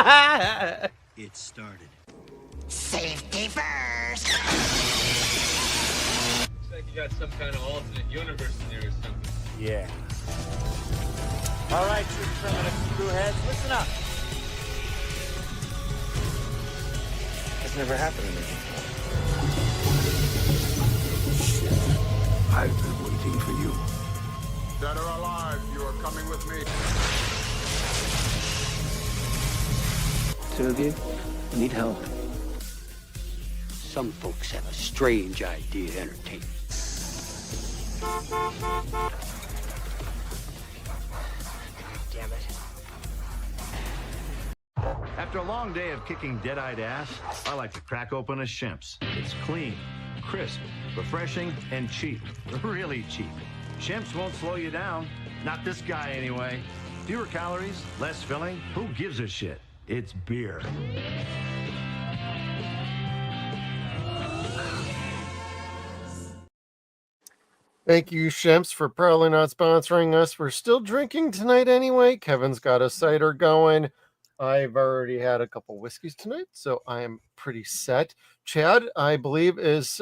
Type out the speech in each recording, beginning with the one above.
It started. Safety first. Looks like you got some kind of alternate universe in there or something. Yeah. All right, you primitive screwheads, listen up. It's never happened to me before. Shit. I've been waiting for you. Dead or alive, you are coming with me. Two of you need help. Some folks have a strange idea to entertain. Damn it. After a long day of kicking dead-eyed ass, I like to crack open a Shemp's. It's clean, crisp, refreshing, and cheap. Really cheap. Shemp's won't slow you down. Not this guy, anyway. Fewer calories, less filling. Who gives a shit? It's beer. Thank you, Shemps, for probably not sponsoring us. We're still drinking tonight anyway. Kevin's got a cider going. I've already had a couple whiskeys tonight, so I am pretty set. Chad, I believe, is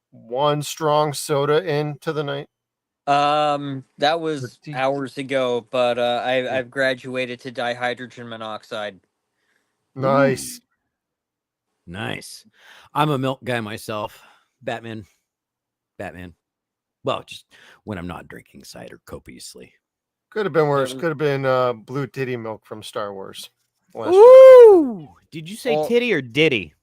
one strong soda into the night? That was hours ago, but I've graduated to dihydrogen monoxide. Nice. Nice. I'm a milk guy myself. Batman. Well, just when I'm not drinking cider copiously. Could have been worse. Could have been blue titty milk from Star Wars. Ooh! Did you say titty or ditty?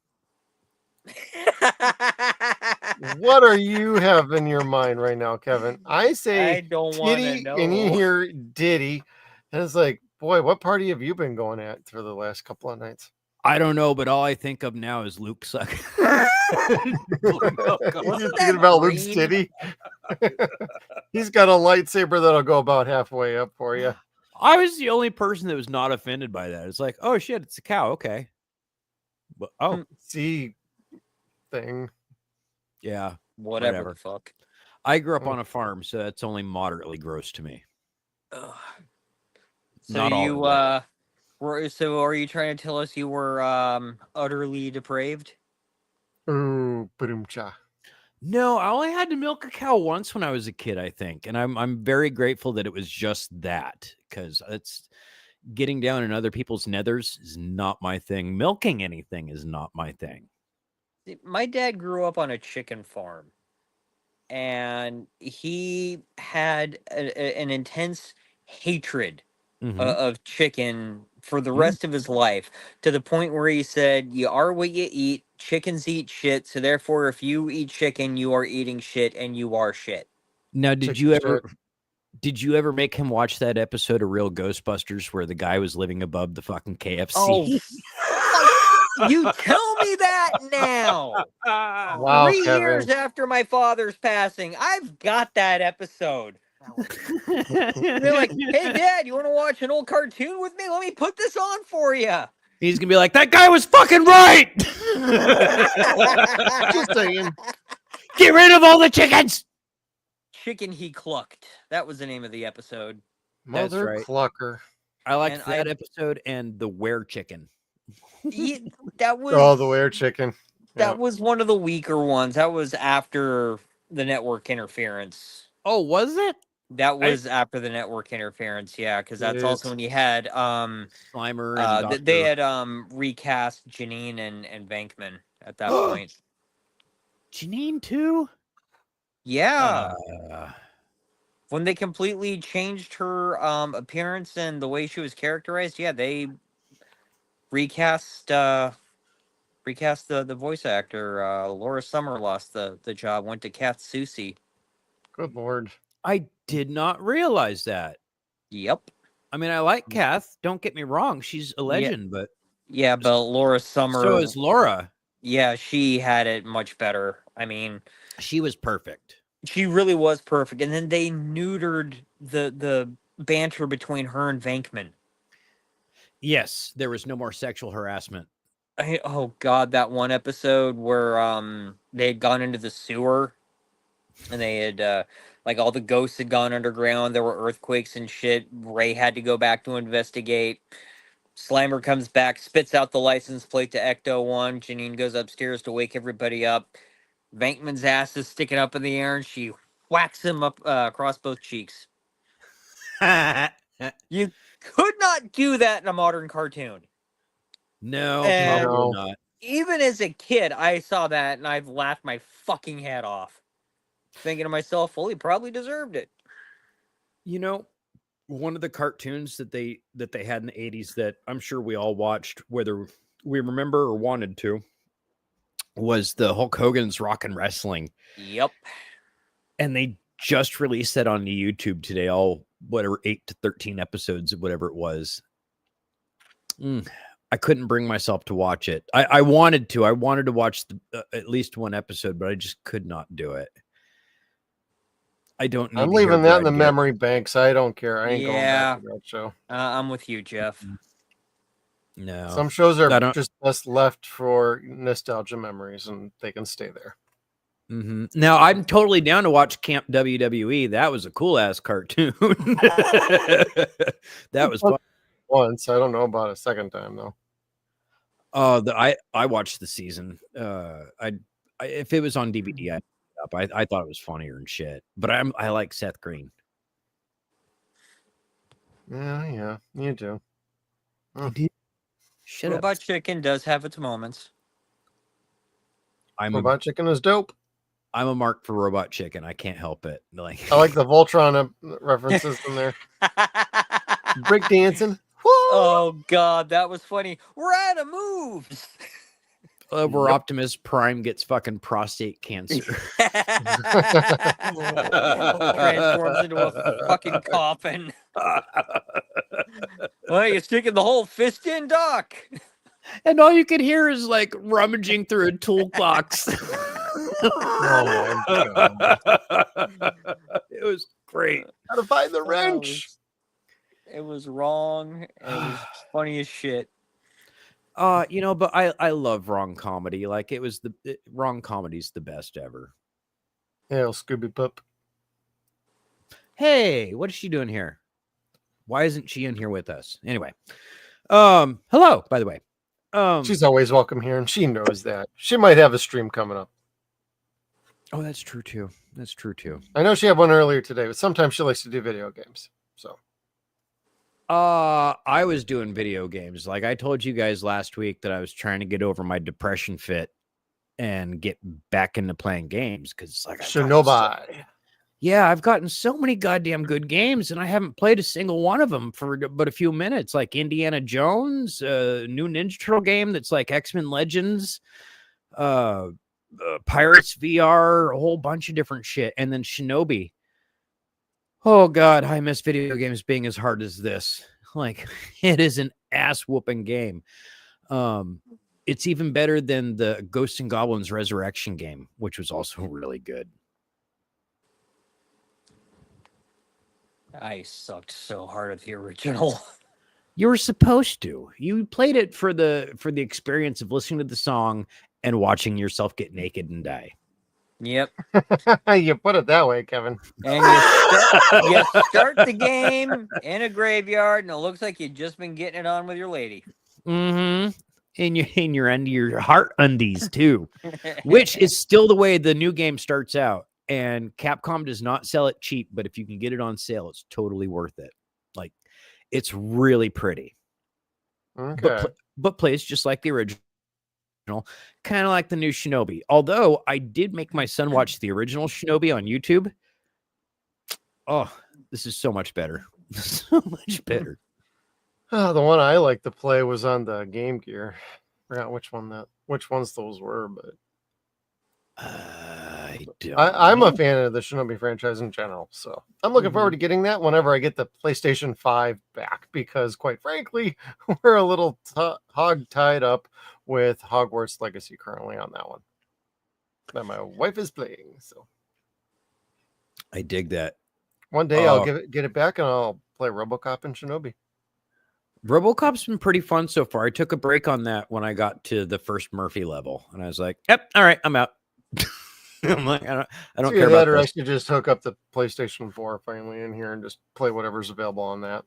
What are you have in your mind right now, Kevin? I say I don't want to titty, know. and you hear ditty, and it's like, boy, what party have you been going at for the last couple of nights? I don't know, but all I think of now is Luke sucking. Thinking about Luke's titty. He's got a lightsaber that'll go about halfway up for you. I was the only person that was not offended by that. It's like, oh shit, it's a cow. Okay. But, see thing. Yeah. Whatever the fuck. I grew up on a farm, so that's only moderately gross to me. So Not all you of it. so are you trying to tell us you were utterly depraved? Ooh, cha. No, I only had to milk a cow once when I was a kid, I think, and I'm very grateful that it was just that, because it's getting down in other people's nethers is not my thing. Milking anything is not my thing. My dad grew up on a chicken farm, and he had an intense hatred of chicken for the rest of his life, to the point where he said, you are what you eat. Chickens eat shit, so therefore if you eat chicken, you are eating shit, and you are shit. Now, did you ever make him watch that episode of Real Ghostbusters where the guy was living above the fucking KFC? Oh, you tell me that now. Wow, 3 Kevin. years after my father's passing, I've got that episode. They're like, hey, Dad, you want to watch an old cartoon with me? Let me put this on for you. He's going to be like, that guy was fucking right. Just saying. Get rid of all the chickens. Chicken he clucked. That was the name of the episode. That's Mother right. clucker. I liked that episode and the were chicken. That was the were chicken. That was one of the weaker ones. That was after the network interference. Oh, was it? That was after the network interference, yeah, because that's also when you had Slimer and they had recast Janine and Venkman at that point. Janine too? Yeah. When they completely changed her appearance and the way she was characterized, yeah, they recast the voice actor. Laura Summer lost the job, went to Kath Soucie. Good Lord. I did not realize that. Yep. I mean, I like Kath. Don't get me wrong. She's a legend, but... Yeah, but Laura Summer... So is Laura. Yeah, she had it much better. I mean... She was perfect. She really was perfect. And then they neutered the banter between her and Venkman. Yes, there was no more sexual harassment. Oh, God, that one episode where they had gone into the sewer and they had... like, all the ghosts had gone underground. There were earthquakes and shit. Ray had to go back to investigate. Slimer comes back, spits out the license plate to Ecto-1. Janine goes upstairs to wake everybody up. Venkman's ass is sticking up in the air, and she whacks him up across both cheeks. You could not do that in a modern cartoon. No, And probably not. even as a kid, I saw that, and I've laughed my fucking head off. Thinking to myself, well, he probably deserved it. You know, one of the cartoons that they had in the 80s that I'm sure we all watched, whether we remember or wanted to, was the Hulk Hogan's Rockin' Wrestling. Yep. And they just released that on the YouTube today, all whatever 8 to 13 episodes of whatever it was. I couldn't bring myself to watch it. I wanted to. I wanted to watch at least one episode, but I just could not do it. I don't need I'm to hear leaving that in the Brad memory bank, so I don't care. I ain't going back to that show. I'm with you, Jeff. No. Some shows are just best left for nostalgia memories, and they can stay there. Now, I'm totally down to watch Camp WWE. That was a cool-ass cartoon. That was fun. Once. I don't know about a second time, though. I watched the season. If it was on DVD, I thought it was funnier and shit. But I like Seth Green. Yeah, you do. Shut Robot up. Chicken does have its moments. Robot Chicken is dope. I'm a mark for Robot Chicken. I can't help it. Like I like the Voltron references in there. Breakdancing. Oh God, that was funny. We're out of moves. Where Optimus Prime gets fucking prostate cancer. Transforms into a fucking coffin. Well, you're sticking the whole fist in, Doc. And all you could hear is like rummaging through a toolbox. Oh my God. It was great. How to find the wrench. It was wrong. It was funny as shit. But I love wrong comedy. Like wrong comedy's the best ever. Hail, Scooby Pup. Hey, what is she doing here? Why isn't she in here with us? Anyway. Hello, by the way. She's always welcome here, and she knows that. She might have a stream coming up. Oh, that's true too. I know she had one earlier today, but sometimes she likes to do video games. So I was doing video games. Like I told you guys last week that I was trying to get over my depression fit and get back into playing games because it's like Shinobi. Yeah, I've gotten so many goddamn good games, and I haven't played a single one of them for but a few minutes. Like Indiana Jones, new Ninja Turtle game that's like X-Men Legends, Pirates VR, a whole bunch of different shit, and then Shinobi. Oh God, I miss video games being as hard as this. Like it is an ass-whooping game. It's even better than the Ghosts and Goblins Resurrection game, which was also really good. I sucked so hard at the original. You were supposed to. You played it for the experience of listening to the song and watching yourself get naked and die. Yep. You put it that way, Kevin. And you start the game in a graveyard, and it looks like you've just been getting it on with your lady. Mm-hmm. In your heart undies too, which is still the way the new game starts out. And Capcom does not sell it cheap, but if you can get it on sale, it's totally worth it. Like, it's really pretty. Okay. But plays just like the original, kind of like the new Shinobi. Although I did make my son watch the original Shinobi on YouTube. Oh, this is so much better. So much better. Oh, the one I like to play was on the Game Gear. Forgot which ones those were, but I'm a fan of the Shinobi franchise in general, so I'm looking forward to getting that whenever I get the PlayStation 5 back, because quite frankly, we're a little hog tied up with Hogwarts Legacy currently on that one that my wife is playing. So I dig that. One day I'll get it back and I'll play RoboCop and Shinobi. RoboCop's been pretty fun so far. I took a break on that when I got to the first Murphy level, and I was like, "Yep, all right, I'm out." I'm like, I don't care about that, or I this. should just hook up the PlayStation 4 finally in here and just play whatever's available on that.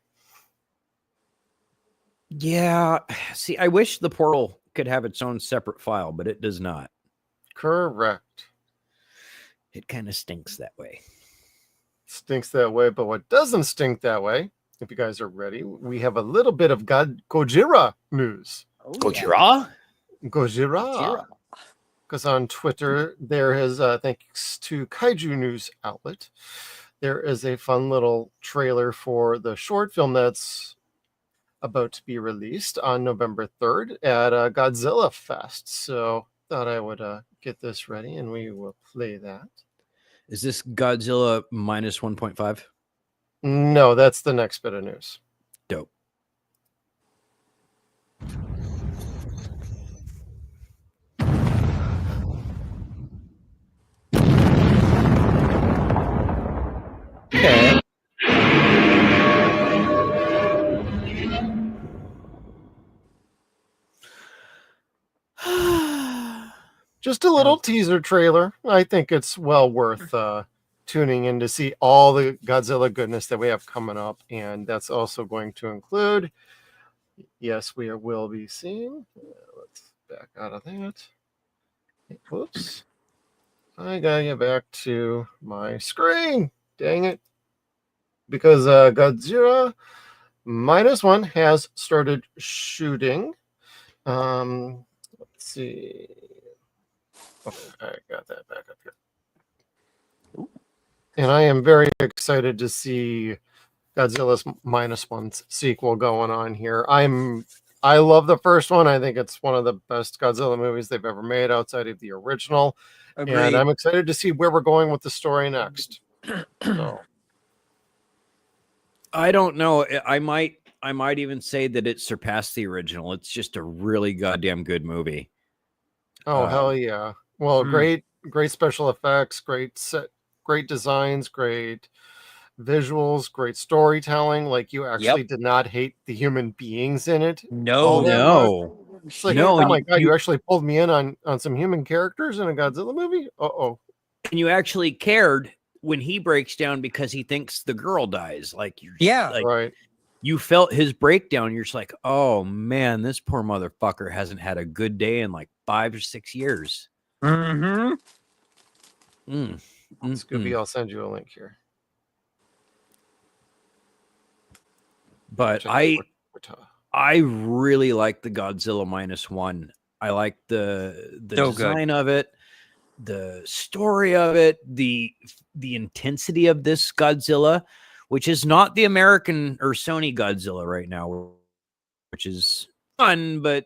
Yeah. See, I wish the portal could have its own separate file, but it does not. Correct. It kind of stinks that way. Stinks that way, but what doesn't stink that way, if you guys are ready, we have a little bit of Gojira news. Oh, Gojira? Gojira. Because on Twitter, there is, thanks to Kaiju News outlet, there is a fun little trailer for the short film that's about to be released on November 3rd at Godzilla Fest. So thought I would get this ready and we will play that. Is this Godzilla minus 1.5? No, that's the next bit of news. Dope. Okay. Just a little teaser trailer. I think it's well worth tuning in to see all the Godzilla goodness that we have coming up. And that's also going to include, yes, we will be seeing. Let's back out of that. Whoops. I gotta get back to my screen. Dang it. Because Godzilla minus one has started shooting. Let's see. Okay, I got that back up here. And I am very excited to see Godzilla's minus one sequel going on here. I love the first one. I think it's one of the best Godzilla movies they've ever made outside of the original. Agreed. And I'm excited to see where we're going with the story next. So. I don't know. I might even say that it surpassed the original. It's just a really goddamn good movie. Oh, hell yeah. Well, great special effects, great designs, great visuals, great storytelling. Like you actually did not hate the human beings in it. No. It's like, no, oh my god, you actually pulled me in on some human characters in a Godzilla movie? Uh-oh. And you actually cared when he breaks down because he thinks the girl dies. Like Right. You felt his breakdown. You're just like, oh man, this poor motherfucker hasn't had a good day in like 5 or 6 years. Scooby, I'll send you a link here. But I really like the Godzilla minus one. I like the design of it, the story of it, the intensity of this Godzilla, which is not the American or Sony Godzilla right now, which is fun, but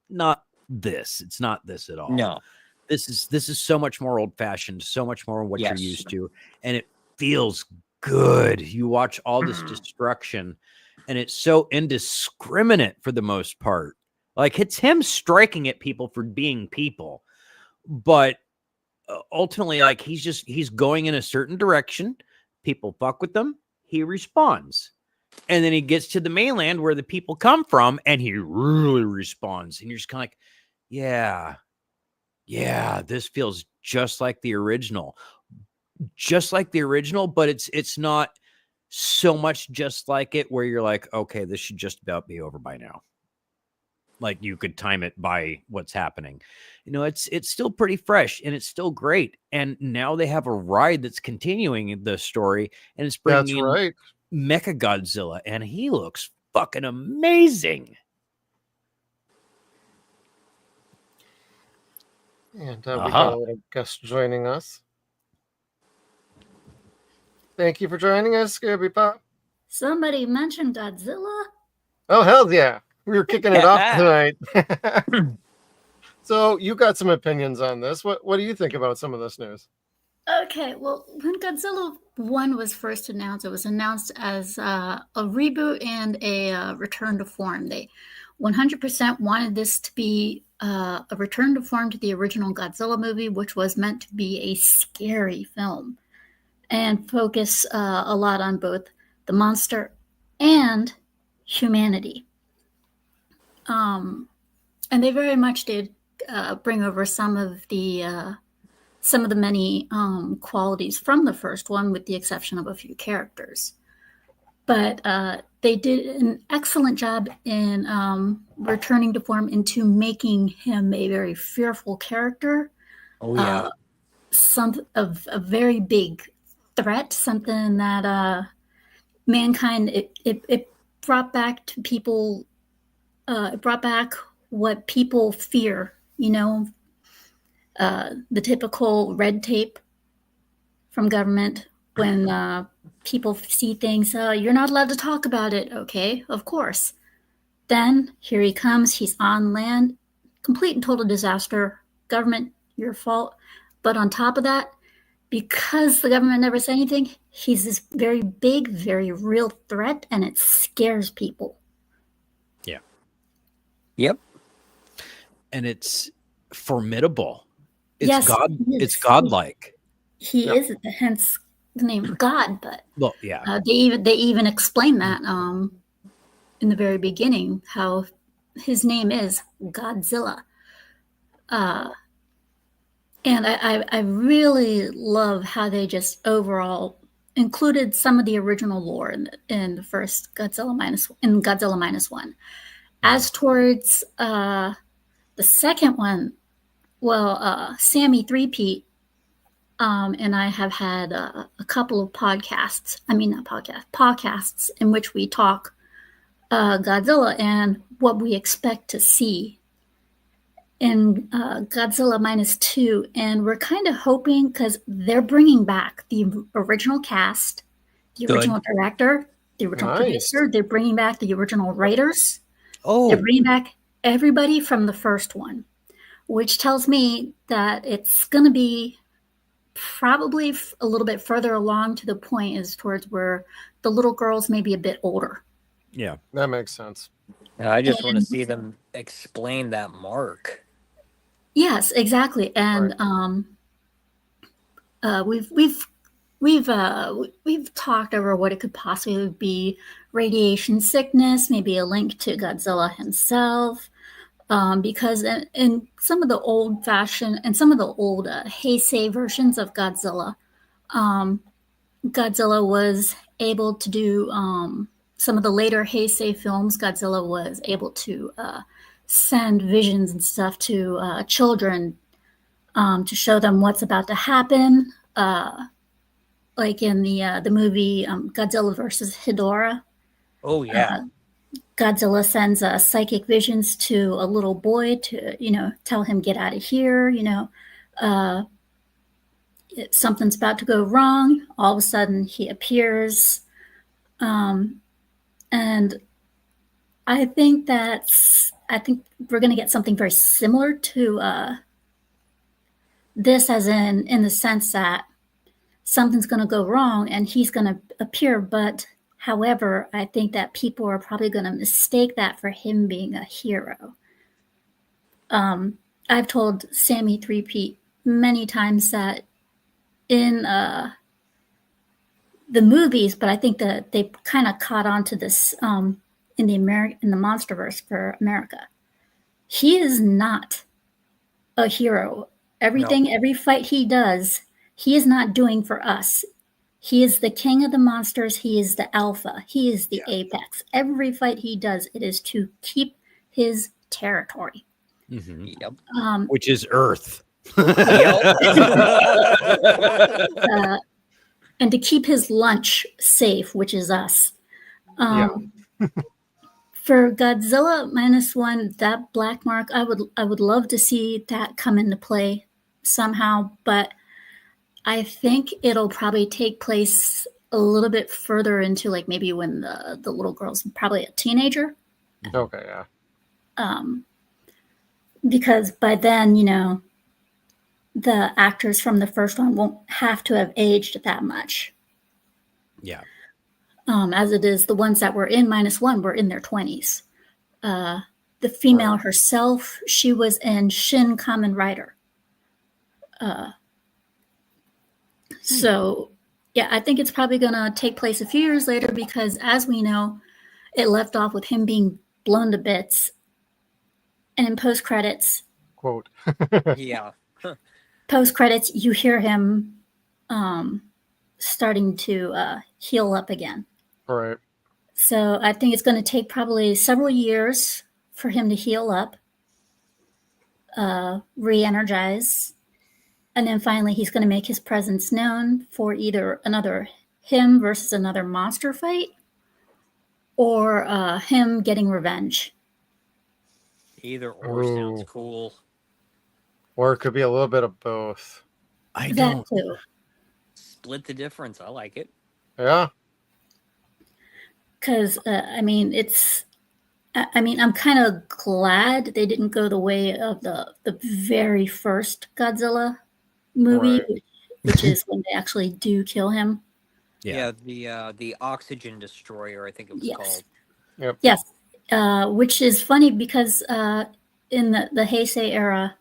not this. It's not this at all. No. This is so much more old-fashioned, so much more what you're used to, and it feels good. You watch all this destruction, and it's so indiscriminate for the most part. Like, it's him striking at people for being people, but ultimately, like, he's going in a certain direction. People fuck with them, he responds. And then he gets to the mainland where the people come from, and he really responds. And you're just kind of like, yeah, this feels just like the original. Just like the original, but it's not so much just like it where you're like, okay, this should just about be over by now. Like you could time it by what's happening. You know, it's still pretty fresh and it's still great. And now they have a ride that's continuing the story, and it's bringing in Mecha Godzilla, and he looks fucking amazing. And we got a little guest joining us. Thank you for joining us, Scooby Pop. Somebody mentioned Godzilla? Oh, hell yeah. We were kicking it off tonight. So you got some opinions on this. What do you think about some of this news? Okay, well, when Godzilla 1 was first announced, it was announced as a reboot and a return to form. They 100% wanted this to be a return to form to the original Godzilla movie, which was meant to be a scary film and focus a lot on both the monster and humanity. And they very much did bring over some of the many qualities from the first one, with the exception of a few characters. but they did an excellent job in returning to form into making him a very fearful character. Oh yeah. A very big threat, something that mankind it brought back to people. It brought back what people fear. The typical red tape from government when people see things. You're not allowed to talk about it. Okay, of course. Then here he comes. He's on land. Complete and total disaster. Government, your fault. But on top of that, because the government never said anything, he's this very big, very real threat, and it scares people. Yeah. Yep. And it's formidable. It's Yes, God. he is. It's godlike. He is, hence the name of God. But Well, yeah. they even explain that in the very beginning, how his name is Godzilla. And I really love how they just overall included some of the original lore in the first Godzilla -1. As towards the second one, well, Sammy 3Pete and I have had a couple of podcasts. I mean, not podcasts in which we talk Godzilla and what we expect to see in Godzilla -2, and we're kind of hoping, because they're bringing back the original cast, the original director, the original producer. They're bringing back the original writers. They're bringing back everybody from the first one, which tells me that it's going to be probably a little bit further along to the point is towards where the little girls may be a bit older. Yeah, that makes sense. I just want to see them explain that mark. Yes, exactly. And we've talked over what it could possibly be: radiation sickness, maybe a link to Godzilla himself, because in some of the old-fashioned and some of the old Heisei versions of Godzilla, Godzilla was able to do some of the later Heisei films. Godzilla was able to send visions and stuff to children to show them what's about to happen, like in the movie Godzilla versus Hedorah. Oh yeah. Godzilla sends psychic visions to a little boy to tell him, get out of here, something's about to go wrong. All of a sudden he appears, and I think we're going to get something very similar to this, as in the sense that something's going to go wrong and he's going to appear. But however, I think that people are probably going to mistake that for him being a hero. I've told Sammy 3Pete many times that in the movies, but I think that they kind of caught on to this in the MonsterVerse for America. He is not a hero. Every fight he does, he is not doing for us. He is the king of the monsters. He is the alpha. He is the apex. Every fight he does, it is to keep his territory. Mm-hmm. Yep. Which is Earth. And to keep his lunch safe, which is us. For Godzilla -1, that black mark, I would love to see that come into play somehow, but I think it'll probably take place a little bit further into, like, maybe when the little girl's probably a teenager. Okay, yeah. Because by then, the actors from the first one won't have to have aged that much. Yeah. As it is, the ones that were in -1 were in their 20s. The female herself, she was in Shin Kamen Rider. So, yeah, I think it's probably going to take place a few years later because, as we know, it left off with him being blown to bits. And in post-credits... Quote. Yeah. Post-credits, you hear him starting to heal up again. Right. So I think it's going to take probably several years for him to heal up, re-energize, and then finally he's going to make his presence known for either another him versus another monster fight, or him getting revenge. Either or sounds Ooh. cool. Or it could be a little bit of both. I That don't. too. Split the difference. I like it. Yeah. Because I mean, I'm kind of glad they didn't go the way of the very first Godzilla movie, Right. which is when they actually do kill him. Yeah, the oxygen destroyer, I think it was Yes. called. Yep. Yes, which is funny because in the Heisei era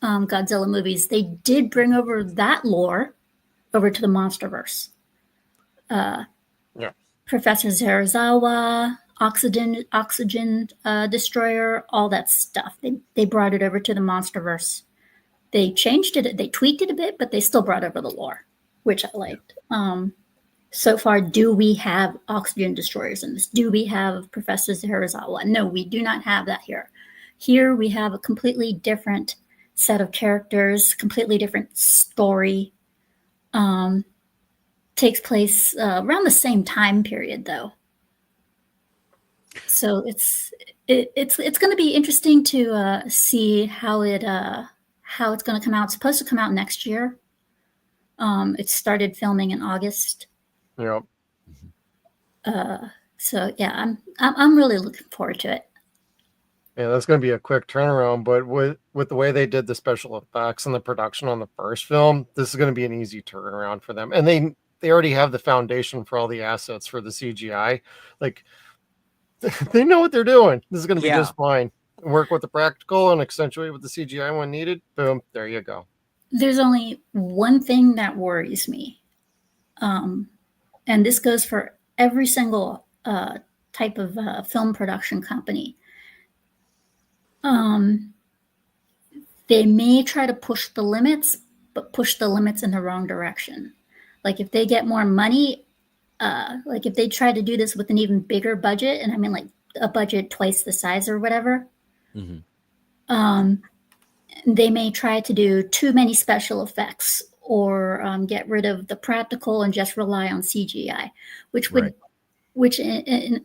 Godzilla movies, they did bring over that lore over to the MonsterVerse. Yeah. Professor Zarazawa, oxygen destroyer, all that stuff. They brought it over to the MonsterVerse. They changed it, they tweaked it a bit, but they still brought over the lore, which I liked. So far, do we have oxygen destroyers in this? Do we have Professor Zarazawa? No, we do not have that here. Here we have a completely different set of characters, completely different story. Takes place around the same time period, though. So it's going to be interesting to see how it's going to come out. It's supposed to come out next year. It started filming in August. Yep. So yeah, I'm really looking forward to it. Yeah, that's going to be a quick turnaround, but with the way they did the special effects and the production on the first film, this is going to be an easy turnaround for them. And they already have the foundation for all the assets for the CGI. Like, they know what they're doing. This is going to be just fine. Work with the practical and accentuate with the CGI when needed. Boom, there you go. There's only one thing that worries me, and this goes for every single type of film production company. They may try to push the limits, but push the limits in the wrong direction. Like if they get more money, like if they try to do this with an even bigger budget, and I mean like a budget twice the size or whatever, they may try to do too many special effects or get rid of the practical and just rely on CGI, which in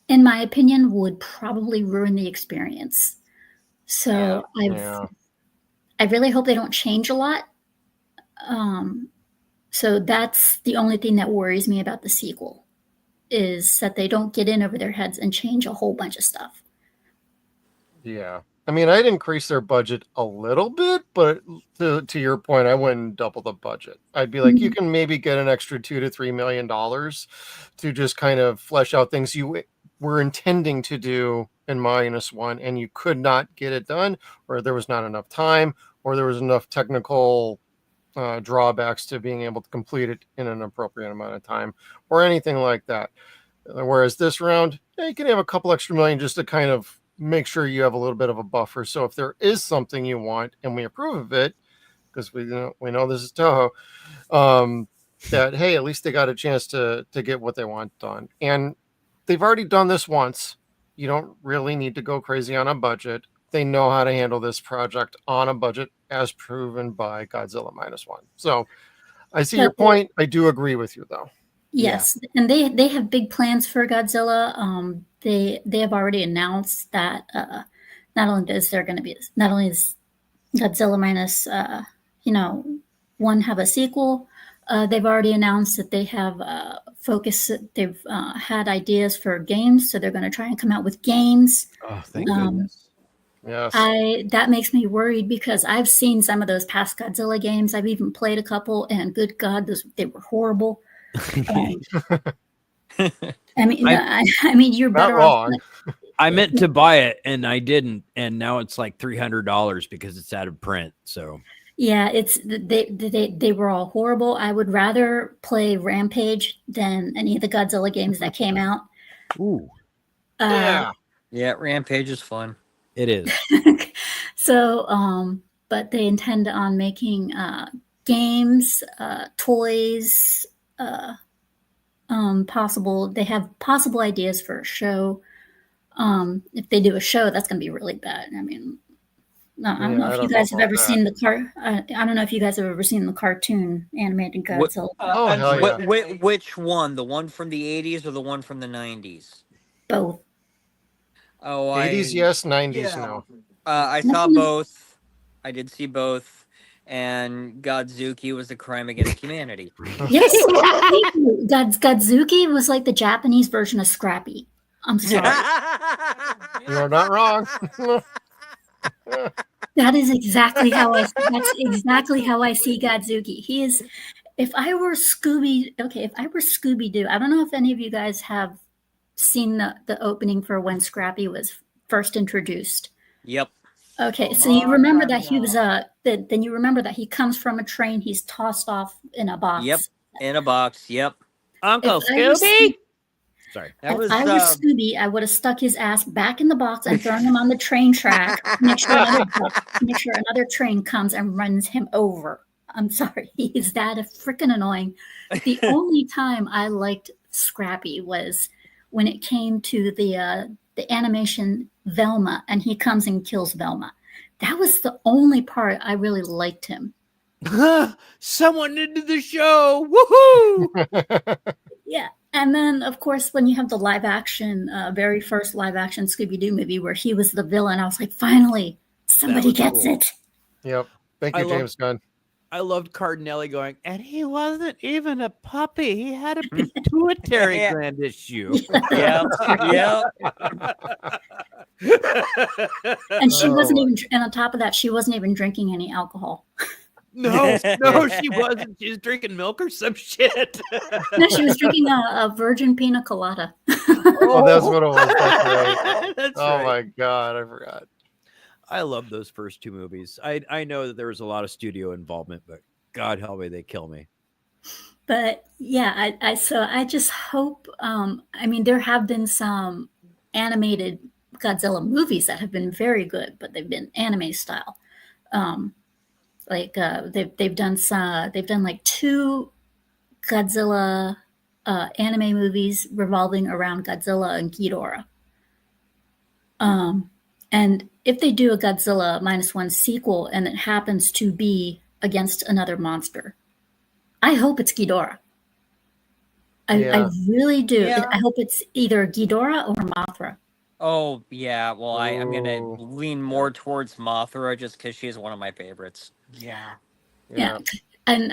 my opinion would probably ruin the experience. So I really hope they don't change a lot. So that's the only thing that worries me about the sequel, is that they don't get in over their heads and change a whole bunch of stuff. Yeah. I mean, I'd increase their budget a little bit, but to your point, I wouldn't double the budget. I'd be like, you can maybe get an extra $2 to $3 million to just kind of flesh out things you were intending to do in -1, and you could not get it done, or there was not enough time, or there was enough technical drawbacks to being able to complete it in an appropriate amount of time, or anything like that. Whereas this round, you can have a couple extra million just to kind of make sure you have a little bit of a buffer. So if there is something you want and we approve of it, because we know this is Toho, that hey, at least they got a chance to get what they want done. And they've already done this once. You don't really need to go crazy on a budget. They know how to handle this project on a budget, as proven by Godzilla -1. So I see your point. I do agree with you, though. Yes, and they have big plans for Godzilla. They have already announced that not only is Godzilla -1 have a sequel, they've already announced that they have they've had ideas for games, so they're going to try and come out with games. Oh, thank goodness. Yes. That makes me worried because I've seen some of those past Godzilla games. I've even played a couple, and good God, they were horrible. I mean, you're better off. I meant to buy it and I didn't, and now it's like $300 because it's out of print. So yeah, they were all horrible. I would rather play Rampage than any of the Godzilla games that came out. Ooh, yeah, Rampage is fun. It is. So, but they intend on making games, toys, possible. They have possible ideas for a show. If they do a show, that's going to be really bad. I mean, no, I don't know if you guys have ever seen the I don't know if you guys have ever seen the cartoon animated Godzilla. Oh, hell yeah. Which one? The one from the 80s or the one from the 90s? Both. Oh, 80s, yes. 90s, no. I saw both. I did see both. And Godzuki was a crime against humanity. Yes, Godzuki was like the Japanese version of Scrappy. I'm sorry. You're not wrong. That is exactly how I. That's exactly how I see Godzuki. He is. If I were Scooby Doo, I don't know if any of you guys have seen the opening for when Scrappy was first introduced. Yep. Okay, so you remember that he was then you remember that he comes from a train. He's tossed off in a box. Yep. In a box. Yep. Uncle Scooby. Sorry. If I were Scooby, I would have stuck his ass back in the box and thrown him on the train track. Make sure another train comes and runs him over. I'm sorry, he's that freaking annoying. The only time I liked Scrappy was when it came to the animation Velma, and he comes and kills Velma. That was the only part I really liked him. Someone into the show. Woohoo! Yeah. And then, of course, when you have the live action, very first live action Scooby-Doo movie where he was the villain, I was like, finally, somebody gets it. Yep. Thank you, James Gunn. I loved Cardinelli going, and he wasn't even a puppy. He had a pituitary gland issue. Yeah. And she wasn't even, and on top of that, she wasn't even drinking any alcohol. No, she wasn't. She was drinking milk or some shit. No, she was drinking a virgin pina colada. Oh, that's what it was. That's right. That's oh right. My God, I forgot. I love those first two movies. I know that there was a lot of studio involvement, but God help me, they kill me. But yeah, I just hope. I mean, there have been some animated Godzilla movies that have been very good, but they've been anime style. They've done like 2 Godzilla anime movies revolving around Godzilla and Ghidorah. And if they do a Godzilla -1 sequel and it happens to be against another monster, I hope it's Ghidorah. I really do. Yeah. I hope it's either Ghidorah or Mothra. Oh, yeah. Well, I'm going to lean more towards Mothra just because she's one of my favorites. Yeah. And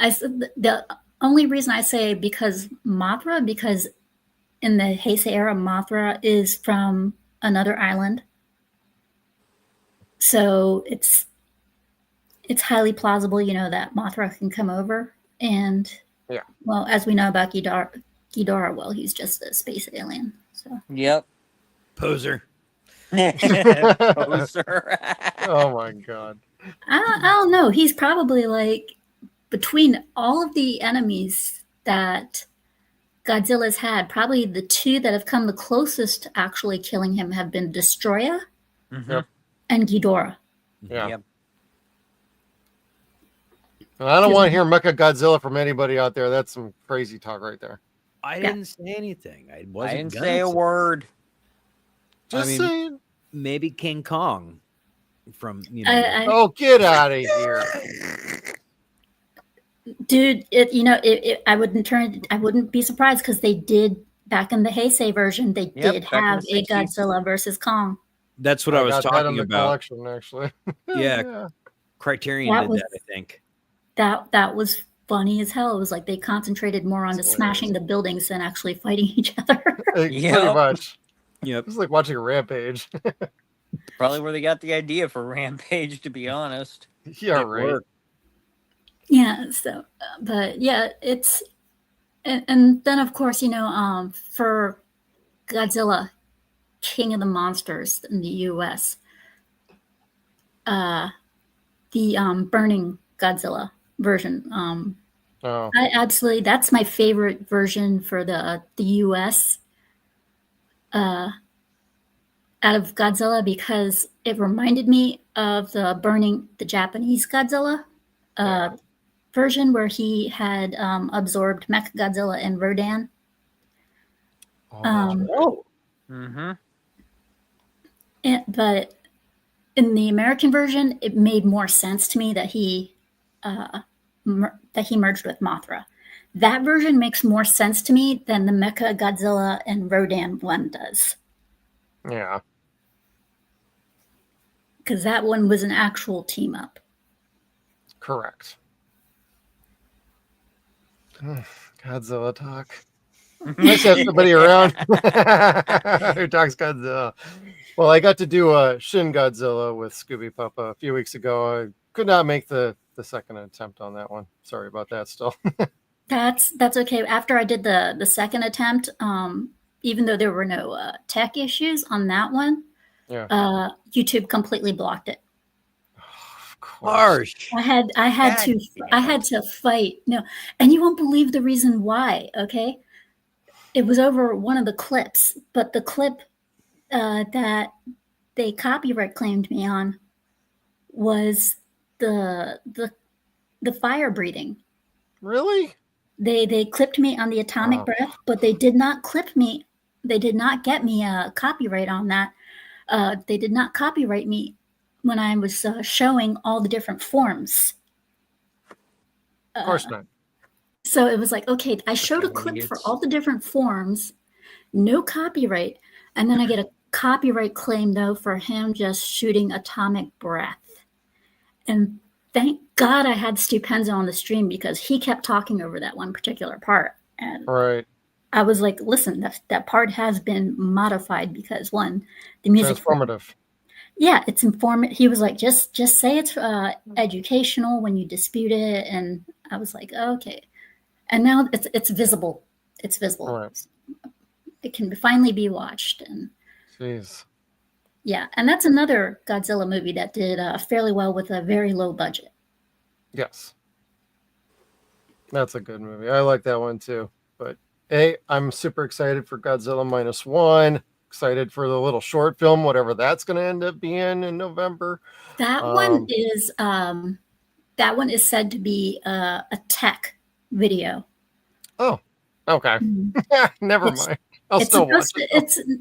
the only reason I say because in the Heisei era, Mothra is from another island. So it's highly plausible, that Mothra can come over. And, well, as we know about Ghidorah, well, he's just a space alien. So. Yep. Poser. Poser. Oh, my God. I don't know. He's probably like, between all of the enemies that Godzilla's had, probably the 2 that have come the closest to actually killing him have been Destroyer and Ghidorah. Yeah. Yep. I don't want to hear Mecha Godzilla from anybody out there. That's some crazy talk right there. I didn't say anything. I didn't say a word. Just saying. Maybe King Kong from oh, get out of here. Dude, I wouldn't be surprised because they did back in the Heisei version. They did have a Godzilla versus Kong. That's what I was talking about. Collection, actually. Yeah, Criterion did that. I think that was funny as hell. It was like they concentrated more on smashing the buildings than actually fighting each other. Pretty much. Yep. It's like watching a Rampage. Probably where they got the idea for Rampage, to be honest. Yeah, right. Yeah, so, but yeah, it's, and then of course, for Godzilla, King of the Monsters in the US, the Burning Godzilla version. I absolutely, that's my favorite version for the US out of Godzilla because it reminded me of the Japanese Godzilla version where he had absorbed Mechagodzilla and Rodan. Oh, Mm-hmm. But in the American version, it made more sense to me that he merged with Mothra. That version makes more sense to me than the Mecha Godzilla and Rodan one does. Yeah. Because that one was an actual team up. Correct. Godzilla talk. Nice to have somebody around who talks Godzilla. Well, I got to do Shin Godzilla with Scooby Papa a few weeks ago. I could not make the second attempt on that one. Sorry about that still. That's okay. After I did the second attempt, even though there were no tech issues on that one, Yeah. YouTube completely blocked it. Of course. harsh. I had to fight. No, and you won't believe the reason why. Okay, it was over one of the clips, but the clip that they copyright claimed me on was the fire breathing. Really? They clipped me on the atomic breath, but they did not clip me. They did not get me a copyright on that. They did not copyright me when I was showing all the different forms. Of course not. So it was like, okay, I showed a clip for all the different forms, no copyright, and then I get a copyright claim though for him just shooting atomic breath. And thank God I had Stu Penza on the stream because he kept talking over that one particular part. And Right. I was like, listen, that part has been modified because one, the music Transformative. Yeah, it's informative. He was like, just say it's educational when you dispute it. And I was like, okay. And now it's visible. It's visible. Right. It can finally be watched. And Jeez. yeah, and that's another Godzilla movie that did fairly well with a very low budget. Yes. That's a good movie. I like that one too. But hey, I'm super excited for Godzilla -1. Excited for the little short film, whatever that's going to end up being in November. That one is said to be a tech video. Oh, okay. Never mind. I'll still watch it.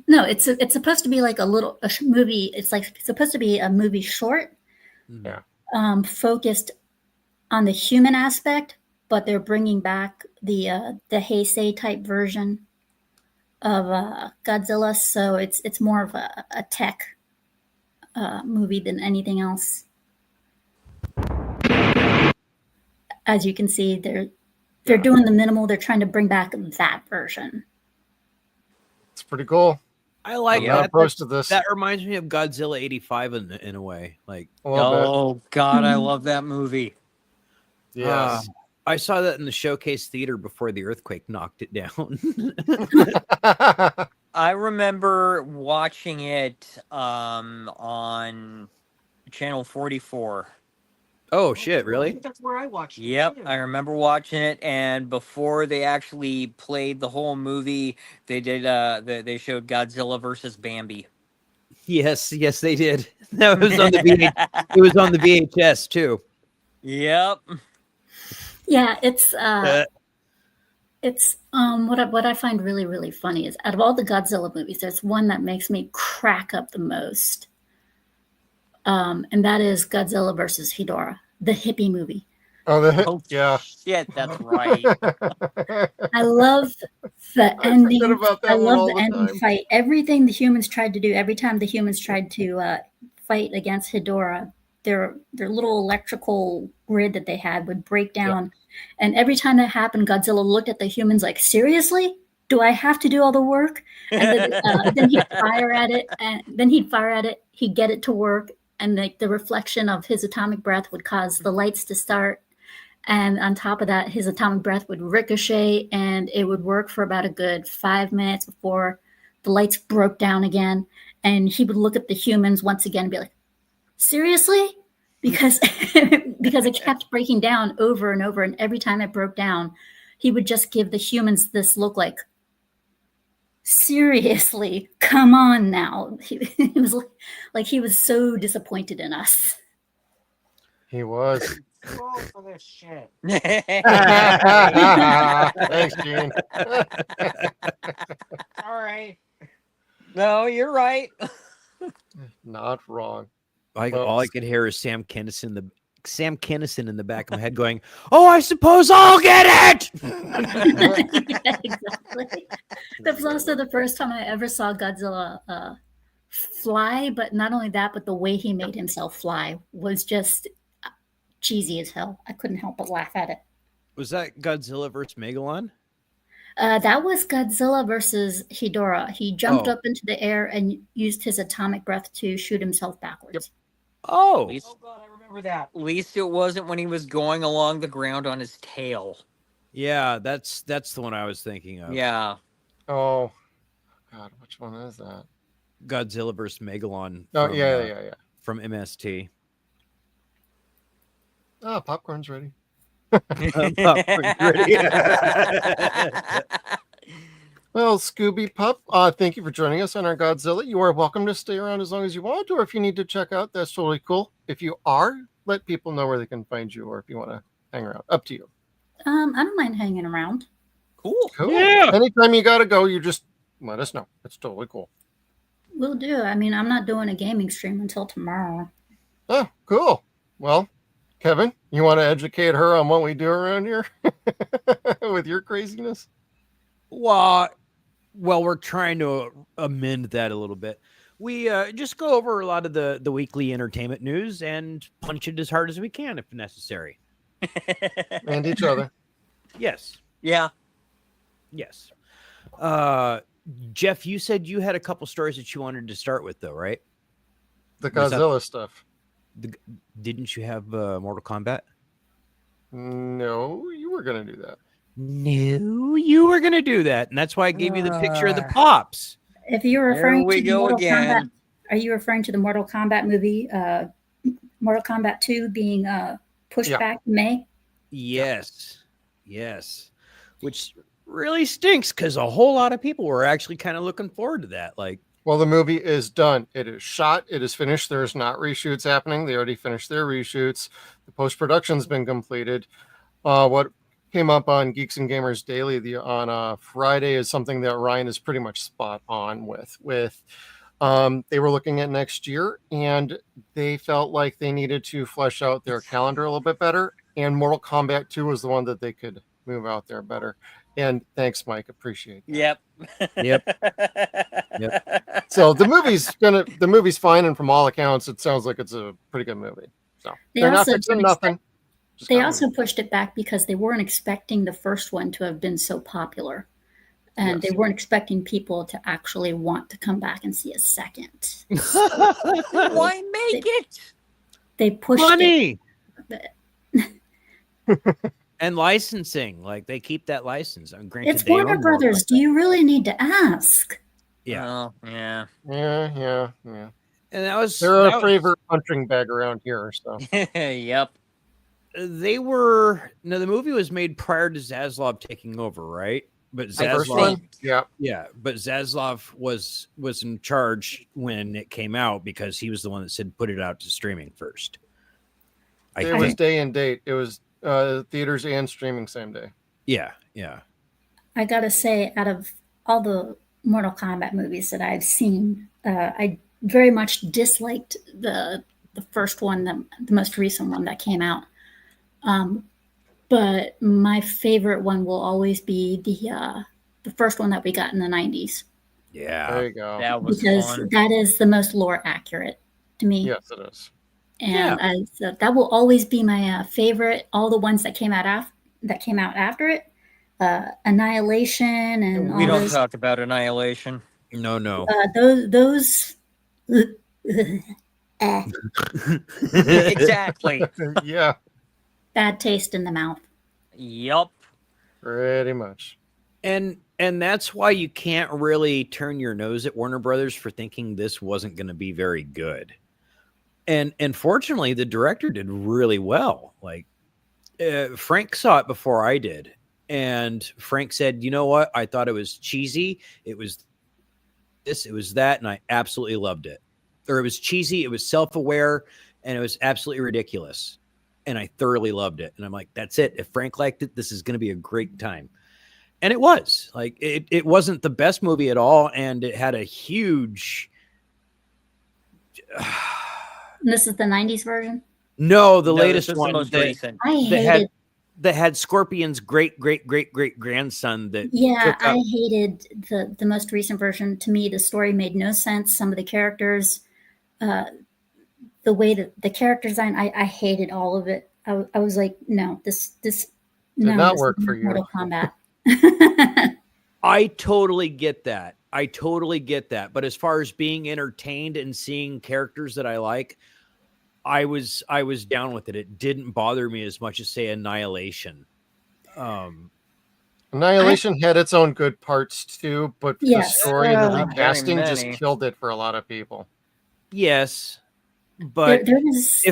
It's supposed to be like a movie. It's like supposed to be a movie short. Yeah. Focused on the human aspect, but they're bringing back the Heisei type version of Godzilla, so it's more of a tech movie than anything else. As you can see, they're doing the minimal. They're trying to bring back that version. It's pretty cool. I like I'm not opposed to this. That reminds me of Godzilla '85 in a way. Like, oh God, I love that movie. Yes. I saw that in the Showcase Theater before the earthquake knocked it down. I remember watching it on channel 44. Oh shit! Really? That's where I watched it. Yep, too. I remember watching it, and before they actually played the whole movie, they did. They showed Godzilla versus Bambi. Yes, they did. That was on the it was on the VHS too. Yep. Yeah, it's what I find really, really funny is out of all the Godzilla movies, there's one that makes me crack up the most. And that is Godzilla versus Ghidorah, the hippie movie. Oh, yeah. Shit, that's right. I love the ending. I love the the ending time. fight. Everything the humans tried to do, every time the humans tried to fight against Ghidorah, their little electrical grid that they had would break down. Yeah. And every time that happened, Godzilla looked at the humans like, seriously? Do I have to do all the work? And then he'd fire at it, and then he'd fire at it. He'd get it to work, and the reflection of his atomic breath would cause the lights to start. And on top of that, his atomic breath would ricochet, and it would work for about a good 5 minutes before the lights broke down again. And he would look at the humans once again and be like, seriously? Because it kept breaking down over and over. And every time it broke down, he would just give the humans this look like, seriously, come on now. It was like he was so disappointed in us. He was. Roll for this shit. Thanks, Gene. All right. No, you're right. Not wrong. All I could hear is Sam Kinison in the back of my head going, "Oh, I suppose I'll get it." Yeah, exactly. That was also the first time I ever saw Godzilla fly, but not only that, but the way he made himself fly was just cheesy as hell. I couldn't help but laugh at it. Was that Godzilla versus Megalon? That was Godzilla versus Hedorah. He jumped Oh. up into the air and used his atomic breath to shoot himself backwards. Oh, Oh god, I remember that. At least it wasn't when he was going along the ground on his tail. yeah, that's the one I was thinking of. Yeah. Oh, God, which one is that? Godzilla versus Megalon. Oh, from, yeah. from MST. Oh, popcorn's ready. Well, Scooby Pup, thank you for joining us on our Godzilla. You are welcome to stay around as long as you want, or if you need to check out, that's totally cool. If you are, let people know where they can find you, or if you want to hang around. Up to you. I don't mind hanging around. Cool. Cool. Yeah. Anytime you got to go, you just let us know. It's totally cool. Will do. I mean, I'm not doing a gaming stream until tomorrow. Oh, cool. Well, Kevin, you want to educate her on what we do around here with your craziness? Well, we're trying to amend that a little bit. We just go over a lot of the weekly entertainment news and punch it as hard as we can if necessary. And each other. Yes. Yeah. Yes. Jeff, you said you had a couple stories that you wanted to start with, though, right? The Was that- Godzilla stuff. Didn't you have Mortal Kombat? No, you were going to do that. No, you were going to do that. And that's why I gave you the picture of the pops. If you're referring we to the go Mortal again. Kombat, are you referring to the Mortal Kombat movie, Mortal Kombat 2 being pushed Yeah. back in May? Yes. Yes. Which really stinks because a whole lot of people were actually kind of looking forward to that. Like, Well, the movie is done. It is shot. It is finished. There's not reshoots happening. They already finished their reshoots. The post-production's been completed. What came up on Geeks and Gamers Daily on Friday is something that Ryan is pretty much spot on with. They were looking at next year, and they felt like they needed to flesh out their calendar a little bit better. And Mortal Kombat 2 was the one that they could move out there better. And thanks, Mike. Appreciate that. Yep. Yep. So the movie's fine, and from all accounts, it sounds like it's a pretty good movie. So They they're not also fixing didn't nothing. Just They kinda- also pushed it back because they weren't expecting the first one to have been so popular. And Yes. they weren't expecting people to actually want to come back and see a second. Why make it? They pushed it. money But and licensing. Like, they keep that license. Granted, it's they Warner own Brothers. but Do you really need to ask? Yeah. Oh, yeah. Yeah. And that was They're that a was- favorite punching bag around here. So Yep. they were no. The movie was made prior to Zaslav taking over, right? But the first Zaslav, one, yeah, yeah. But Zaslav was in charge when it came out because he was the one that said put it out to streaming first. it was day and date. It was theaters and streaming same day. Yeah. I gotta say, out of all the Mortal Kombat movies that I've seen, I very much disliked the first one, the most recent one that came out. But my favorite one will always be the first one that we got in the 90s, Yeah. There you go. That was because fun. that is the most lore accurate to me. Yes, it is. And so that will always be my favorite. All the ones that came out after it, Annihilation and We all don't those. talk about Annihilation. No. Those. Exactly. Yeah, Bad taste in the mouth. Yup. pretty much. And that's why you can't really turn your nose at Warner Brothers for thinking this wasn't going to be very good. And fortunately, the director did really well. Like, Frank saw it before I did, and Frank said, "You know what? I thought it was cheesy. It was this, it was that, and I absolutely loved it. Or it was cheesy, it was self-aware, and it was absolutely ridiculous." and I thoroughly loved it. And I'm like, that's it. If Frank liked it, this is going to be a great time. And it was. Like, it wasn't the best movie at all, and it had a huge. This is the 90s version? No, the No, latest this is one. the most recent. I hated. That had Scorpion's great grandson. That Yeah, I hated the most recent version. To me, the story made no sense. Some of the characters, the way that the character design, I hated all of it. I was like, no, this Did no, not this work is for you. Mortal Kombat. I totally get that. But as far as being entertained and seeing characters that I like, I was down with it. It didn't bother me as much as, say, Annihilation. Annihilation had its own good parts too, but the Yes. story and the Not very recasting just many. killed it for a lot of people. Yes, but there was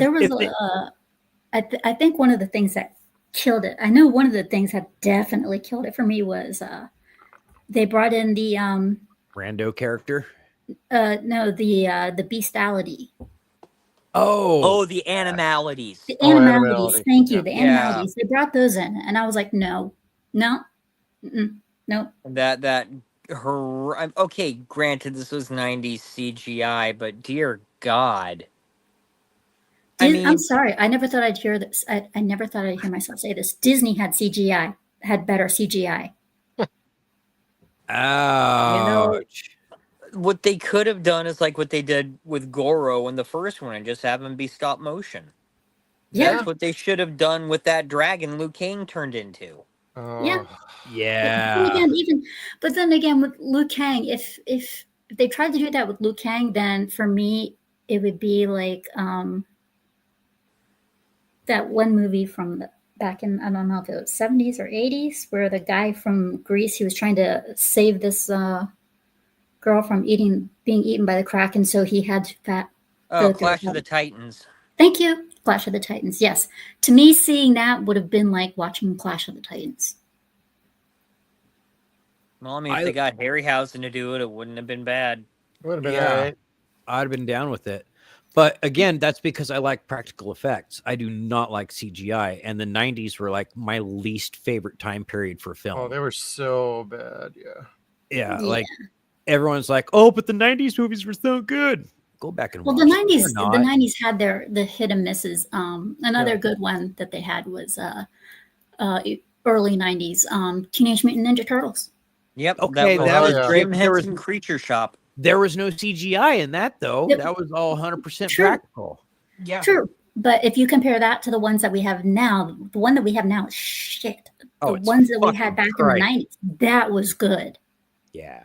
I think one of the things that killed it. I know one of the things that definitely killed it for me was they brought in the Rando character. the bestiality. Oh, the animalities. The Oh, animalities. animality. Thank you. Yeah. The Yeah. animalities. They brought those in, and I was like, no. Okay, granted this was 90s CGI, but dear God. I'm sorry. I never thought I'd hear this. I never thought I'd hear myself say this. Disney had better CGI. Ouch. What they could have done is like what they did with Goro in the first one and just have him be stop motion. Yeah. That's what they should have done with that dragon Liu Kang turned into. Yeah. Yeah. But then again, with Liu Kang, if they tried to do that with Liu Kang, then for me it would be like that one movie from back in, I don't know if it was 70s or 80s, where the guy from Greece, he was trying to save this girl from being eaten by the Kraken, so he had to go Clash through of the Titans. Thank you. Clash of the Titans. Yes. To me, seeing that would have been like watching Clash of the Titans. Well, I mean, if they got Harryhausen to do it, it wouldn't have been bad. It would have been Yeah. all right. I'd have been down with it. But again, that's because I like practical effects. I do not like CGI. And the 90s were like my least favorite time period for film. Oh, they were so bad. Yeah. Yeah. Like everyone's like, oh, but the 90s movies were so good. Go back and watch Well, them. the 90s had the hit and misses. Another good one that they had was early 90s Teenage Mutant Ninja Turtles. Yep. Okay, that was yeah. Jim There was- Henson Creature Shop. There was no CGI in that, though. Yep. That was all 100% True. practical. Yeah. True. But if you compare that to the ones that we have now, the one that we have now is shit. Oh, The it's ones that we fucking had back in Christ. the 90s, that was good. Yeah.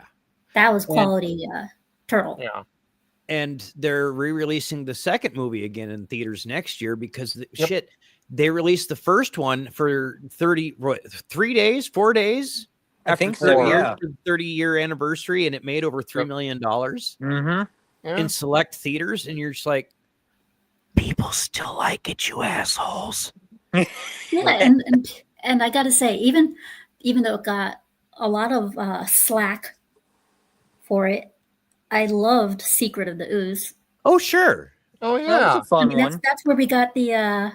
That was quality turtle. Yeah. And they're re-releasing the second movie again in theaters next year because shit, they released the first one for 4 days I think after so, the yeah. 30-year anniversary, and it made over $3 million Mm-hmm. Yeah. in select theaters, and you're just like, people still like it, you assholes. Yeah, and I gotta say, even though it got a lot of slack for it, I loved Secret of the Ooze. Oh, sure. Oh That yeah. was a fun That's one. where we got the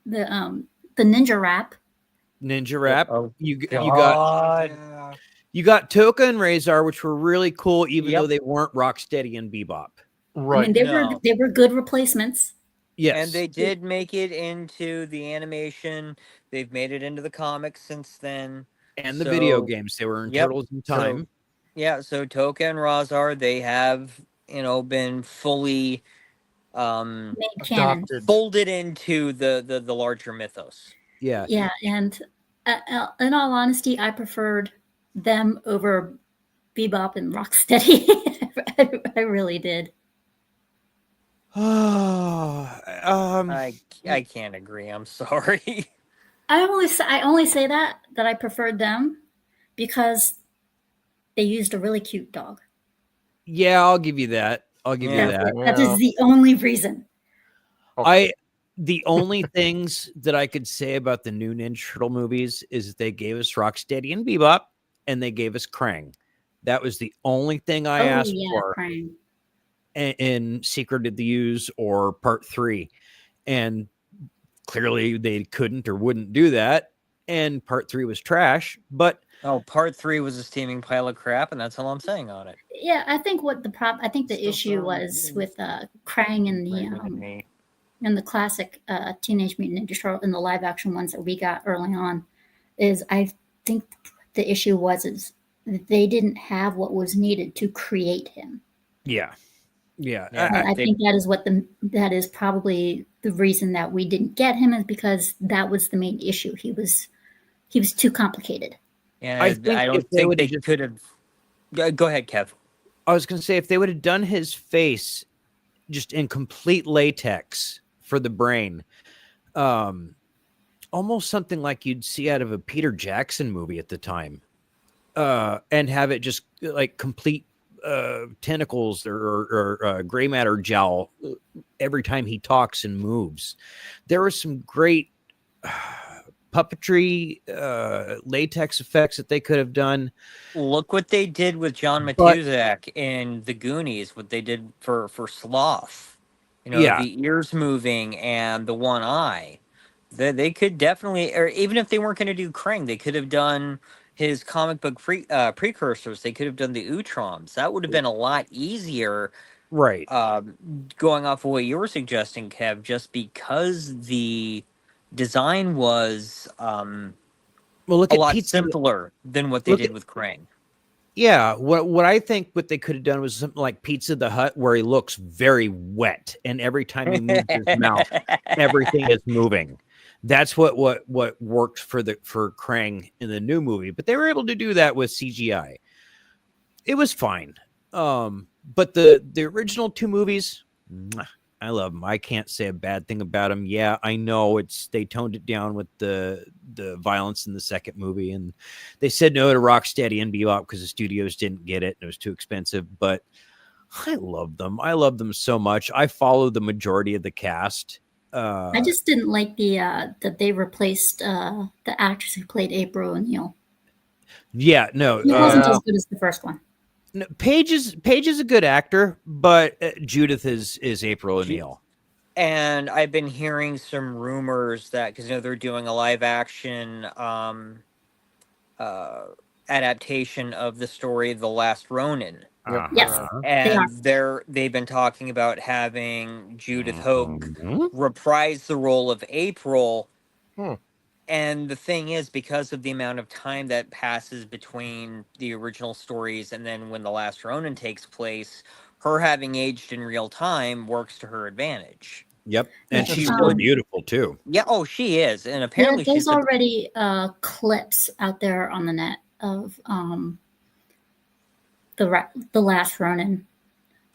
ninja rap. Ninja Rap. Oh, You God. Yeah. got Toka and Razor, which were really cool, even Yep. though they weren't Rocksteady and Bebop. Right. I mean, No. they were good replacements. Yes. And they did make it into the animation. They've made it into the comics since then. And the video So- games. They were in Yep. Turtles in So- Time. Yeah, so Toka and Razar, they have, been fully Made canon. Adopted. folded into the larger mythos. Yeah. Yeah, and in all honesty, I preferred them over Bebop and Rocksteady. I really did. I can't agree. I'm sorry. I only say that I preferred them because they used a really cute dog. Yeah, I'll give you that. I'll give Yeah. you that. That is the only reason. The only things that I could say about the new Ninja Turtle movies is that they gave us Rocksteady and Bebop, and they gave us Krang. That was the only thing I asked for Krang. in Secret of the Ooze or Part 3. And clearly they couldn't or wouldn't do that. And part 3 was trash, but part 3 was a steaming pile of crap, and that's all I'm saying on it. Yeah, I think I think the issue was with Krang and the classic Teenage Mutant Ninja Turtle and the live action ones that we got early on. Is I think the issue was they didn't have what was needed to create him. Yeah. I think that is probably the reason that we didn't get him, is because that was the main issue. He was too complicated. Yeah, I don't think they could have. Go ahead, Kev. I was going to say, if they would have done his face just in complete latex for the brain, almost something like you'd see out of a Peter Jackson movie at the time, and have it just like complete tentacles or gray matter gel every time he talks and moves. There were some great puppetry latex effects that they could have done. Look what they did with John Matuszak in The Goonies, what they did for Sloth. The ears moving and the one eye. They could definitely, or even if they weren't going to do Krang, they could have done his comic book precursors. They could have done the Utroms. That would have been a lot easier. Right. Going off of what you were suggesting, Kev, just because the design was a lot simpler than what they did with Krang. Yeah, what I think what they could have done was something like Pizza the Hut, where he looks very wet, and every time he moves his mouth, everything is moving. That's what worked for Krang in the new movie, but they were able to do that with CGI. It was fine. But the original 2 movies, I love them. I can't say a bad thing about them. Yeah, I know they toned it down with the violence in the second movie, and they said no to Rocksteady and Bebop because the studios didn't get it and it was too expensive. But I love them. I love them so much. I follow the majority of the cast. I just didn't like that they replaced the actress who played April O'Neil. Yeah, no, it wasn't as good as the first one. No, Paige is a good actor, but Judith is April O'Neil. And I've been hearing some rumors that, because they're doing a live action adaptation of the story The Last Ronin. Yes, and they've been talking about having Judith Hoag reprise the role of April. And the thing is, because of the amount of time that passes between the original stories and then when The Last Ronin takes place, her having aged in real time works to her advantage. Yep, and she's so beautiful too. Yeah, she is, and apparently there's already clips out there on the net of the Last Ronin.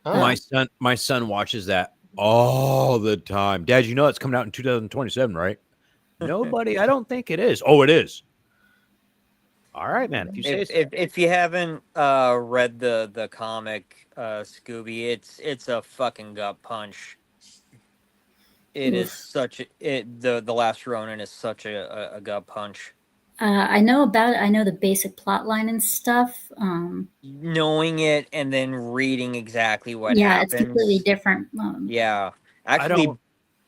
My son watches that all the time. Dad, you know it's coming out in 2027, right? Nobody, I don't think it is. Oh, it is. All right, man. If you say so. If you haven't read the comic, Scooby, it's a fucking gut punch. It is such the Last Ronin is such a gut punch. I know about it. I know the basic plot line and stuff. Knowing it and then reading exactly what happens. It's completely different. Actually,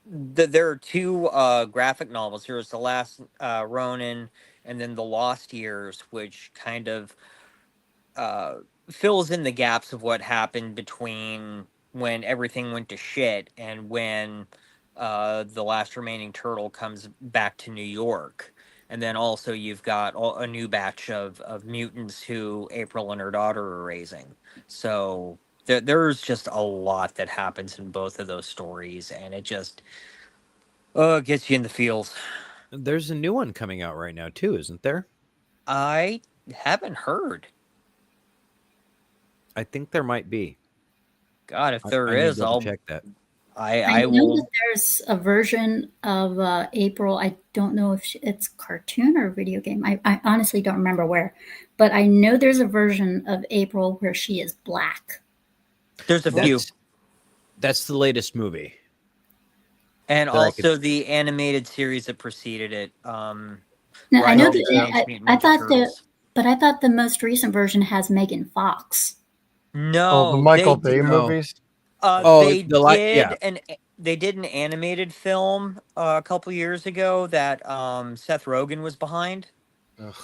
there are 2 graphic novels. There's The Last Ronin and then The Lost Years, which kind of fills in the gaps of what happened between when everything went to shit and when the last remaining turtle comes back to New York. And then also you've got a new batch of mutants who April and her daughter are raising. So there's just a lot that happens in both of those stories, and it just gets you in the feels. There's a new one coming out right now too, isn't there? I haven't heard. I think there might be. God, if there is, I'll check that. I know will. that there's a version of April. I don't know if it's cartoon or video game. I honestly don't remember where, but I know there's a version of April where she is black. There's a few. That's the latest movie. And also the animated series that preceded it. No, I know that. I thought the most recent version has Megan Fox. No, the Michael Bay movies. They did they did an animated film a couple years ago that Seth Rogen was behind, Ugh.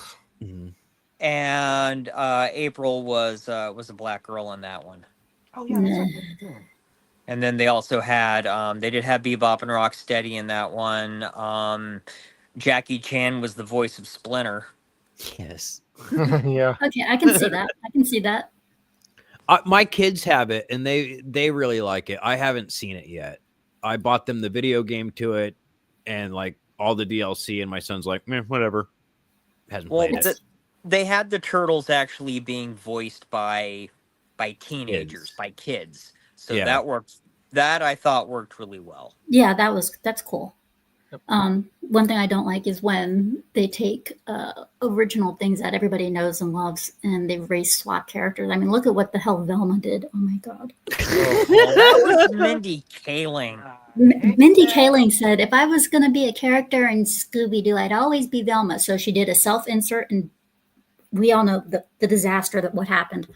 and April was a black girl in that one. Oh yeah, that's Nah. right. And then they also had they did have Bebop and Rocksteady in that one. Jackie Chan was the voice of Splinter. Yes. Yeah. Okay, I can see that. I can see that. My kids have it, and they really like it. I haven't seen it yet. I bought them the video game to it, and like all the DLC, and my son's like, whatever. Hasn't Well, played it. they had the turtles actually being voiced by teenagers, Kids. by kids. So Yeah. that worked. That I thought worked really well. Yeah, that's cool. Yep. One thing I don't like is when they take original things that everybody knows and loves and they race swap characters. I mean, look at what the hell Velma did. Oh my god. Well, that was Mindy Kaling. Mindy Kaling said, if I was going to be a character in Scooby-Doo, I'd always be Velma. So she did a self-insert, and we all know the disaster that what happened.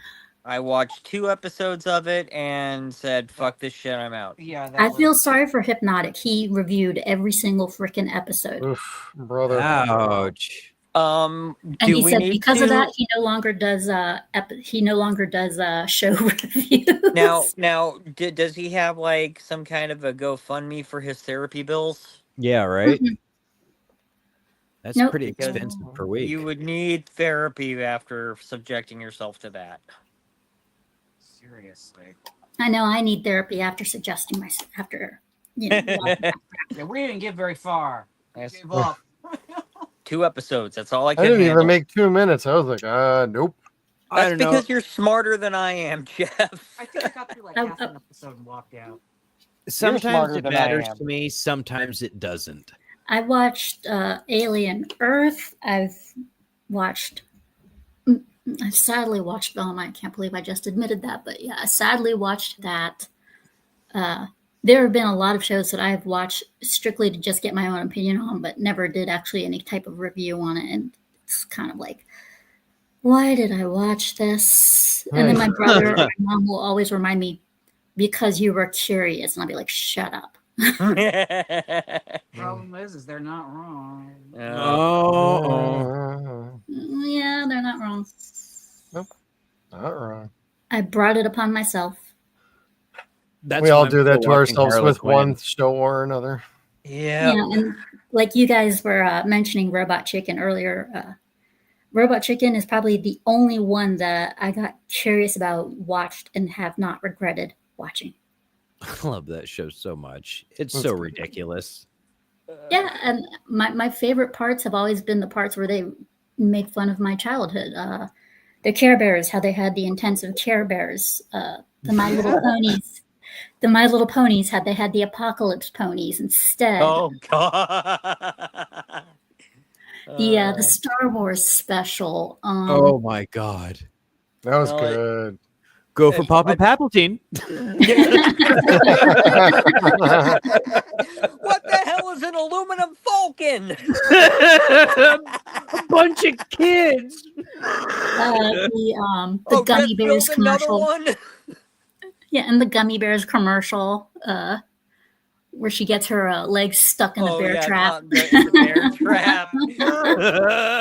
I watched 2 episodes of it and said, "Fuck this shit, I'm out." Yeah, I feel sorry for Hypnotic. He reviewed every single freaking episode. Oof, brother. Ouch. And Do he we said need because to of that, he no longer does show reviews. now? Does he have like some kind of a GoFundMe for his therapy bills? Yeah, right. Mhm. That's Nope. pretty Because expensive per week. You would need therapy after subjecting yourself to that. seriously. I know I need therapy after suggesting myself after Yeah, we didn't get very far. We Yes. gave up. 2 episodes. That's all I I could didn't handle. even make 2 minutes. I was like, nope. I That's don't know. because you're smarter than I am, Jeff. I think I got through like half an episode and walked out. Sometimes smarter it than I matters am. to me. Sometimes it doesn't. I watched Alien Earth. I've sadly watched Velma. I can't believe I just admitted that, but yeah, I sadly watched that. There have been a lot of shows that I've watched strictly to just get my own opinion on, but never did actually any type of review on it. And it's kind of like, why did I watch this? And then my brother or my mom will always remind me, because you were curious. And I'll be like, shut up. Problem is they're not wrong. Oh. Yeah, they're not wrong. Nope. Not wrong. I brought it upon myself. That's We why all I'm do that still to watching ourselves Harley with Quinn. one show or another. Yeah. Yeah, and like you guys were mentioning Robot Chicken earlier, Robot Chicken is probably the only one that I got curious about, watched, and have not regretted watching. I love that show so much. It's That's so good. ridiculous. Yeah, and my favorite parts have always been the parts where they make fun of my childhood. The Care Bears, how they had the intensive Care Bears. The My Little Ponies. The My Little Ponies had the Apocalypse Ponies instead. Oh God. The Star Wars special. Oh my god. That was Well, good. Go for Papa Palpatine. What the hell is an aluminum falcon? A bunch of kids. The Gummy Bears Red build another commercial. one. Yeah, and the Gummy Bears commercial, where she gets her legs stuck in the bear trap. The bear trap.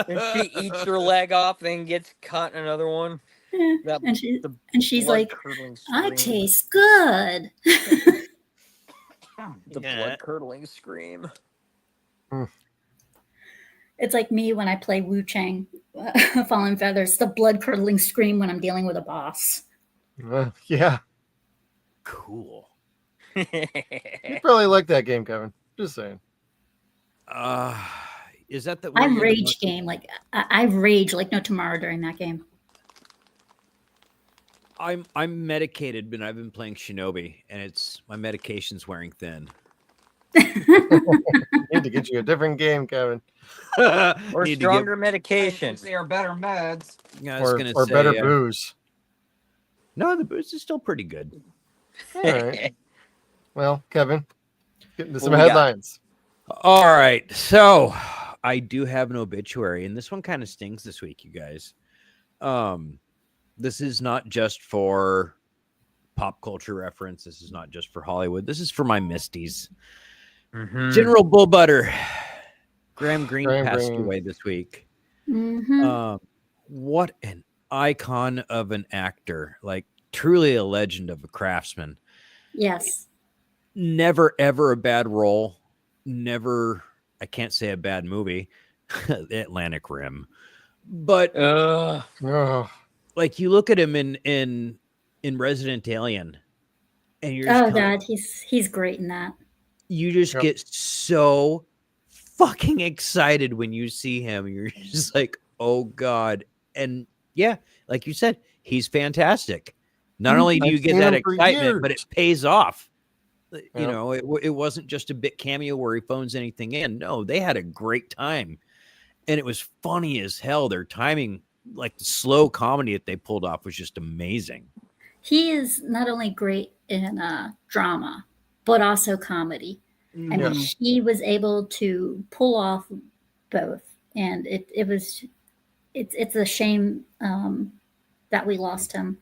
And she eats her leg off and gets caught in another one. That- and she's like, blood-curdling I scream. taste good. The blood-curdling scream. It's like me when I play Wu Chang, Fallen Feathers, the blood-curdling scream when I'm dealing with a boss. Yeah. Cool. You probably like that game, Kevin. Just saying. Is that the I rage game. Like, I rage like no tomorrow during that game. I'm medicated, but I've been playing Shinobi, and it's my medication's wearing thin. Need to get you a different game, Kevin. Or Need to stronger medication. They are better meds. I was gonna Or say, better booze. No, the booze is still pretty good. All right. Well, Kevin, get into some What we got? headlines. All right, so I do have an obituary, and this one kind of stings this week, you guys. This is not just for pop culture reference. This is not just for Hollywood. This is for my Misties. Mhm. General Bull Butter. Graham Greene Graham passed Greene. away this week. Mhm. What an icon of an actor. Like, truly a legend of a craftsman. Yes. Never, ever a bad role. Never, I can't say a bad movie. The Atlantic Rim. But Oh, like, you look at him in Resident Alien, and you're just Oh kinda like, God, he's great in that. you just Yep. get so fucking excited when you see him. You're just like, oh God. And yeah, like you said, he's fantastic. Not only do I've you get seen that him for excitement, but it years. pays off. You Yep. know, it wasn't just a bit cameo where he phones anything in. No, they had a great time. And it was funny as hell. Their timing, like the slow comedy that they pulled off, was just amazing. He is not only great in drama, but also comedy. I mean, Yes. he was able to pull off both, and it's a shame that we lost him,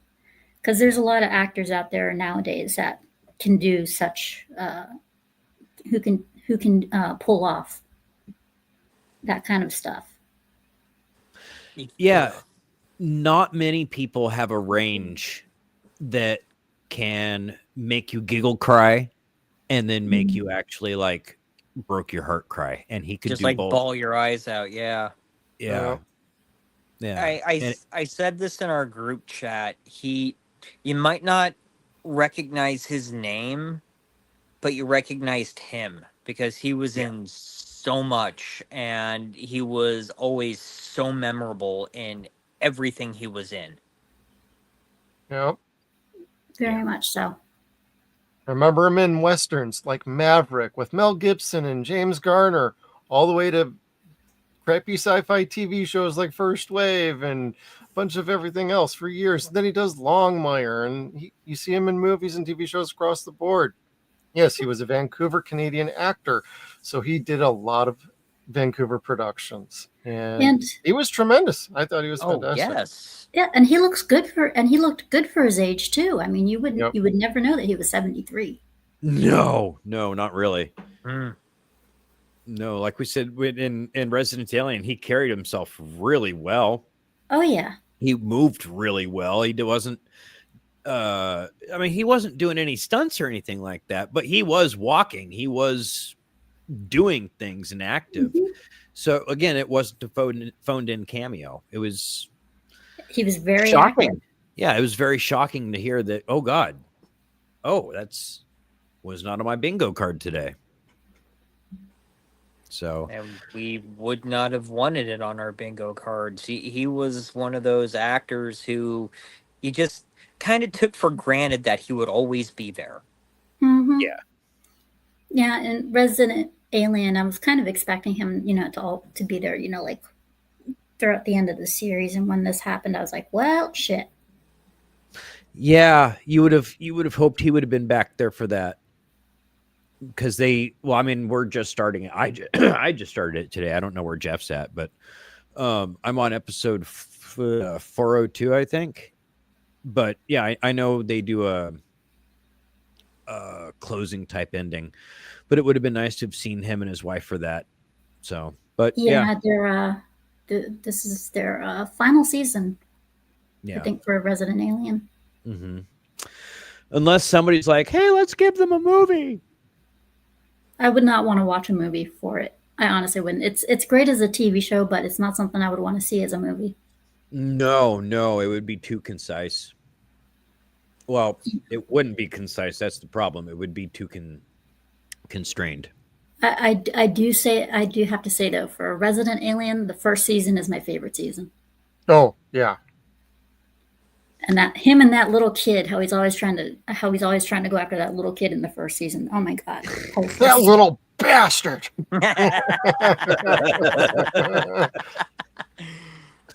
because there's a lot of actors out there nowadays that can do such who can pull off that kind of stuff. Yeah. Not many people have a range that can make you giggle cry and then make you actually like broke your heart cry. And he could Just do like both. bawl your eyes out. Yeah. Yeah. Yeah. And I said this in our group chat. You might not recognize his name, but you recognized him because he was in so much, and he was always so memorable in everything he was in. Yep. Very much so. I remember him in westerns like Maverick with Mel Gibson and James Garner, all the way to crappy sci-fi TV shows like First Wave and a bunch of everything else for years. Then he does Longmire, and you see him in movies and TV shows across the board. Yes, he was a Vancouver Canadian actor, so he did a lot of Vancouver productions, and he was tremendous. I thought he was fantastic. Yes. Yeah, and he looked good for his age too. I mean, you would never know that he was 73. no, not really. Mm. No, like we said in Resident Alien, he carried himself really well. Oh yeah. He moved really well. He wasn't I mean, he wasn't doing any stunts or anything like that, but he was walking. He was doing things and active. Mhm. So again, it wasn't a phoned in cameo. It was He was very shocking. active. Yeah, it was very shocking to hear that. Oh God, was not on my bingo card today. So, And we would not have wanted it on our bingo cards. He was one of those actors who you just kind of took for granted that he would always be there. Mhm. yeah, Yeah, and Resident Alien, I was kind of expecting him, to be there, like throughout the end of the series. And when this happened, I was like, well, shit. yeah, you would have hoped he would have been back there for that. Because we're just starting it. I just started it today. I don't know where Jeff's at, but I'm on episode 402, I think. But yeah, I know they do a closing type ending, but it would have been nice to have seen him and his wife for that. So, but yeah, this is their final season. yeah. I think for Resident Alien. Mm-hmm. Unless somebody's like, "Hey, let's give them a movie." I would not want to watch a movie for it. I honestly wouldn't. It's great as a TV show, but it's not something I would want to see as a movie. No, it would be too concise. Well, it wouldn't be concise. That's the problem. It would be too constrained. I do have to say though, for Resident Alien, the first season is my favorite season. Oh yeah. And that him and that little kid, how he's always trying to go after that little kid in the first season. Oh my God. That little bastard.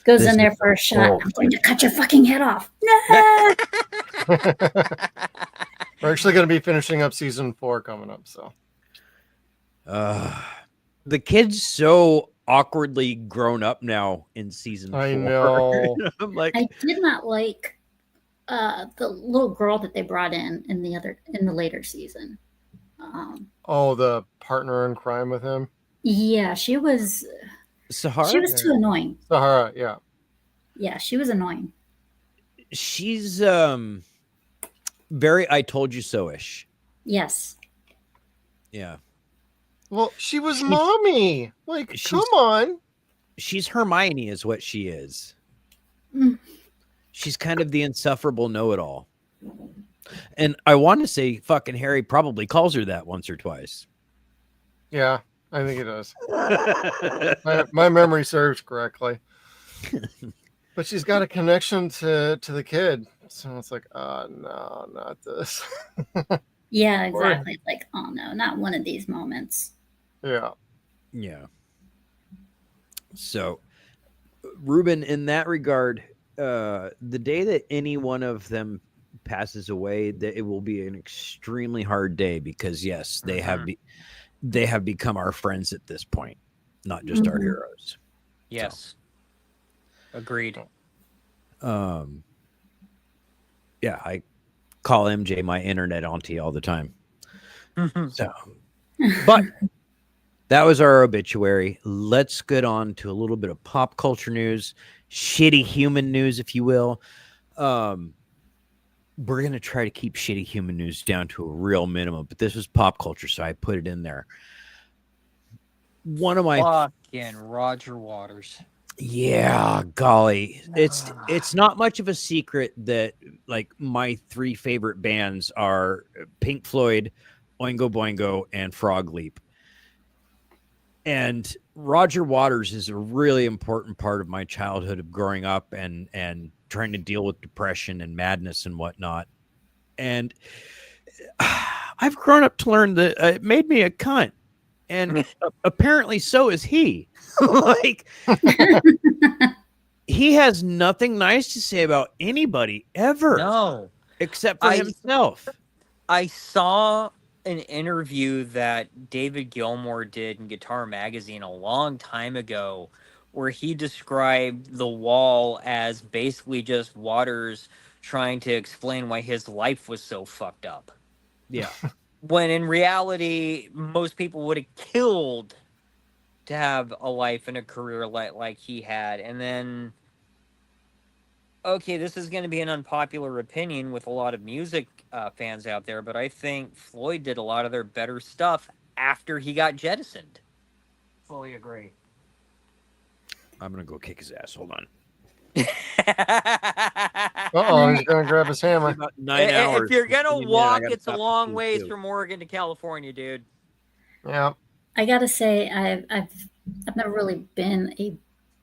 Goes in there for a shot. I'm going to cut your fucking head off. No! We're actually going to be finishing up season 4 coming up. So, the kid's so awkwardly grown up now in season 4. I know. I'm like, I did not like the little girl that they brought in the later season. Oh, the partner in crime with him, Yeah, she was Sahara? too annoying. Sahara. Yeah. Yeah, she was annoying. She's very I told you so-ish. Yes. Yeah. Well, she was mommy. Like, she's- come on. She's Hermione is what she is. Mm. She's kind of the insufferable know-it-all. And I want to say fucking Harry probably calls her that once or twice. Yeah, I think it does. my memory serves correctly. But she's got a connection to the kid. So it's like, no, not this. Yeah, exactly. It's like, oh no, not one of these moments. Yeah. Yeah. So, Ruben, in that regard, the day that any one of them passes away, that it will be an extremely hard day because yes, they have become our friends at this point, not just our heroes. Yes. So. Agreed. Yeah, I call MJ my internet auntie all the time. So, but that was our obituary. Let's get on to a little bit of pop culture news, shitty human news, if you will. We're going to try to keep shitty human news down to a real minimum, but this was pop culture, so I put it in there. One of my fucking Roger Waters. Yeah, golly. It's not much of a secret that like my three favorite bands are Pink Floyd, Oingo Boingo, and Frog Leap. And Roger Waters is a really important part of my childhood of growing up and trying to deal with depression and madness and whatnot. And I've grown up to learn that it made me a cunt. And apparently so is he. Like, he has nothing nice to say about anybody ever. No. Except for himself. I saw an interview that David Gilmour did in Guitar Magazine a long time ago where he described The Wall as basically just Waters trying to explain why his life was so fucked up. Yeah. When in reality, most people would have killed to have a life and a career like he had. And then, okay, this is going to be an unpopular opinion with a lot of music fans out there, but I think Floyd did a lot of their better stuff after he got jettisoned. Fully agree. I'm going to go kick his ass. Hold on. Uh-oh, he's going to grab his hammer. About 9 hours. If you're going to walk, it's a long ways from Oregon to California, dude. Yeah. I got to say, I've never really been a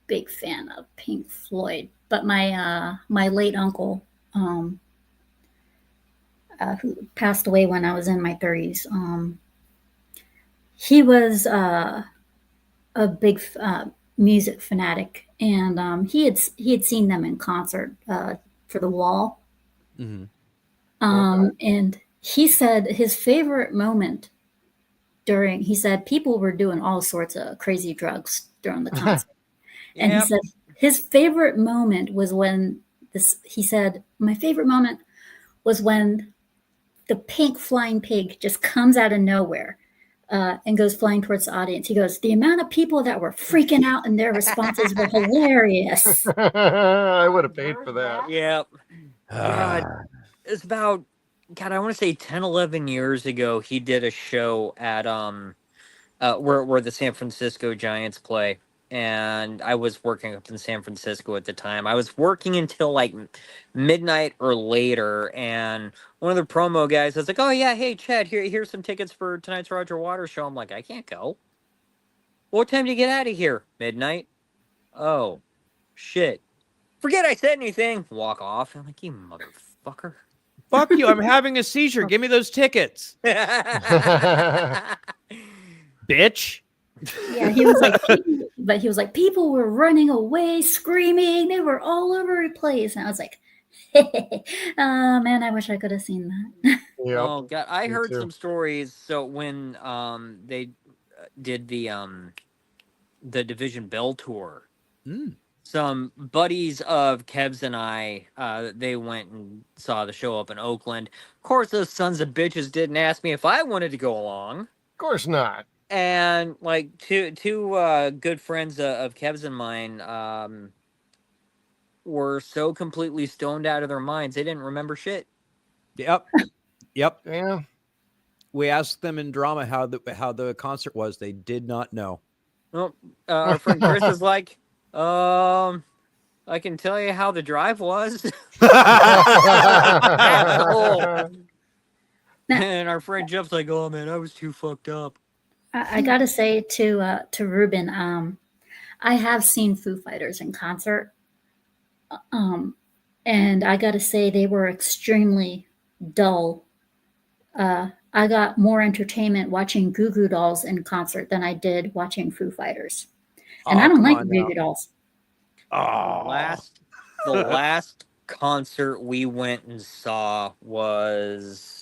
big fan of Pink Floyd, but my late uncle, who passed away when I was in my 30s, he was a big music fanatic, and he had seen them in concert for The Wall. Mm-hmm. And he said his favorite moment he said people were doing all sorts of crazy drugs during the concert. And he said his favorite moment was when my favorite moment was when the pink flying pig just comes out of nowhere and goes flying towards the audience. He goes, the amount of people that were freaking out and their responses were hilarious. I would have paid for that. Yep. God, it's about, I want to say 10, 11 years ago, he did a show at where the San Francisco Giants play. And I was working up in San Francisco at the time. I was working until like midnight or later, and one of the promo guys was like, "Oh yeah, hey Chad, here's some tickets for tonight's Roger Waters show." I'm like, "I can't go." What time do you get out of here? Midnight. Oh, shit. Forget I said anything. Walk off. I'm like, you motherfucker. Fuck you! I'm having a seizure. Give me those tickets, bitch. Yeah, he was like, people were running away, screaming. They were all over the place. And I was like, man, I wish I could have seen that. Yep. Oh, God. I heard too. some stories. So when they did the Division Bell tour, some buddies of Kev's and I, they went and saw the show up in Oakland. Of course, those sons of bitches didn't ask me if I wanted to go along. Of course not. And like two good friends of Kev's and mine were so completely stoned out of their minds they didn't remember shit. Yep. Yeah. We asked them in drama how the concert was. They did not know. Well, our friend Chris is like, I can tell you how the drive was. Asshole. And our friend Jeff's like, oh man, I was too fucked up. I gotta say to Ruben, I have seen Foo Fighters in concert, and I gotta say they were extremely dull. I got more entertainment watching Goo Goo Dolls in concert than I did watching Foo Fighters, and I don't like Goo Goo Dolls. The last concert we went and saw was.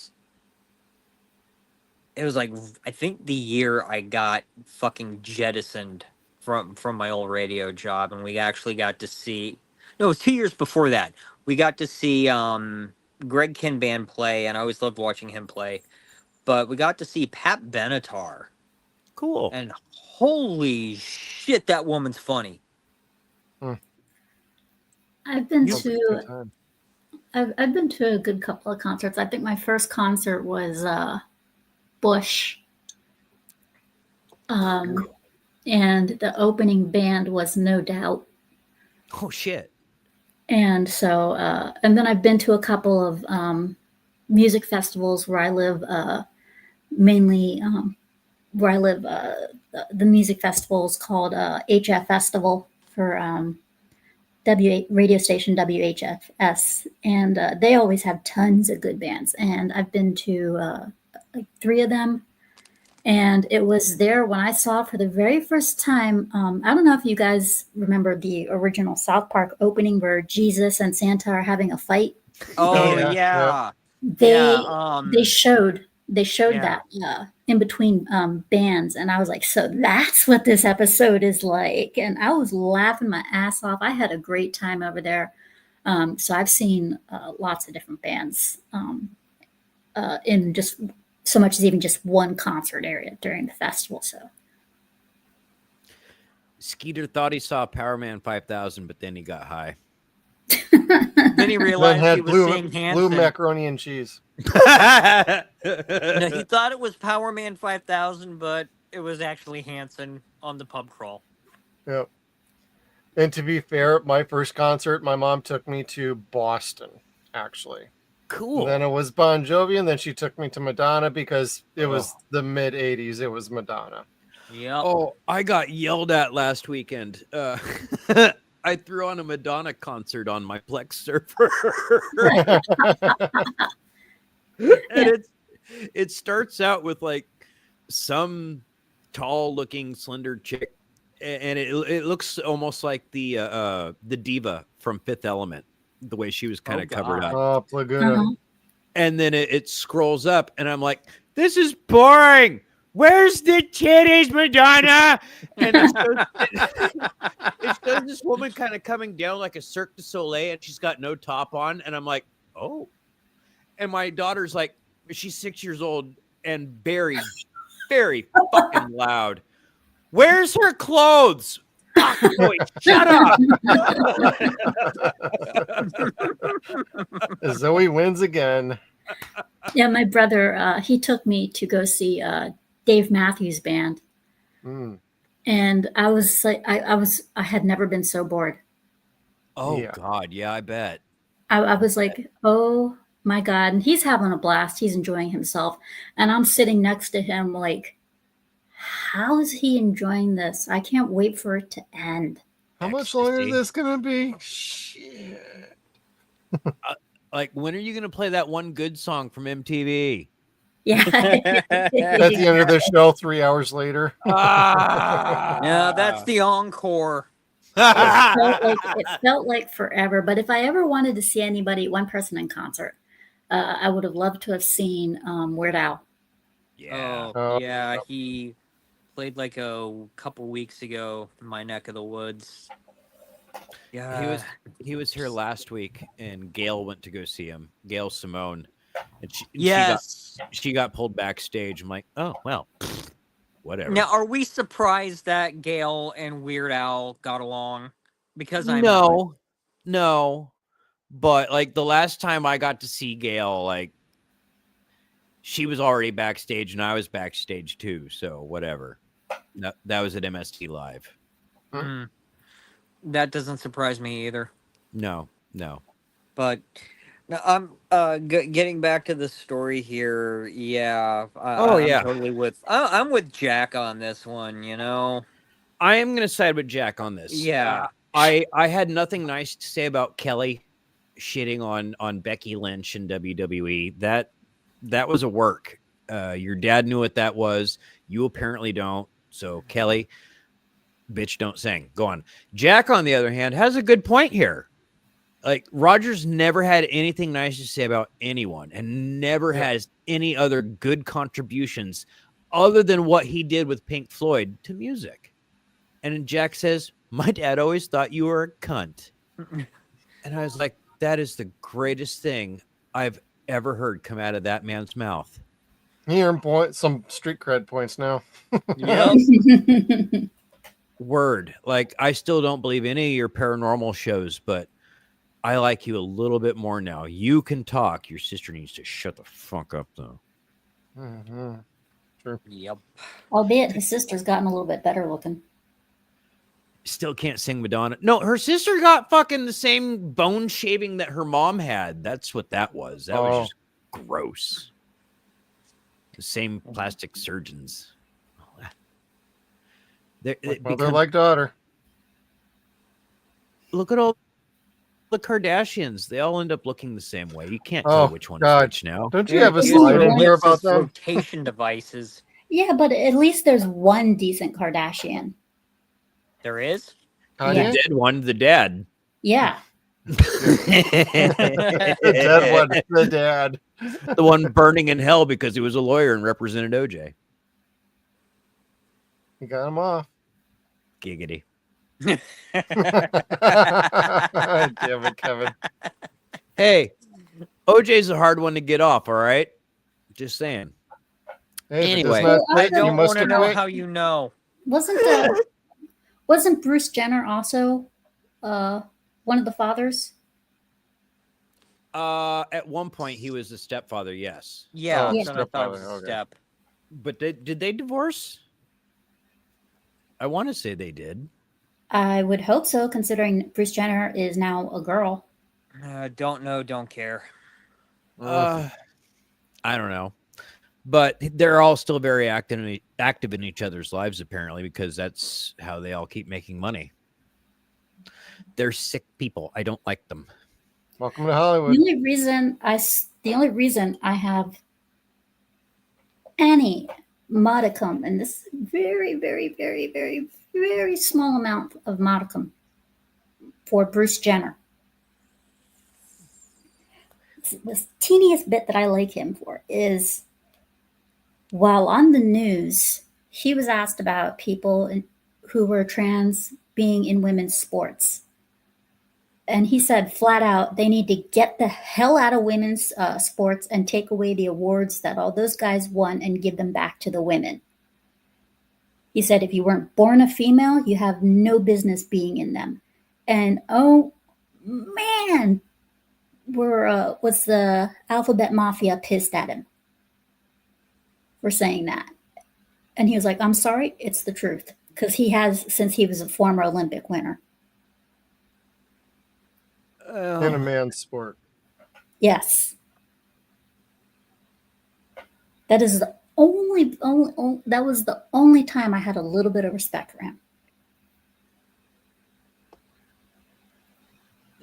It was like, I think the year I got fucking jettisoned from my old radio job, and we actually got to see. No, it was 2 years before that. We got to see Greg Kinband play, and I always loved watching him play. But we got to see Pat Benatar. Cool. And holy shit, that woman's funny. I've been to a good couple of concerts. I think my first concert was Bush. And the opening band was No Doubt. Oh shit. And so and then I've been to a couple of music festivals where I live, mainly where I live, the music festival is called HF Festival for radio station WHFS, and they always have tons of good bands, and I've been to like 3 of them, and it was there when I saw for the very first time. I don't know if you guys remember the original South Park opening where Jesus and Santa are having a fight. Oh yeah. They showed that in between bands, and I was like, so that's what this episode is like, and I was laughing my ass off. I had a great time over there. So I've seen lots of different bands in just so much as even just one concert area during the festival. So Skeeter thought he saw Power Man 5000, but then he got high. Then he realized he was seeing Hanson. Blue macaroni and cheese. No, he thought it was Power Man 5000, but it was actually Hanson on the pub crawl. Yep. And to be fair, my first concert, my mom took me to Boston, actually. Cool. And then it was Bon Jovi, and then she took me to Madonna because it was the mid 80s. It was Madonna. Yeah. Oh, I got yelled at last weekend. I threw on a Madonna concert on my Plex server. And it starts out with like some tall looking slender chick, and it looks almost like the diva from Fifth Element, the way she was kind of covered up. Oh, Plaguna. And then it scrolls up, and I'm like, this is boring. Where's the titties, Madonna? And it shows this woman kind of coming down like a Cirque du Soleil, and she's got no top on. And I'm like, oh. And my daughter's like, she's 6 years old and very, very fucking loud. Where's her clothes? Fuck, boy, shut up. Zoe wins again. yeah, my brother, he took me to go see Dave Matthews Band. And I was like, I had never been so bored. Oh Yeah. God. Yeah, I bet. I was like, oh my God. And he's having a blast. He's enjoying himself. And I'm sitting next to him like, how is he enjoying this? I can't wait for it to end. How much longer is this going to be? Shit. Like, when are you going to play that one good song from MTV? Yeah. At the end of the show, 3 hours later. Yeah, that's the encore. It felt like forever. But if I ever wanted to see anybody, one person in concert, I would have loved to have seen Weird Al. Yeah. Oh, yeah, he played like a couple weeks ago in my neck of the woods. Yeah. He was here last week, and Gail went to go see him. Gail Simone, and Yes. she got pulled backstage. I'm like, oh well, whatever. Now, are we surprised that Gail and Weird Al got along? Because I'm no, but like the last time I got to see Gail, like she was already backstage and I was backstage too. So whatever. That was at MST Live. not. That doesn't surprise me either. No. But now I'm getting back to the story here. Yeah. I'm totally with. I'm with Jack on this one. You know. I am going to side with Jack on this. Yeah. I had nothing nice to say about Kelly shitting on Becky Lynch in WWE. That was a work. Your dad knew what that was. You apparently don't. So Kelly, bitch, don't sing. Go on. Jack, on the other hand, has a good point here. Like Rogers never had anything nice to say about anyone and never has any other good contributions other than what he did with Pink Floyd to music. And Jack says, my dad always thought you were a cunt. And I was like, that is the greatest thing I've ever heard come out of that man's mouth. He earned some street cred points now. Yep. Word. Like, I still don't believe any of your paranormal shows, but I like you a little bit more now. You can talk. Your sister needs to shut the fuck up, though. Mm-hmm. True. Yep. Albeit his sister's gotten a little bit better looking. Still can't sing Madonna. No, her sister got fucking the same bone shaving that her mom had. That's what that was. That was just gross. The same plastic surgeons. Mother like daughter. Look at all the Kardashians. They all end up looking the same way. You can't tell which one is which now. Don't you have a slide in here about them? Rotation devices. Yeah, but at least there's one decent Kardashian. There is? The dead one, the dad. Yeah. The dead one, the dad. The one burning in hell because he was a lawyer and represented OJ. You got him off. Giggity. Damn it, Kevin. Hey, OJ's a hard one to get off, all right? Just saying. Hey, anyway. I don't want to know how you know. Wasn't Bruce Jenner also one of the fathers? At one point, he was a stepfather, yes. Yeah, Yeah. so I thought it was a step. But did they divorce? I want to say they did. I would hope so, considering Bruce Jenner is now a girl. Don't know, don't care. I don't know. But they're all still very active in each other's lives, apparently, because that's how they all keep making money. They're sick people. I don't like them. Welcome to Hollywood. The only reason I have any modicum, and this very, very, very, very, very small amount of modicum for Bruce Jenner. The teeniest bit that I like him for is while on the news, he was asked about people who were trans being in women's sports. And he said flat out, they need to get the hell out of women's sports and take away the awards that all those guys won and give them back to the women. He said, if you weren't born a female, you have no business being in them. And oh man, was the Alphabet Mafia pissed at him for saying that. And he was like, I'm sorry, it's the truth. Because he has, since he was a former Olympic winner. In a man's sport. Yes. That is the only that was the only time I had a little bit of respect for him.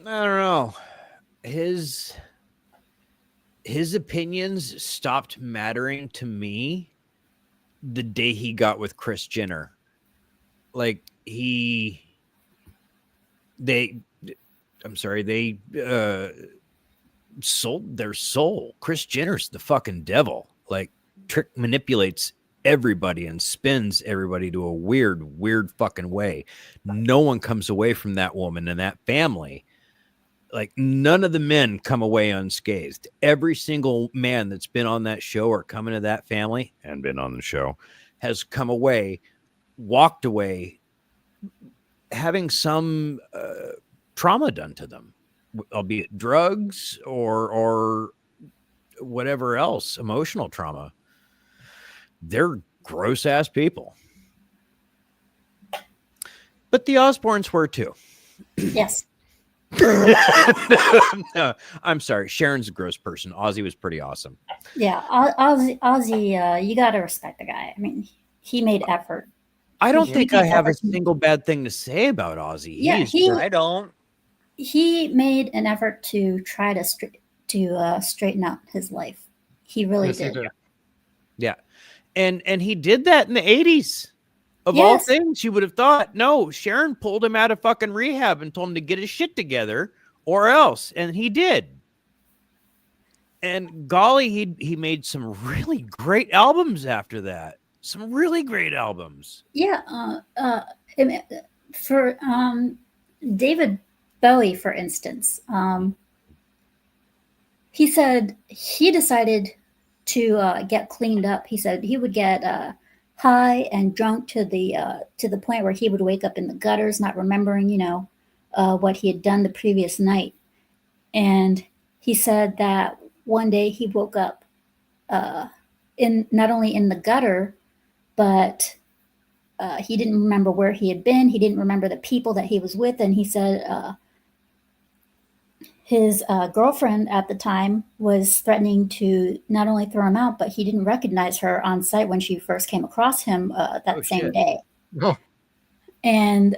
I don't know. His opinions stopped mattering to me the day he got with Kris Jenner. Like they sold their soul. Kris Jenner's the fucking devil. Like manipulates everybody and spins everybody to a weird fucking way. No one comes away from that woman and that family. Like, none of the men come away unscathed. Every single man that's been on that show or come into that family and been on the show has come away, walked away, having some trauma done to them, albeit drugs or whatever else, emotional trauma. They're gross ass people. But the Osbournes were too. Yes. No, I'm sorry. Sharon's a gross person. Ozzy was pretty awesome. Yeah, Ozzy, you got to respect the guy. I mean, he made effort. I don't He think made I have a effort. single bad thing to say about Ozzy. Yeah, I don't. He made an effort to try to straighten out his life. He really Yes, he did. did. Yeah. And he did that in the 80s. Of all Yes. things, you would have thought, no, Sharon pulled him out of fucking rehab and told him to get his shit together or else. And he did. And golly, he made some really great albums after that. Some really great albums. Yeah. For David Bowie, for instance, he said he decided to get cleaned up. He said he would get high and drunk to the point where he would wake up in the gutters, not remembering, what he had done the previous night. And he said that one day he woke up in not only in the gutter, but he didn't remember where he had been. He didn't remember the people that he was with. And he said his girlfriend at the time was threatening to not only throw him out, but he didn't recognize her on site when she first came across him that same shit. day. Oh. And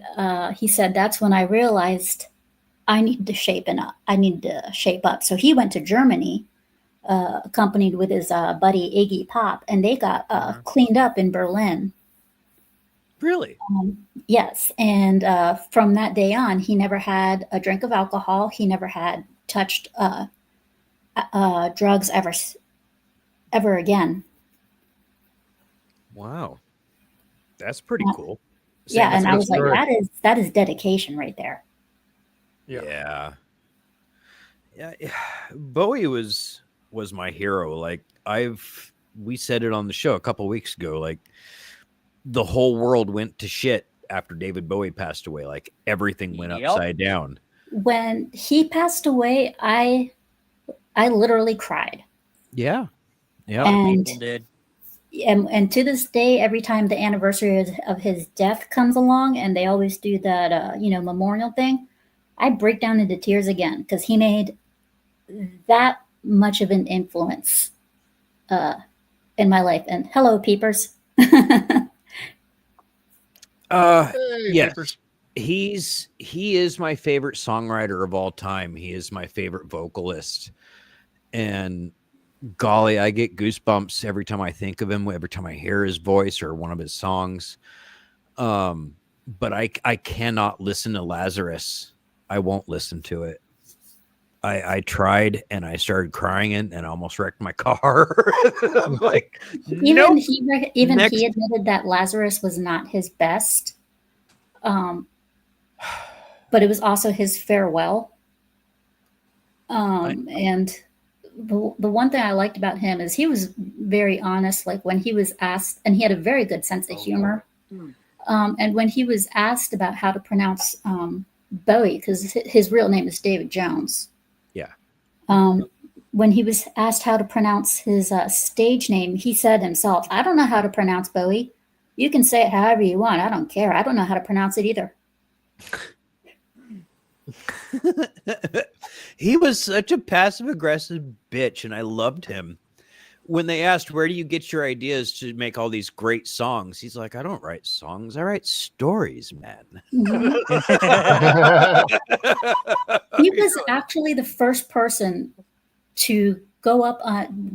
he said, that's when I realized I needed to shape up. So he went to Germany, accompanied with his buddy Iggy Pop, and they got cleaned up in Berlin. Really? Yes. And from that day on, he never had a drink of alcohol. He never had touched drugs ever again. Wow. That's pretty cool. Yeah. And I was like, story. that is dedication right there. Yeah. Bowie was my hero. Like, we said it on the show a couple weeks ago. Like, the whole world went to shit after David Bowie passed away. Like, everything went upside down. When he passed away, I literally cried. Yeah. Yeah. And People did. and to this day, every time the anniversary of his death comes along, and they always do that memorial thing, I break down into tears again, because he made that much of an influence in my life. And hello, peepers. Hey, yes. papers. He is my favorite songwriter of all time. He is my favorite vocalist. And golly, I get goosebumps every time I think of him, every time I hear his voice or one of his songs. But I cannot listen to Lazarus. I won't listen to it. I tried, and I started crying and almost wrecked my car. I'm like, Even nope. he admitted that Lazarus was not his best, but it was also his farewell. And the one thing I liked about him is he was very honest. Like, when he was asked, and he had a very good sense of humor. And when he was asked about how to pronounce Bowie, because his real name is David Jones. Yeah. When he was asked how to pronounce his stage name, he said himself, I don't know how to pronounce Bowie. You can say it however you want. I don't care. I don't know how to pronounce it either. He was such a passive-aggressive bitch, and I loved him. When they asked, where do you get your ideas to make all these great songs? He's like, I don't write songs. I write stories, man. Mhm. He was actually the first person to go up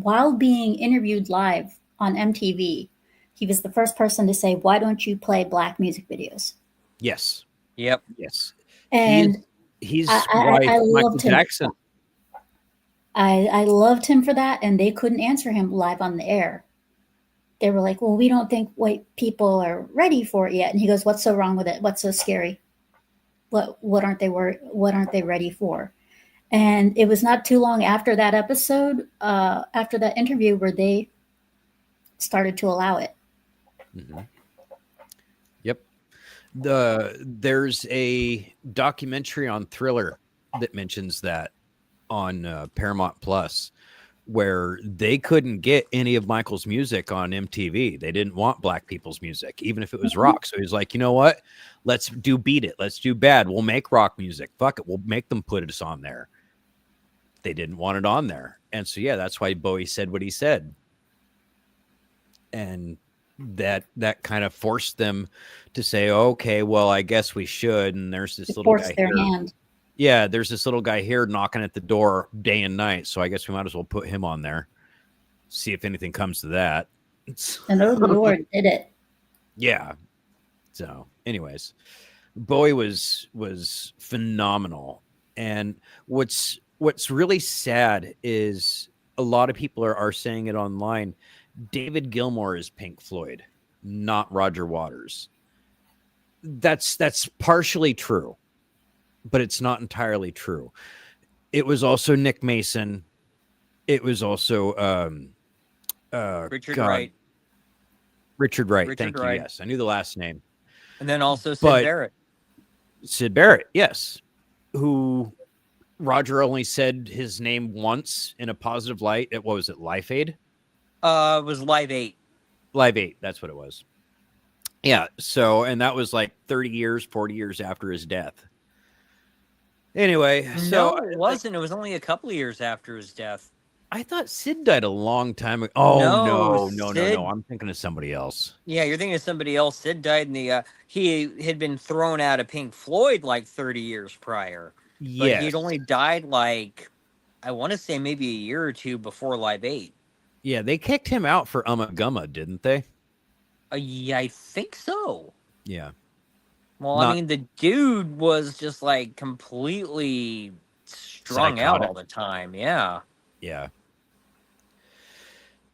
while being interviewed live on MTV. He was the first person to say, why don't you play black music videos? Yes. Yep. Yes. And He's I Michael loved him. Jackson. I loved him for that, and they couldn't answer him live on the air. they were like, well, we don't think white people are ready for it yet. And he goes, what's so wrong with it? What's so scary? What aren't they ready for? And it was not too long after that episode, after that interview, where they started to allow it. Mm-hmm. Yep. There's a documentary on Thriller that mentions that on Paramount Plus, where they couldn't get any of Michael's music on MTV. They didn't want black people's music, even if it was rock. So he's like, you know what? Let's do Beat It. Let's do Bad. We'll make rock music. Fuck it. We'll make them put us on there. They didn't want it on there. And so, yeah, that's why Bowie said what he said. And that kind of forced them to say, okay, well, I guess we should. And there's this little guy here. Hand. Yeah, there's this little guy here knocking at the door day and night. So I guess we might as well put him on there. See if anything comes to that. And the Lord did it. Yeah. So, anyways, Bowie was phenomenal. And what's really sad is a lot of people are saying it online. David Gilmour is Pink Floyd, not Roger Waters. That's partially true, but it's not entirely true. It was also Nick Mason. It was also Richard Wright. Richard Wright. Thank you. Yes, I knew the last name. And then also Sid Barrett. Sid Barrett, yes. Who Roger only said his name once in a positive light. What was it, Life Aid? It was Live 8. Live 8, that's what it was. Yeah, so, and that was like 30 years, 40 years after his death. Anyway, so... No, it wasn't. It was only a couple of years after his death. I thought Sid died a long time ago. Oh, no. I'm thinking of somebody else. Yeah, you're thinking of somebody else. Sid died in the... he had been thrown out of Pink Floyd like 30 years prior. Yes. But he'd only died like, I want to say maybe a year or two before Live 8. Yeah, they kicked him out for Gumma, didn't they? Yeah, I think so. Yeah. Well, I mean, the dude was just like completely strung out all the time. Yeah. Yeah.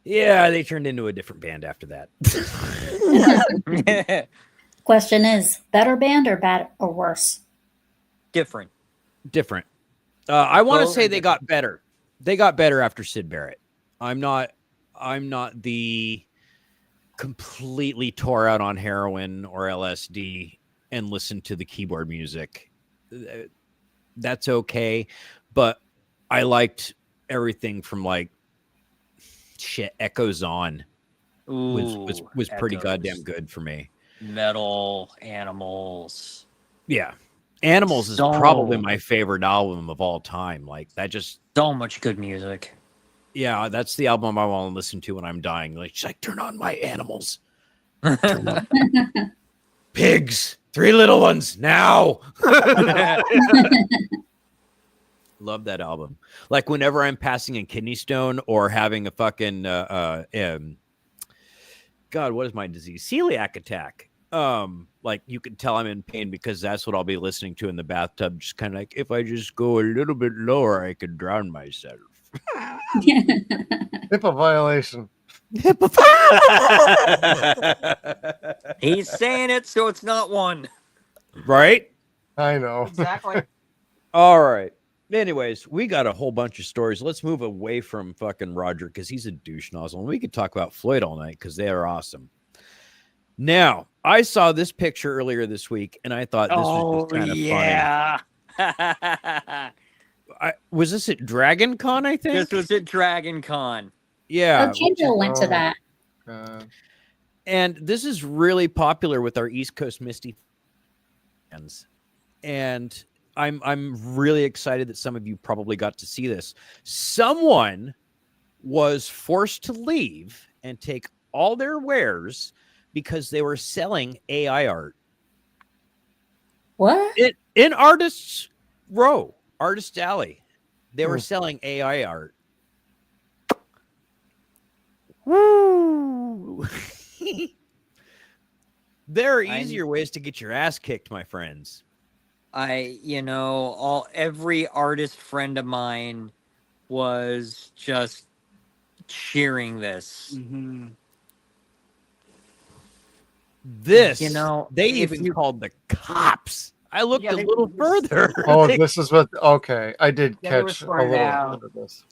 Yeah, they turned into a different band after that. Question is, better band or bad or worse? Different. I want to say they got better. They got better after Sid Barrett. I'm not the completely tore out on heroin or LSD and listen to the keyboard music. That's okay. But I liked everything from like Echoes On was pretty goddamn good for me. Metal, Animals. Yeah. Animals is probably my favorite album of all time. Like that just so much good music. Yeah, that's the album I want to listen to when I'm dying. Like, she's like, turn on my animals. Pigs, 3 little ones now. Love that album. Like whenever I'm passing a kidney stone or having a fucking God, what is my disease? Celiac attack. Like you can tell I'm in pain because that's what I'll be listening to in the bathtub. Just kind of like, if I just go a little bit lower, I could drown myself. HIPAA violation. He's saying it, so it's not one. Right? I know. Exactly. All right. Anyways, we got a whole bunch of stories. Let's move away from fucking Roger because he's a douche nozzle. And we could talk about Floyd all night because they are awesome. Now, I saw this picture earlier this week, and I thought this was just kind of funny. Was this at Dragon Con, I think? This was at Dragon Con. Yeah. Kendall went to that. And this is really popular with our East Coast Misty fans. And I'm really excited that some of you probably got to see this. Someone was forced to leave and take all their wares because they were selling AI art. What? In Artists Row, Artist Alley. They were selling AI art. Woo! There are easier ways to get your ass kicked, my friends. Every artist friend of mine was just cheering this. Mm-hmm. This, You know, they if even you- called the cops. I looked Yeah, a they- little further. Oh, They- this is what. Okay, I did Yeah, they were catch a squared little out. bit of this.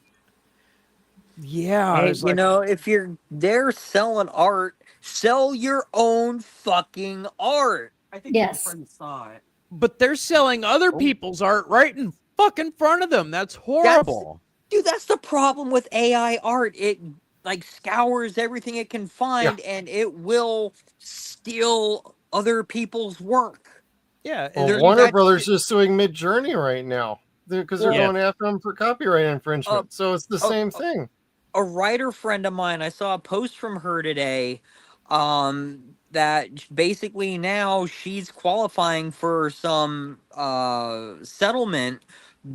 yeah, I Hey, was you like, know, if you're there selling art, sell your own fucking art. I think Yes. my friend saw it. but they're selling other people's art right in fucking front of them. That's horrible. Dude, that's the problem with AI art. It like scours everything it can find and it will steal other people's work. Yeah, Well, There- Warner that Brothers shit- is suing Mid-Journey right now because they're Yeah. going after them for copyright infringement. So it's the same thing. a writer friend of mine, I saw a post from her today, that basically now she's qualifying for some settlement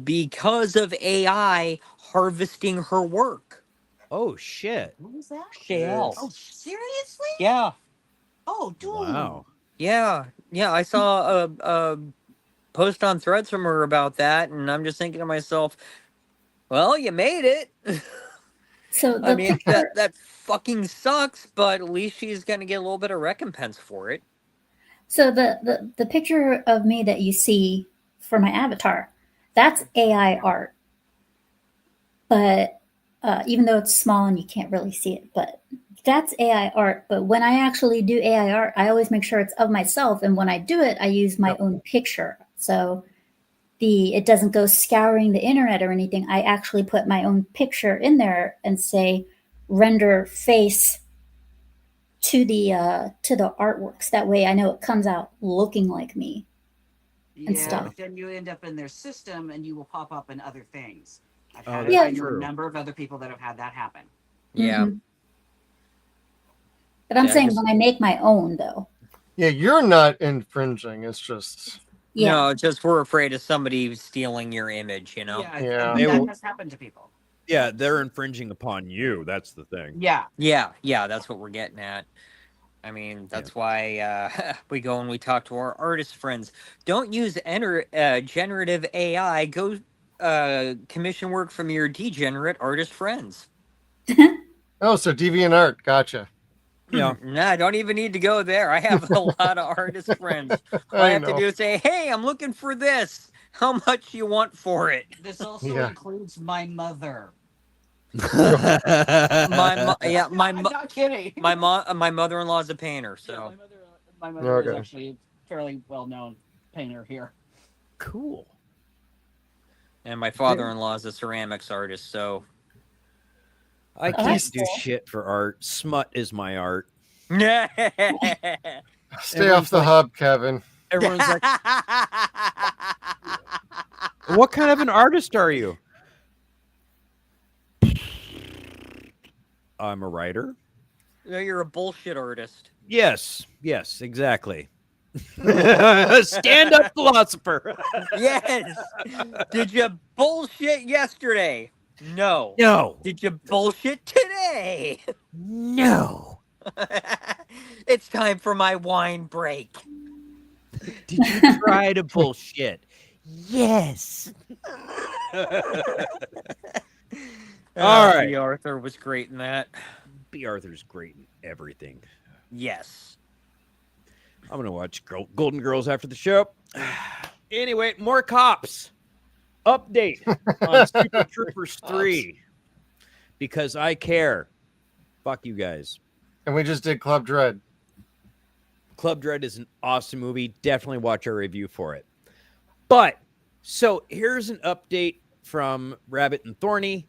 because of AI harvesting her work. oh shit. What was that? JL. Oh, seriously? Yeah. Oh, dude. Wow. Yeah. I saw a post on Threads from her about that, and I'm just thinking to myself, well, you made it. So the I mean, picture, that fucking sucks, but at least she's gonna get a little bit of recompense for it. so the picture of me that you see for my avatar, that's AI art. But even though it's small and you can't really see it, but that's AI art. But when I actually do AI art, I always make sure it's of myself. And when I do it, I use my own picture. So it doesn't go scouring the internet or anything. I actually put my own picture in there and say render face to the artworks. That way I know it comes out looking like me. And Yeah, stuff. but then you end up in their system and you will pop up in other things. I've Oh, had that's I know true. a number of other people that have had that happen. Yeah. Mhm. But I'm Yeah, saying just- when I make my own though. Yeah, you're not infringing. It's just Yeah. No, just we're afraid of somebody stealing your image, you know? Yeah, Yeah. and They that will- has happened to people. Yeah, they're infringing upon you. That's the thing. Yeah. Yeah, that's what we're getting at. I mean, that's why we go and we talk to our artist friends. Don't use generative AI. Go commission work from your degenerate artist friends. oh, so DeviantArt, gotcha. Yeah. Nah, I don't even need to go there. I have a lot of artist friends. All I have to know. do is say, hey, I'm looking for this. How much you want for it? This also Yeah. includes my mother. My I'm not kidding. my mother-in-law is a painter, so my mother is Okay. actually a fairly well-known painter here. Cool. and my father-in-law is a ceramics artist, so I Oh, can't that's do cool. shit for art. Smut is my art. yeah. Stay off the hub, Kevin. Everyone's like, what kind of an artist are you? I'm a writer. No, you're a bullshit artist. Yes, exactly. Stand-up philosopher. Yes. Did you bullshit yesterday? No. No. Did you bullshit today? No. It's time for my wine break. Did you try to bullshit? Yes. All right. B. Arthur was great in that. B. Arthur's great in everything. Yes. I'm gonna watch Golden Girls after the show. Anyway, more cops. Update on Super Troopers 3 because I care. Fuck you guys. And we just did Club Dread. Club Dread is an awesome movie. Definitely watch our review for it. But so here's an update from Rabbit and Thorny.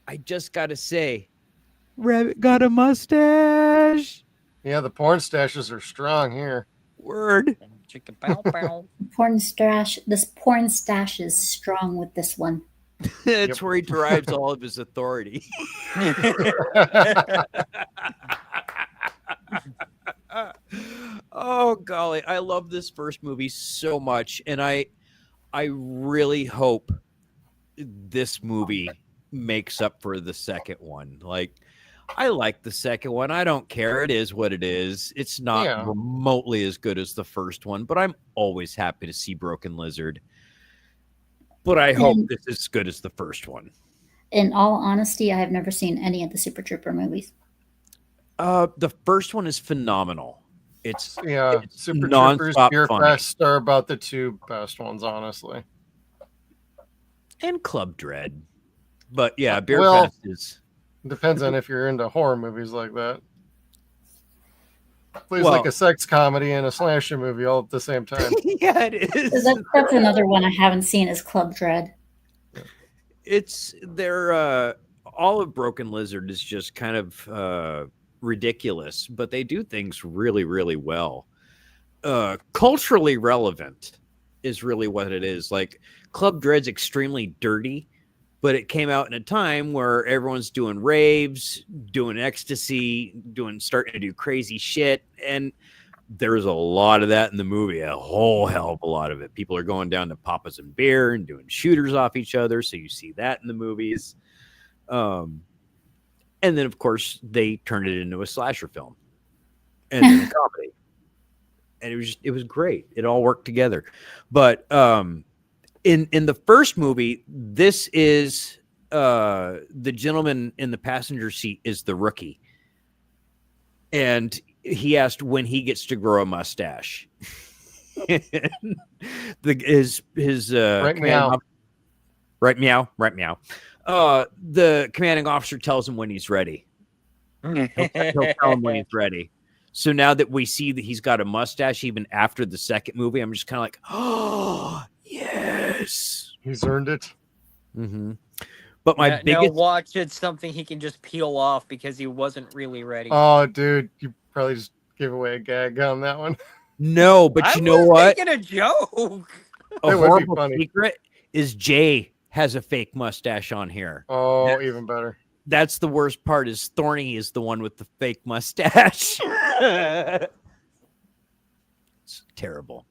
I just gotta say, Rabbit got a mustache. Yeah, the porn stashes are strong here. Word. Chicka pow pow. This porn stash is strong with this one. That's where he derives all of his authority. Oh golly, I love this first movie so much, and I really hope this movie makes up for the second one. Like, I like the second one. I don't care. It is what it is. It's not Yeah. remotely as good as the first one, but I'm always happy to see Broken Lizard. But I hope And- this is as good as the first one. In all honesty, I have never seen any of the Super Trooper movies. The first one is phenomenal. It's Yeah, it's Super Troopers, nonstop Beer funny. Fest are about the two best ones, honestly. And Club Dread. But yeah, Beer Well, Fest is Depends on if you're into horror movies like that. Plays well, like a sex comedy and a slasher movie all at the same time. yeah, it is. That's another one I haven't seen is Club Dread. It's they're all of Broken Lizard is just kind of ridiculous, but they do things really, really well. Culturally relevant is really what it is. Like Club Dread's extremely dirty, but it came out in a time where everyone's doing raves, doing ecstasy, starting to do crazy shit, and there's a lot of that in the movie, a whole hell of a lot of it. People are going down to Papa's and beer and doing shooters off each other, so you see that in the movies. And then, of course, they turned it into a slasher film and then a comedy, and it was great. It all worked together. But in the first movie, this is the gentleman in the passenger seat is the rookie, and he asked when he gets to grow a mustache. his Right meow. Right meow. The commanding officer tells him when he's ready. He'll tell him when he's ready. So now that we see that he's got a mustache, even after the second movie, I'm just kind of like, oh yes, He's earned it. Mm-hmm. But my Now biggest watch it's something he can just peel off because he wasn't really ready. Oh, dude, you probably just gave away a gag on that one. no, but I you know was what? making a joke. A It would be horrible funny. secret is Jay has a fake mustache on here. Oh, even better. That's the worst part. Is Thorny is the one with the fake mustache. It's terrible.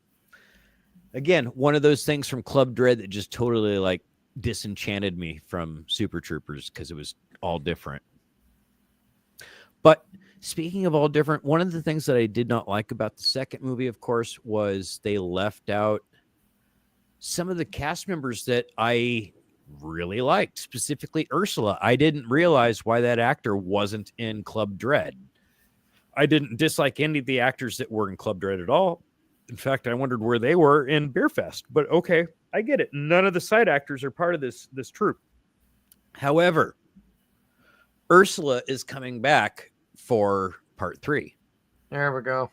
Again, one of those things from Club Dread that just totally like disenchanted me from Super Troopers because it was all different. But speaking of all different, one of the things that I did not like about the second movie, of course, was they left out some of the cast members that I really liked, specifically Ursula. I didn't realize why that actor wasn't in Club Dread. I didn't dislike any of the actors that were in Club Dread at all. In fact, I wondered where they were in Beer Fest. But okay, I get it. None of the side actors are part of this troupe. However, Ursula is coming back for part 3. There we go.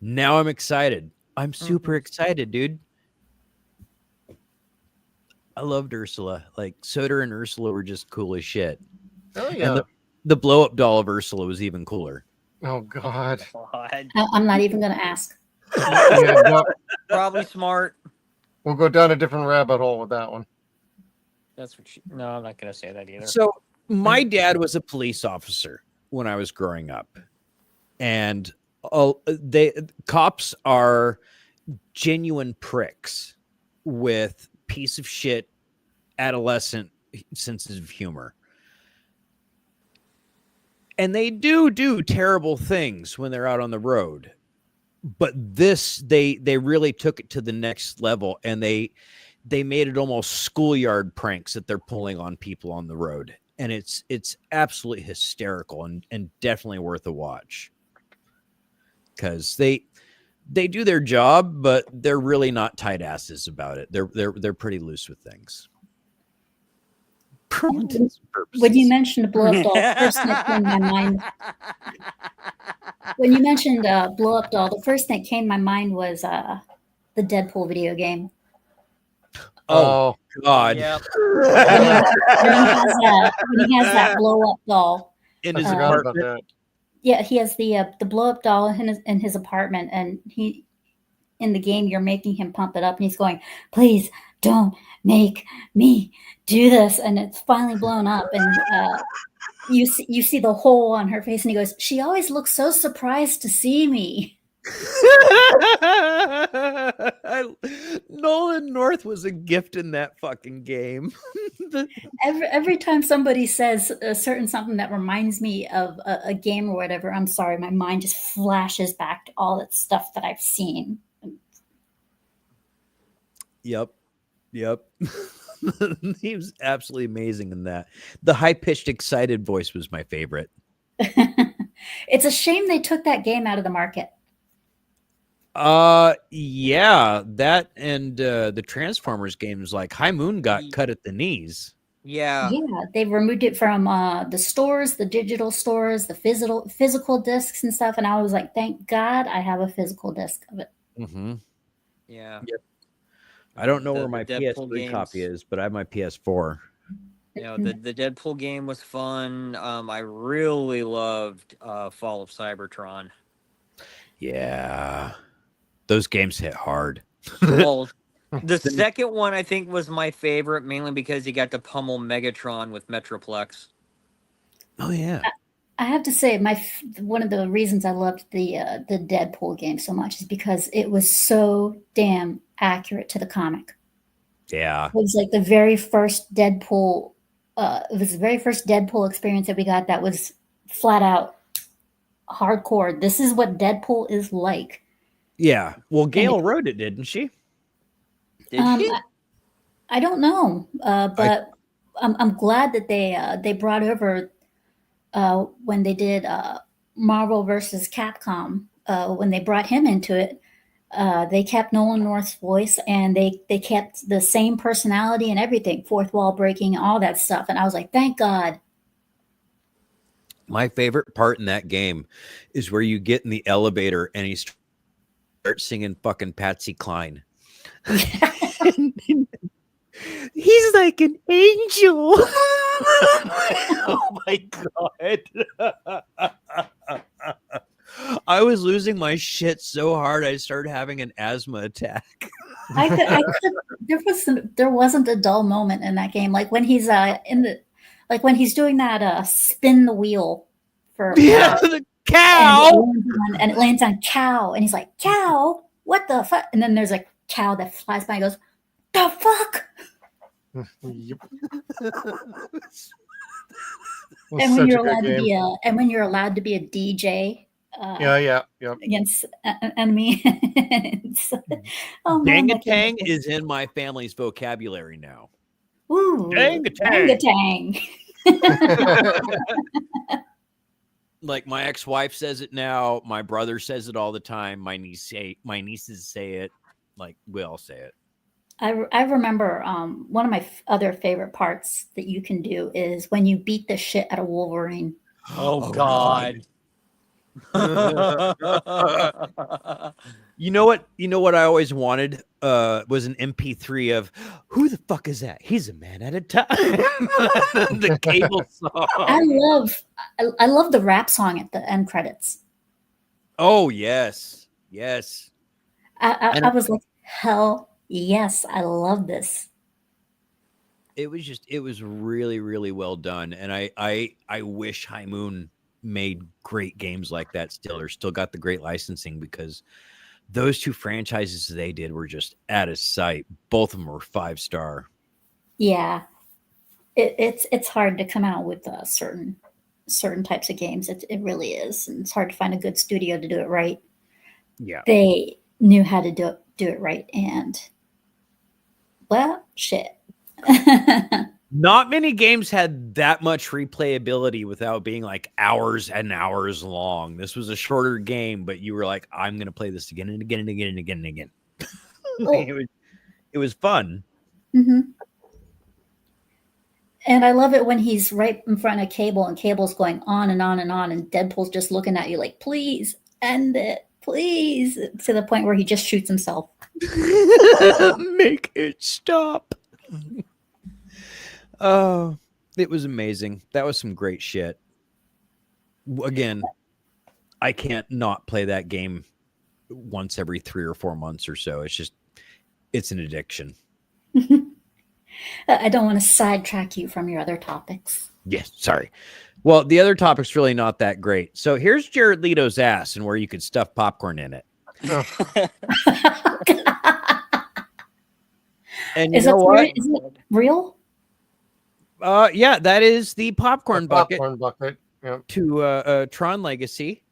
Now I'm excited. I'm super excited, dude. I loved Ursula. Like Soder and Ursula were just cool as shit. Oh yeah. And the blow up doll of Ursula was even cooler. Oh God. I'm not even going to ask. Yeah, no, Probably smart. we'll go down a different rabbit hole with that one. That's what she. No, I'm not gonna say that either. So my dad was a police officer when I was growing up, and cops are genuine pricks with piece of shit adolescent senses of humor. And they do terrible things when they're out on the road. But this, they really took it to the next level, and they made it almost schoolyard pranks that they're pulling on people on the road. And it's absolutely hysterical and definitely worth a watch. Because they do their job, but they're really not tight asses about it. They're pretty loose with things. When you mentioned blow up doll, the first thing that came to my mind. When you mentioned blow up doll, the first thing that came to my mind was the Deadpool video game. Oh God! Yep. When he has that blow up doll In I his forgot about apartment. that. Yeah, he has the blow up doll in his apartment, and he in the game you're making him pump it up, and he's going, "Please don't make me do this," and it's finally blown up, and you see the hole on her face, and he goes, "She always looks so surprised to see me." Nolan North was a gift in that fucking game. Every time somebody says a certain something that reminds me of a game or whatever, I'm sorry, my mind just flashes back to all that stuff that I've seen. Yep. He was absolutely amazing in that. The high-pitched, excited voice was my favorite. It's a shame they took that game out of the market. Yeah, that and the Transformers games, like High Moon got cut at the knees. Yeah. Yeah, they removed it from the stores, the digital stores, the physical discs and stuff. And I was like, thank God I have a physical disc of it. Mm-hmm. Yeah. Yep. I don't know The- where my the Deadpool PS3 copy games. is, but I have my PS4. You know, the Deadpool game was fun. I really loved Fall of Cybertron. Yeah, those games hit hard. Well, the second one I think was my favorite, mainly because you got to pummel Megatron with Metroplex. Oh yeah. I have to say, one of the reasons I loved the Deadpool game so much is because it was so damn accurate to the comic. Yeah. It was like the very first Deadpool. It was the very first Deadpool experience that we got that was flat out hardcore. This is what Deadpool is like. Yeah. Well, Gail wrote it, didn't she? Did she? I don't know, but I'm glad that they brought over when they did Marvel versus Capcom. When they brought him into it, they kept Nolan North's voice, and they kept the same personality and everything, fourth wall breaking, all that stuff. And I was like, thank God. My favorite part in that game is where you get in the elevator and he starts singing fucking Patsy Cline. He's like an angel. Oh my God. I was losing my shit so hard I started having an asthma attack. There wasn't a dull moment in that game. Like when he's when he's doing that spin the wheel for the cow, and it lands on cow, and he's like, cow, what the fuck? And then there's a cow that flies by and goes, the fuck? Yep. And when you're allowed to be a DJ, yeah, against an enemy. Dang-a-tang is in my family's vocabulary now. Ooh, dang-a-tang. Like my ex-wife says it now. My brother says it all the time. My nieces say it. Like we all say it. I remember one of my other favorite parts that you can do is when you beat the shit out of Wolverine. Oh God. You know what I always wanted was an MP3 of who the fuck is that? He's a man at a time. The Cable song. I love the rap song at the end credits. Oh yes. I was like, hell yes, I love this. It was really, really well done. And I wish High Moon made great games like that still, or still got the great licensing, because those two franchises they did were just out of sight. Both of them were 5-star. Yeah. It's hard to come out with certain types of games. It really is. And it's hard to find a good studio to do it right. Yeah. They knew how to do it right, and well, shit. Not many games had that much replayability without being like hours and hours long. This was a shorter game, but you were like, I'm going to play this again and again and again and again and again. It was fun. Mm-hmm. And I love it when he's right in front of Cable, and Cable's going on and on and on, and Deadpool's just looking at you like, please end it, please, to the point where he just shoots himself. Make it stop. Oh, it was amazing. That was some great shit. Again, I can't not play that game once every 3 or 4 months or so. It's an addiction. I don't want to sidetrack you from your other topics. Yes, sorry. Well, the other topic's really not that great. So here's Jared Leto's ass and where you could stuff popcorn in it. And you know what? Is it real? Yeah, that is the popcorn bucket. Popcorn bucket. Yep. To Tron Legacy.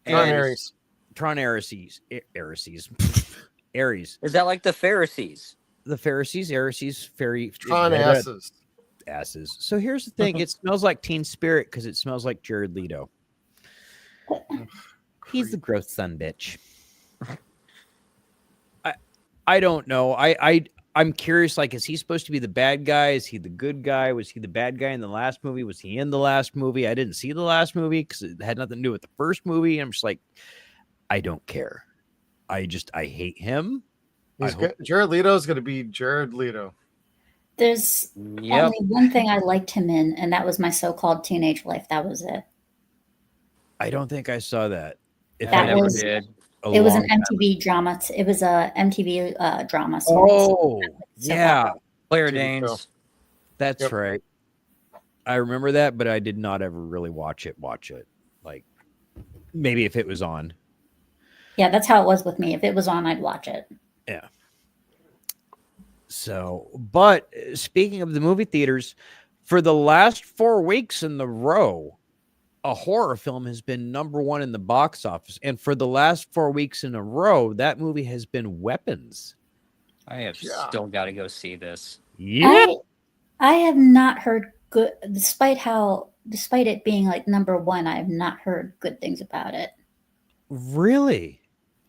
Tron Ares. Tron Ares. Ares. Is that like the Pharisees? The Pharisees, Ares, fairy. Tron asses. Asses. So here's the thing. It smells like Teen Spirit because it smells like Jared Leto. He's the gross son bitch. I don't know. I'm curious. Like, is he supposed to be the bad guy? Is he the good guy? Was he the bad guy in the last movie? Was he in the last movie? I didn't see the last movie because it had nothing to do with the first movie. I'm just like, I don't care. I hate him. Jared Leto's going to be Jared Leto. There's only one thing I liked him in, and that was My So-Called Teenage Life. That was it. I don't think I saw that. If I never did. It was an MTV drama. It was a MTV drama series. Oh, yeah. Claire Danes. That's right. I remember that, but I did not ever really watch it. Like, maybe if it was on. Yeah, that's how it was with me. If it was on, I'd watch it. Yeah. So, but speaking of the movie theaters, for the last 4 weeks in the row, a horror film has been #1 in the box office. And for the last 4 weeks in a row, that movie has been Weapons. I have still got to go see this. Yeah. I have not heard good, despite it being like #1, I have not heard good things about it. Really?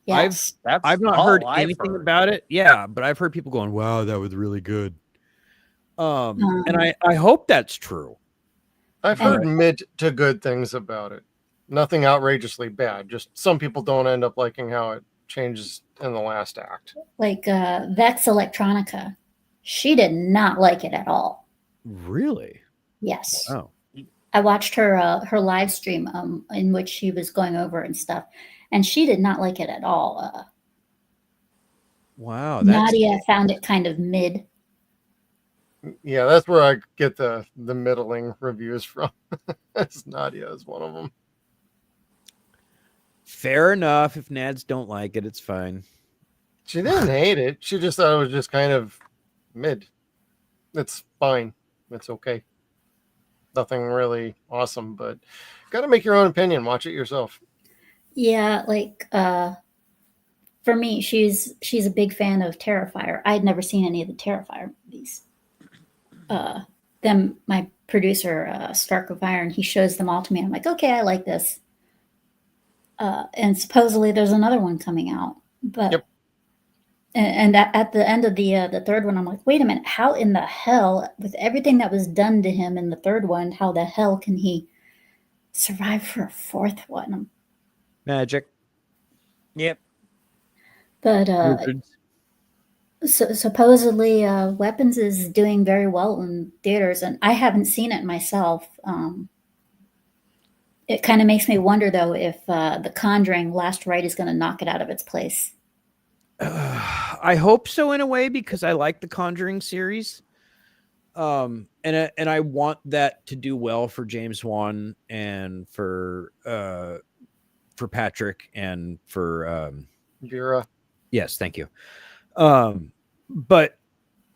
Yes. I've not heard anything about it. Yeah, but I've heard people going, wow, that was really good. And I hope that's true. I've heard mid to good things about it. Nothing outrageously bad. Just some people don't end up liking how it changes in the last act. Like Vex Electronica. She did not like it at all. Really? Yes. Oh. I watched her live stream in which she was going over and stuff, and she did not like it at all. Wow. Nadia found it kind of mid. Yeah, that's where I get the middling reviews from. Nadia is one of them. Fair enough. If Nads don't like it, it's fine. She didn't hate it. She just thought it was just kind of mid. It's fine. It's okay. Nothing really awesome, but got to make your own opinion. Watch it yourself. Yeah, like for me, she's a big fan of Terrifier. I had never seen any of the Terrifier movies. Then my producer, Stark of Iron, he shows them all to me. I'm like, okay, I like this. And supposedly there's another one coming out, but and at the end of the third one, I'm like, wait a minute, how in the hell, with everything that was done to him in the third one, how the hell can he survive for a fourth one? Magic. Yep. But supposedly Weapons is doing very well in theaters, and I haven't seen it myself. It kind of makes me wonder, though, if The Conjuring Last Rite is going to knock it out of its place. I hope so, in a way, because I like the Conjuring series. And I want that to do well for James Wan and for Patrick and for Vera. Yes, thank you. But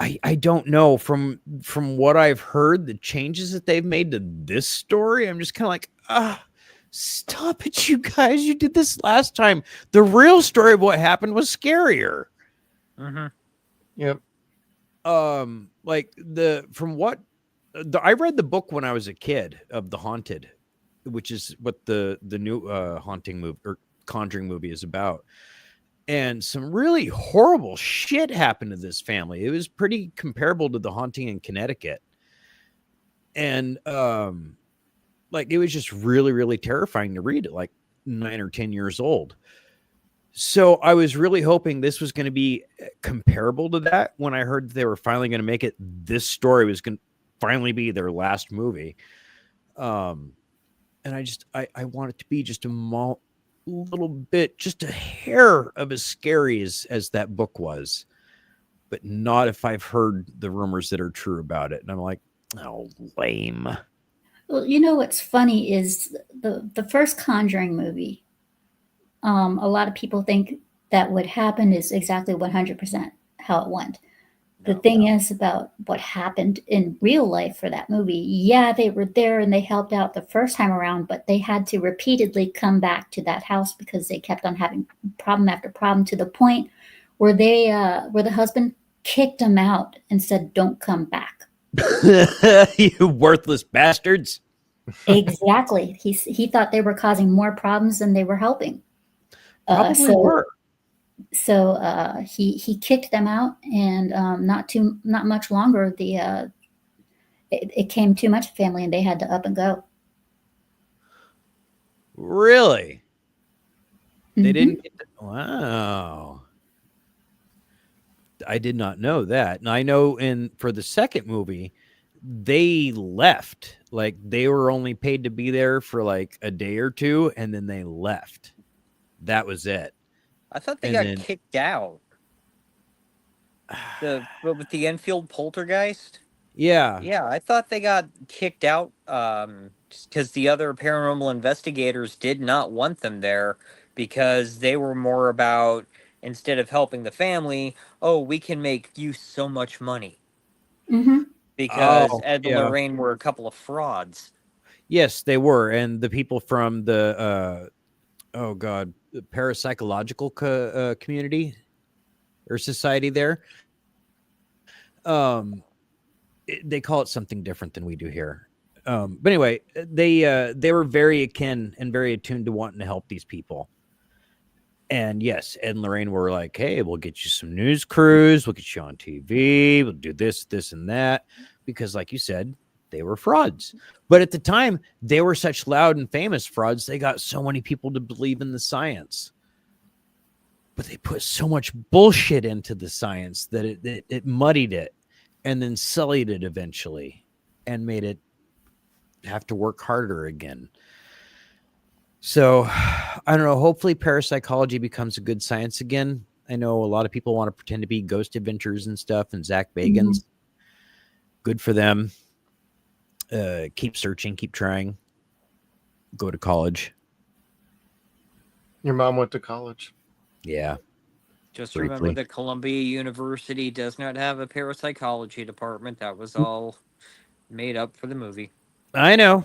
I don't know, from what I've heard, the changes that they've made to this story, I'm just kind of like, stop it, you guys. You did this last time. The real story of what happened was scarier. Mm-hmm. Yep. Like I read the book when I was a kid of The Haunted, which is what the new haunting movie or Conjuring movie is about. And some really horrible shit happened to this family. It was pretty comparable to The Haunting in Connecticut. And like, it was just really, really terrifying to read at like 9 or 10 years old. So I was really hoping this was going to be comparable to that. When I heard that they were finally going to make it, this story was going to finally be their last movie. And I want it to be just a little bit, just a hair of as scary as that book was, but not if I've heard the rumors that are true about it. And I'm like, oh, lame. Well, you know what's funny is the first Conjuring movie. A lot of people think that what happened is exactly 100% how it went. The thing is about what happened in real life for that movie. Yeah, they were there and they helped out the first time around, but they had to repeatedly come back to that house because they kept on having problem after problem, to the point where where the husband kicked them out and said, "Don't come back." You worthless bastards. Exactly. He thought they were causing more problems than they were helping. Probably were. So he kicked them out, and not much longer it came too much family, and they had to up and go. Really? They Mhm. didn't get wow. I did not know that. And I know for the second movie, they left. Like they were only paid to be there for like a day or two, and then they left. That was it. I thought they And got then kicked out. With the Enfield poltergeist. yeah. Yeah, I thought they got kicked out because the other paranormal investigators did not want them there because they were more about, instead of helping the family, oh, we can make you so much money. Mhm. Because Oh, Ed and yeah. Lorraine were a couple of frauds. Yes, they were. And the people from the oh god, the parapsychological community or society there, they call it something different than we do here. But anyway, they were very akin and very attuned to wanting to help these people. And yes, Ed and Lorraine were like, hey, we'll get you some news crews, we'll get you on TV, we'll do this, this, and that. Because, like you said, they were frauds. But at the time, they were such loud and famous frauds, they got so many people to believe in the science. But they put so much bullshit into the science that it muddied it and then sullied it eventually and made it have to work harder again. So I don't know. Hopefully parapsychology becomes a good science again. I know a lot of people want to pretend to be Ghost Adventures and stuff, and Zach Bagans. Good for them. Keep searching, keep trying. Go to college. Your mom went to college. Yeah. Just Briefly. remember that Columbia University does not have a parapsychology department. That was all made up for the movie. I know.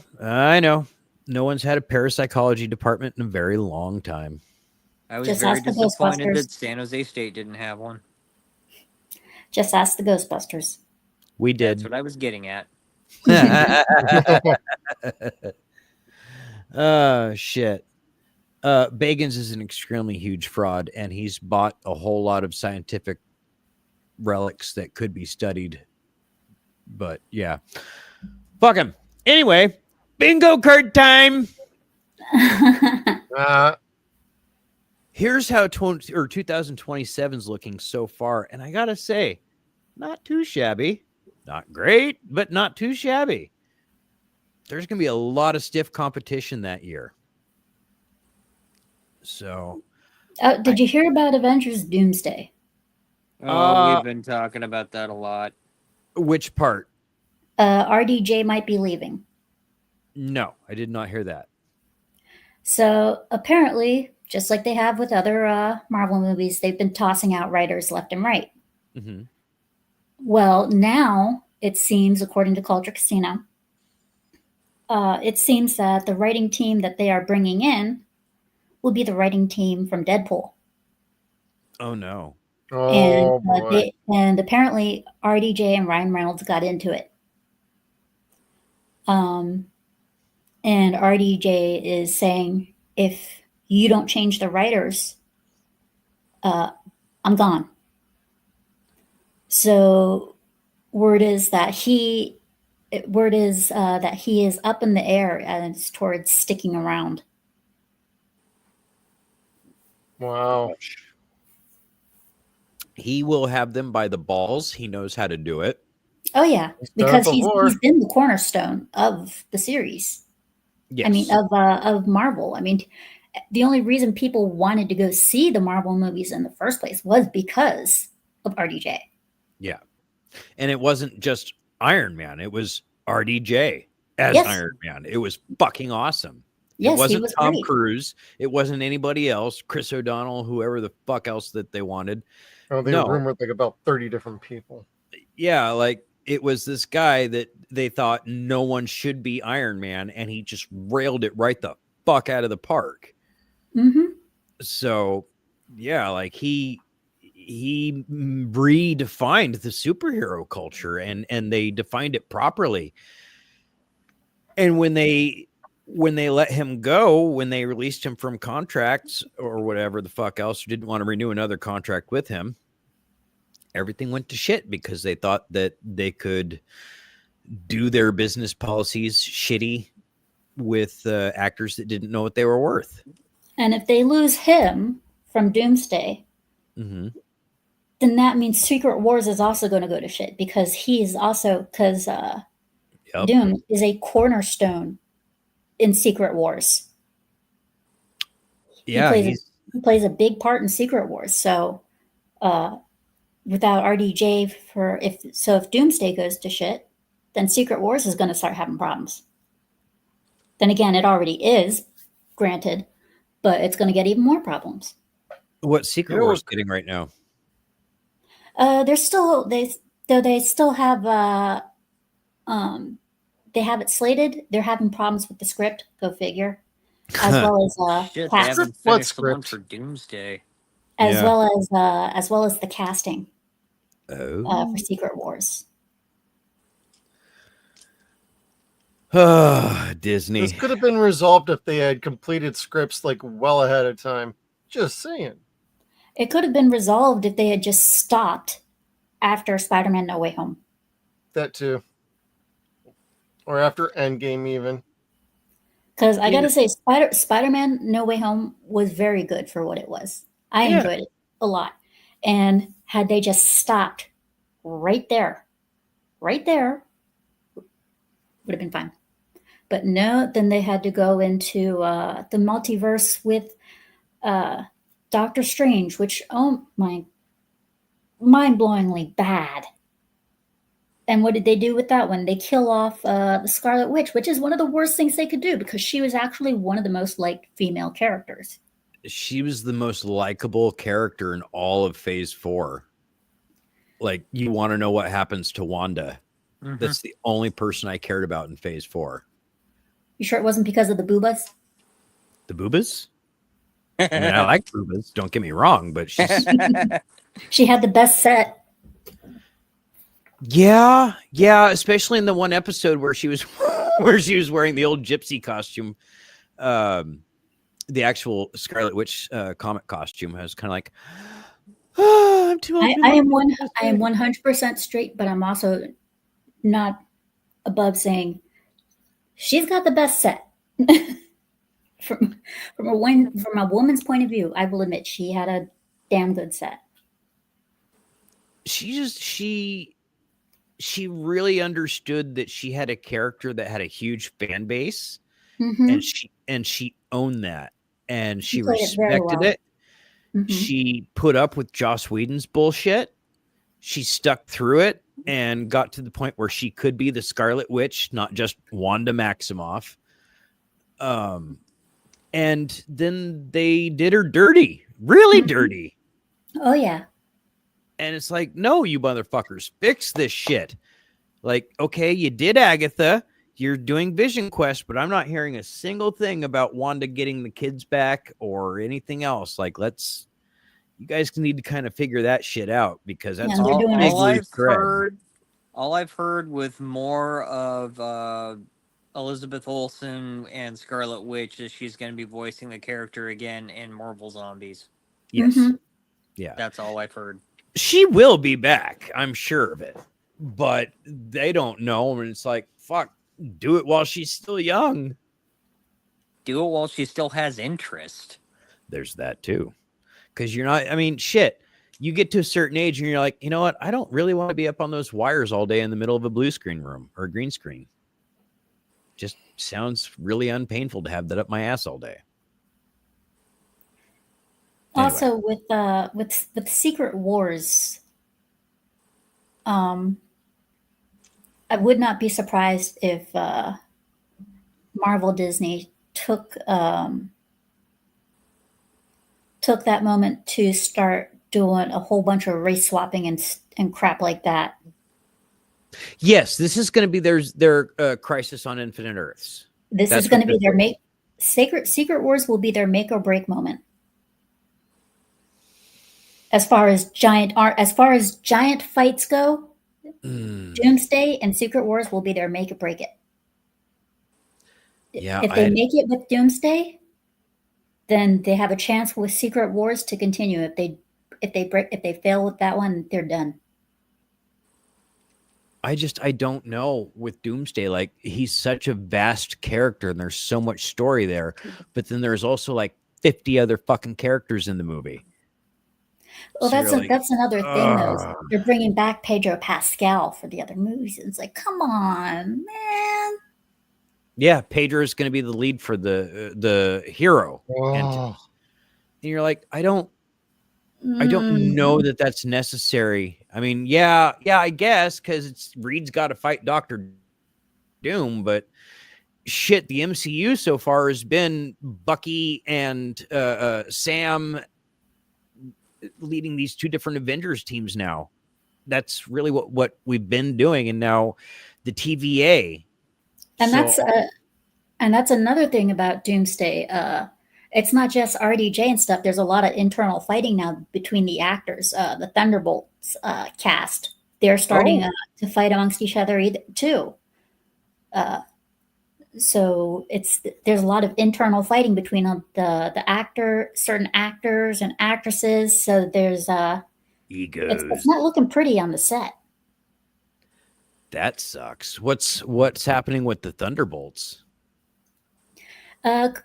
No one's had a parapsychology department in a very long time. I was Just very ask the disappointed Ghostbusters. that San Jose State didn't have one. Just ask the Ghostbusters. We That's did. what I was getting at. Shit. Bagans is an extremely huge fraud, and he's bought a whole lot of scientific relics that could be studied. But yeah, fuck him. Anyway, bingo card time. Here's how 2027 is looking so far, and I gotta say, not too shabby. Not great, but not too shabby. There's gonna be a lot of stiff competition that year. So, did you hear about Avengers Doomsday? Oh, we've been talking about that a lot. Which part? RDJ might be leaving. No, I did not hear that. So apparently, just like they have with other Marvel movies, they've been tossing out writers left and right. Mm-hmm. Well, now it seems, according to Culture Casino, it seems that the writing team that they are bringing in will be the writing team from Deadpool. Oh no! Oh boy! And apparently RDJ and Ryan Reynolds got into it. And RDJ is saying, if you don't change the writers, I'm gone. So word is that he is up in the air as towards sticking around. Wow. He will have them by the balls. He knows how to do it. Oh yeah, because he's been the cornerstone of the series. Yes. I mean, of Marvel. I mean, the only reason people wanted to go see the Marvel movies in the first place was because of RDJ. Yeah. And it wasn't just Iron Man. It was RDJ as Iron Man. It was fucking awesome. Yes, it wasn't he was Tom great. Cruise. It wasn't anybody else. Chris O'Donnell, whoever the fuck else that they wanted. Oh, they rumored like about 30 different people. Yeah, like it was this guy that they thought no one should be Iron Man, and he just railed it right the fuck out of the park. Mm-hmm. So, yeah, like he redefined the superhero culture, and they defined it properly. And when they when they let him go, when they released him from contracts or whatever the fuck else, didn't want to renew another contract with him, everything went to shit because they thought that they could do their business policies shitty with actors that didn't know what they were worth. And if they lose him from Doomsday, Mm-hmm. then that means Secret Wars is also going to go to shit because Yep. Doom is a cornerstone in Secret Wars. Yeah, he plays a big part in Secret Wars. So without RDJ if Doomsday goes to shit, then Secret Wars is going to start having problems. Then again, it already is, granted, but it's going to get even more problems. What Secret Wars getting right now? They still have they have it slated. They're having problems with the script. Go figure. As well as Shit, they haven't finished the one for Doomsday. as well as the casting for Secret Wars. Disney. This could have been resolved if they had completed scripts like well ahead of time. Just saying. It could have been resolved if they had just stopped after Spider-Man No Way Home. That too. Or after Endgame even. Because I gotta say, Spider-Man No Way Home was very good for what it was. I enjoyed it a lot. And had they just stopped right there, would have been fine. But no, then they had to go into the multiverse with Doctor Strange, which, oh my, mind-blowingly bad. And what did they do with that one? They kill off the Scarlet Witch, which is one of the worst things they could do because she was actually one of the most liked female characters. She was the most likable character in all of Phase 4. Like, you want to know what happens to Wanda. Mm-hmm. That's the only person I cared about in Phase 4. You sure it wasn't because of the boobas? The boobas? I mean, I like boobas, don't get me wrong, but she's... She had the best set. Yeah, especially in the one episode where she was wearing the old gypsy costume. The actual Scarlet Witch comic costume. I was kind of like, oh, I'm too old. I am 100% straight, but I'm also not above saying she's got the best set. from a woman's point of view, I will admit she had a damn good set. She really understood that she had a character that had a huge fan base, mm-hmm. and she owned that, and she respected it. Mm-hmm. She put up with Joss Whedon's bullshit. She stuck through it and got to the point where she could be the Scarlet Witch, not just Wanda Maximoff. And then they did her dirty, really mm-hmm. dirty. Oh yeah. And it's like, no, you motherfuckers, fix this shit. Like, okay, you did Agatha. You're doing Vision Quest, but I'm not hearing a single thing about Wanda getting the kids back or anything else. Like, you guys need to kind of figure that shit out because that's all I've heard with more of Elizabeth Olsen and Scarlet Witch is she's going to be voicing the character again in Marvel Zombies. Yes. Mm-hmm. Yeah. That's all I've heard. She will be back. I'm sure of it. But they don't know. And it's like, fuck, do it while she's still young. Do it while she still has interest. There's that too. Because you're not, I mean, shit. You get to a certain age and you're like, you know what? I don't really want to be up on those wires all day in the middle of a blue screen room or a green screen. Just sounds really unpainful to have that up my ass all day. Anyway. Also, with Secret Wars, I would not be surprised if Marvel Disney took that moment to start doing a whole bunch of race swapping and crap like that. Yes, this is going to be their Crisis on Infinite Earths. This is going to be their Secret Wars will be their make or break moment. As far as giant fights go, Doomsday and Secret Wars will be their make or break it. Yeah, If they make it with Doomsday, then they have a chance with Secret Wars to continue. If they fail with that one, they're done. I don't know with Doomsday. Like, he's such a vast character and there's so much story there, but then there's also like 50 other fucking characters in the movie. Well, So that's another thing, though. "Ugh." They're bringing back Pedro Pascal for the other movies. And it's like, come on, man. Yeah, Pedro is going to be the lead for the hero. And you're like, I don't know that that's necessary. I mean, yeah, I guess, because it's Reed's got to fight Doctor Doom, but shit, the MCU so far has been Bucky and Sam leading these two different Avengers teams now. That's really what we've been doing, and now the TVA. And that's another thing about Doomsday. It's not just RDJ and stuff. There's a lot of internal fighting now between the actors. The Thunderbolts cast, they're starting to fight amongst each other too. So there's a lot of internal fighting between certain actors and actresses. So there's egos. It's not looking pretty on the set. That sucks. What's happening with the Thunderbolts?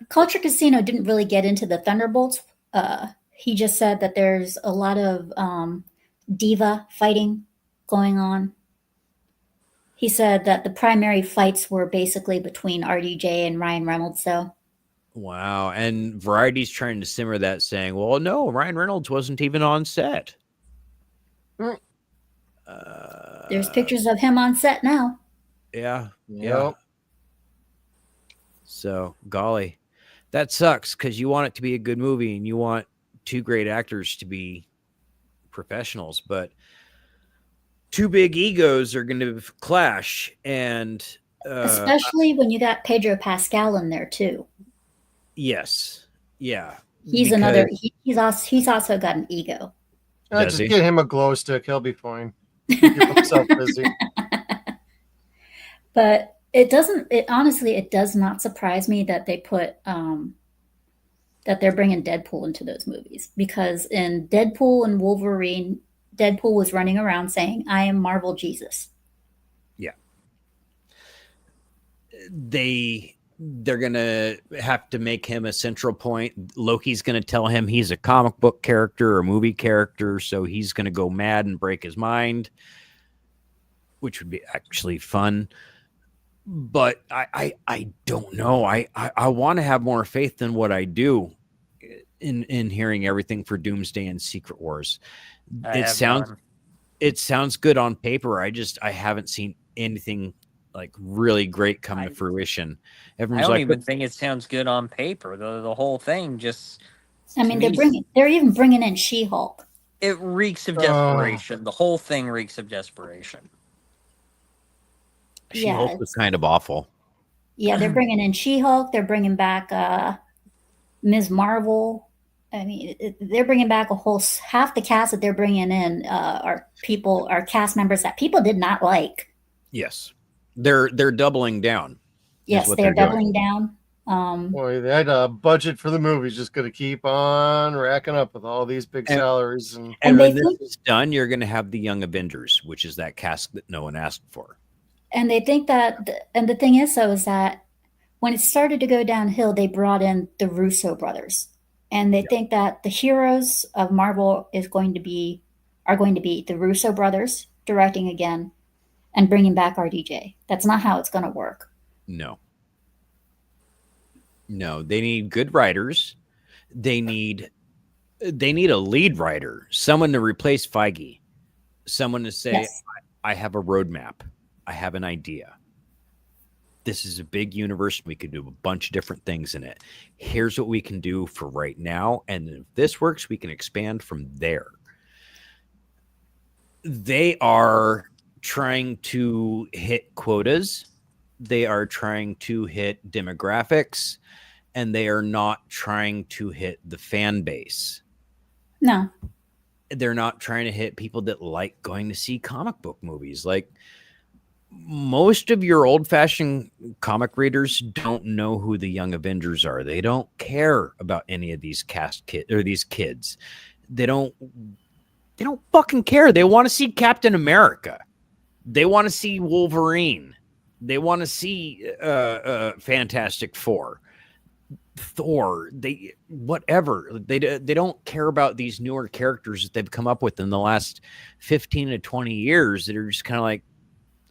Culture Casino didn't really get into the Thunderbolts. He just said that there's a lot of diva fighting going on. He said that the primary fights were basically between RDJ and Ryan Reynolds. So, wow. And Variety's trying to simmer that, saying, well, no, Ryan Reynolds wasn't even on set. There's pictures of him on set now. Yeah. So, golly, that sucks, because you want it to be a good movie and you want two great actors to be professionals, but two big egos are going to clash, and especially when you got Pedro Pascal in there too. Yes, yeah, he's also got an ego. Just get him a glow stick; he'll be fine. Keep himself busy. But it does not surprise me that they put that they're bringing Deadpool into those movies, because in Deadpool and Wolverine, Deadpool was running around saying, I am Marvel Jesus. Yeah. They're going to have to make him a central point. Loki's going to tell him he's a comic book character or movie character, so he's going to go mad and break his mind, which would be actually fun. But I don't know. I want to have more faith than what I do in hearing everything for Doomsday and Secret Wars. It sounds good on paper. I haven't seen anything like really great come to fruition. Everyone's I don't even think it sounds good on paper. The whole thing just. I mean, they're even bringing in She-Hulk. It reeks of desperation. The whole thing reeks of desperation. She-Hulk was kind of awful. Yeah, they're bringing in She-Hulk. They're bringing back Ms. Marvel. I mean, they're bringing back half the cast that they're bringing in are cast members that people did not like. Yes, they're doubling down. Yes, they're doubling down. Boy, that budget for the movie is just going to keep on racking up with all these big salaries. And when this is done, you're going to have the Young Avengers, which is that cast that no one asked for. And they think that, and the thing is, though, is that when it started to go downhill, they brought in the Russo brothers. And they think that the heroes of Marvel are going to be the Russo brothers directing again and bringing back RDJ. That's not how it's going to work. No, they need good writers. They need a lead writer, someone to replace Feige, someone to say, yes. I have a roadmap. I have an idea. This is a big universe. We could do a bunch of different things in it. Here's what we can do for right now. And if this works, we can expand from there. They are trying to hit quotas. They are trying to hit demographics, and they are not trying to hit the fan base. No. They're not trying to hit people that like going to see comic book movies. Like, most of your old-fashioned comic readers don't know who the Young Avengers are. They don't care about any of these these kids. They don't fucking care. They want to see Captain America. They want to see Wolverine. They want to see Fantastic Four, Thor. Whatever. They don't care about these newer characters that they've come up with in the last 15 to 20 years that are just kind of like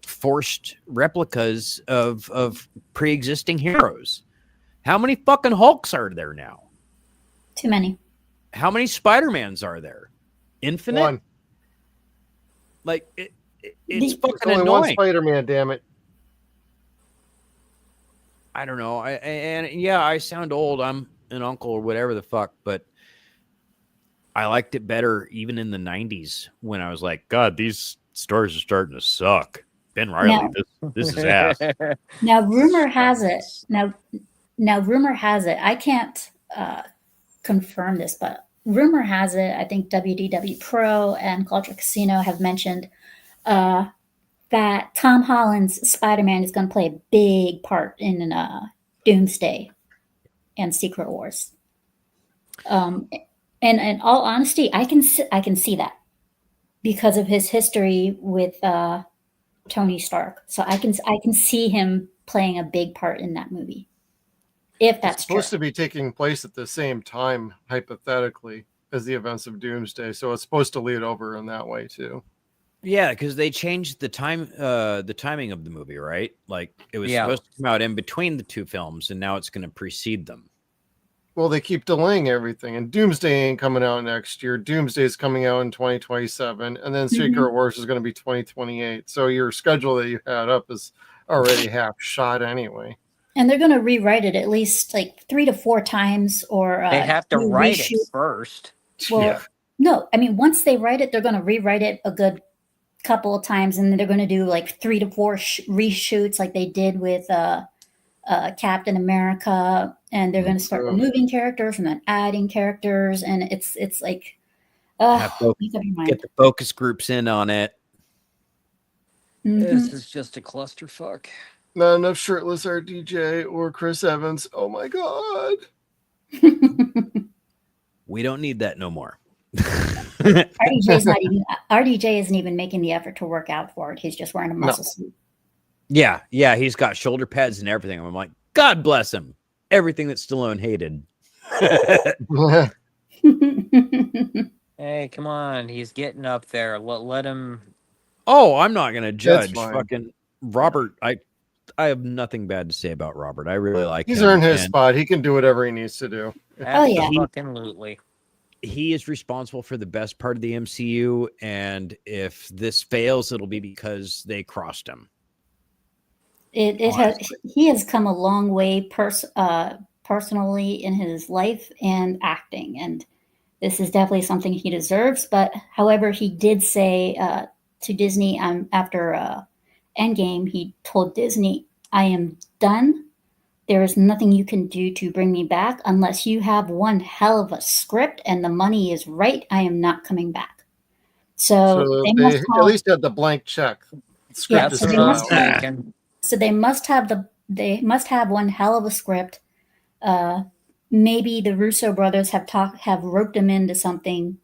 forced replicas of pre-existing heroes. How many fucking Hulks are there now? Too many. How many Spider-Mans are there? Infinite? One. Like it's There's fucking only one annoying. Spider-Man, damn it. I don't know. I sound old. I'm an uncle or whatever the fuck, but I liked it better even in the 90s when I was like, God, these stories are starting to suck. Ben Reilly, this is ass. Now, rumor has it. Now, rumor has it. I can't confirm this, but rumor has it. I think WDW Pro and Culture Casino have mentioned that Tom Holland's Spider-Man is going to play a big part in Doomsday and Secret Wars. And in all honesty, I can see that because of his history with Tony Stark. So I can see him playing a big part in that movie. If that's It's supposed true. to be taking place at the same time, hypothetically, as the events of Doomsday. So it's supposed to lead over in that way too. Yeah, because they changed the timing of the movie, right? Like it was supposed to come out in between the two films, and now it's going to precede them. Well, they keep delaying everything, and Doomsday ain't coming out next year. Doomsday is coming out in 2027, and then Secret Wars is going to be 2028. So your schedule that you had up is already half shot anyway. And they're going to rewrite it at least like 3 to 4 times, or They have to write it first. Well, no, I mean, once they write it, they're going to rewrite it a good couple of times, and then they're going to do like 3 to 4 reshoots like they did with Captain America, and they're going to start removing characters and then adding characters, and it's like Get the focus groups in on it. This is just a clusterfuck. Not enough shirtless RDJ or Chris Evans. Oh my god. We don't need that no more. RDJ isn't even making the effort to work out for it. He's just wearing a muscle suit. Yeah, he's got shoulder pads and everything. I'm like, God bless him. Everything that Stallone hated. Hey, come on. He's getting up there. Let him. Oh, I'm not going to judge. Fucking Robert. I have nothing bad to say about Robert. I really like him. He's earned his spot. He can do whatever he needs to do. Absolutely. He is responsible for the best part of the MCU, and if this fails, it'll be because they crossed him. He has come a long way personally in his life and acting, and this is definitely something he deserves. But however, he did say to Disney after Endgame, he told Disney, I am done. There is nothing you can do to bring me back unless you have one hell of a script and the money is right. I am not coming back. So they at least had the blank check. Yeah, so they must have one hell of a script. Maybe the Russo brothers have roped them into something,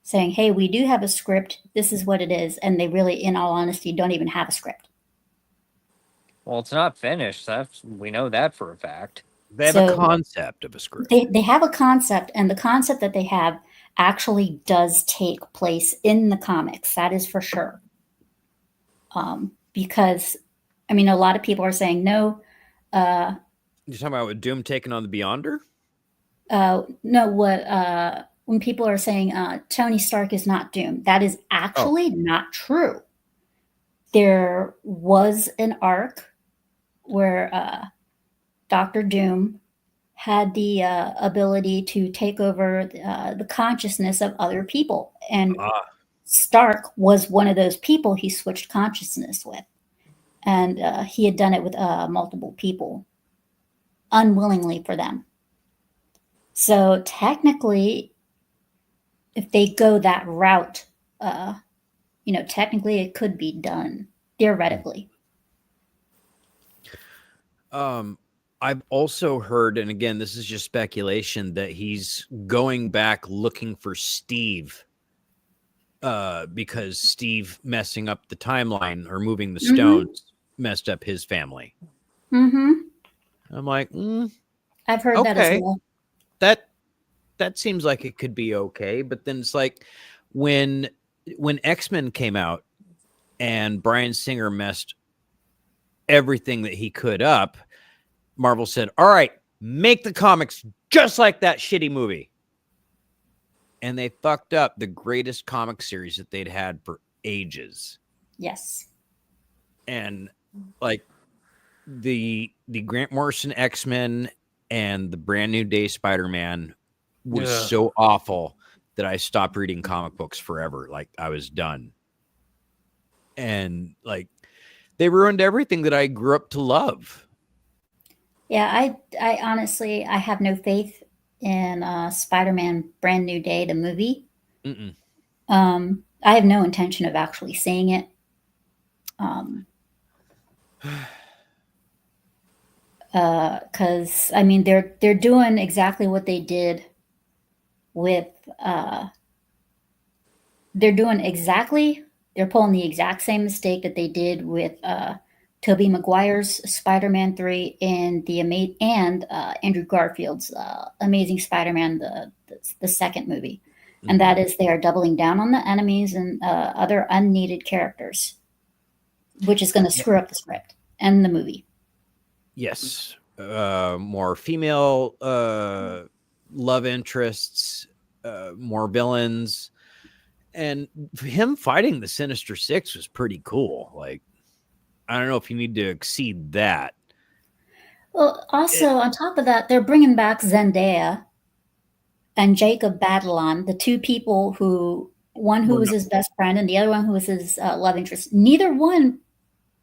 saying, "Hey, we do have a script. This is what it is," and they really, in all honesty, don't even have a script. Well, it's not finished. We know that for a fact. They have a concept of a script. They have a concept, and the concept that they have actually does take place in the comics. That is for sure. Because, I mean, a lot of people are saying no. You're talking about with Doom taking on the Beyonder? No, when people are saying Tony Stark is not Doom, that is actually not true. There was an arc where Dr. Doom had the ability to take over the consciousness of other people. And Stark was one of those people he switched consciousness with. And he had done it with multiple people, unwillingly for them. So technically, if they go that route, technically it could be done, theoretically. I've also heard, and again, this is just speculation, that he's going back looking for Steve because Steve messing up the timeline or moving the stones messed up his family. Mm-hmm. I'm like, I've heard that as okay, well. that seems like it could be okay. But then it's like when X-Men came out and Bryan Singer messed everything that he could up, Marvel said, all right, make the comics just like that shitty movie. And they fucked up the greatest comic series that they'd had for ages. Yes. And like the Grant Morrison X-Men and the Brand New Day Spider-Man was so awful that I stopped reading comic books forever. Like I was done. And like they ruined everything that I grew up to love. Yeah, I honestly, I have no faith in Spider-Man Brand New Day, the movie. I have no intention of actually seeing it. Because I mean, they're doing exactly what they did with. They're pulling the exact same mistake that they did with Tobey Maguire's Spider-Man 3 and Andrew Garfield's Amazing Spider-Man, the second movie. And that is they are doubling down on the enemies and other unneeded characters, which is going to screw up the script and the movie. Yes. More female love interests, more villains. And him fighting the Sinister Six was pretty cool. Like, I don't know if you need to exceed that. Well, also on top of that, they're bringing back Zendaya and Jacob Batalon, the two people who was his best friend and the other one who was his love interest. Neither one,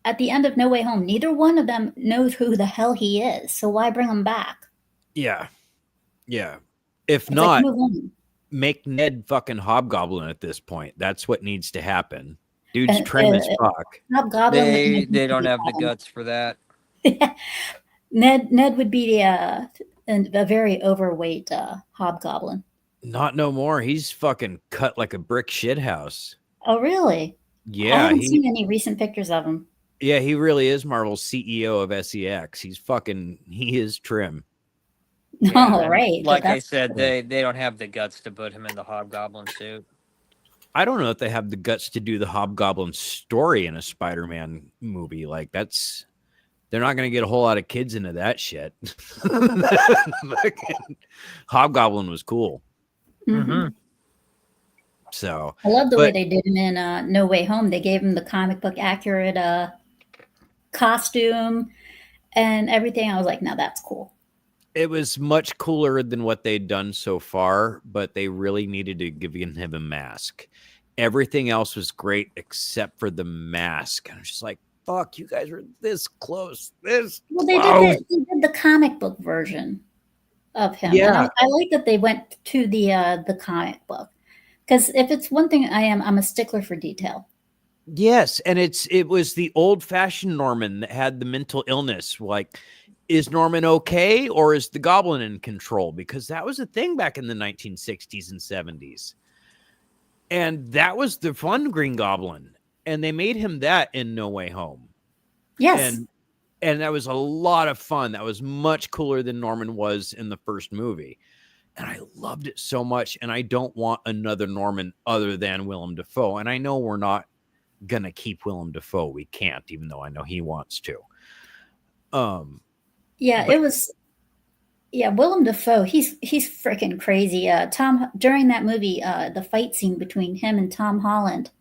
at the end of No Way Home, neither one of them knows who the hell he is. So why bring him back? Yeah. Yeah. If It's not, like, move on. make Ned fucking Hobgoblin at this point. That's what needs to happen. Dude's trim as fuck. Hobgoblin. They don't have the guts for that. Ned would be a very overweight Hobgoblin. Not no more. He's fucking cut like a brick shithouse. Oh, really? Yeah. I haven't seen any recent pictures of him. Yeah, he really is Marvel's CEO of SEX. He is trim. Oh, right. Like I said, they don't have the guts to put him in the Hobgoblin suit. I don't know if they have the guts to do the Hobgoblin story in a Spider-Man movie. Like they're not going to get a whole lot of kids into that shit. Hobgoblin was cool. Mm-hmm. So I love the way they did him in No Way Home. They gave him the comic book accurate costume and everything. I was like, now that's cool. It was much cooler than what they'd done so far, but they really needed to give him a mask. Everything else was great except for the mask. And I was just like, fuck, you guys were this close. They did the comic book version of him. Yeah. And I like that they went to the comic book. Because if it's one thing I'm a stickler for detail. Yes, and it was the old-fashioned Norman that had the mental illness. Like, is Norman okay, or is the Goblin in control? Because that was a thing back in the 1960s and 70s. And that was the fun Green Goblin. And they made him that in No Way Home. Yes. And that was a lot of fun. That was much cooler than Norman was in the first movie. And I loved it so much. And I don't want another Norman other than Willem Dafoe. And I know we're not going to keep Willem Dafoe. We can't, even though I know he wants to. Willem Dafoe, he's freaking crazy. During that movie, the fight scene between him and Tom Holland,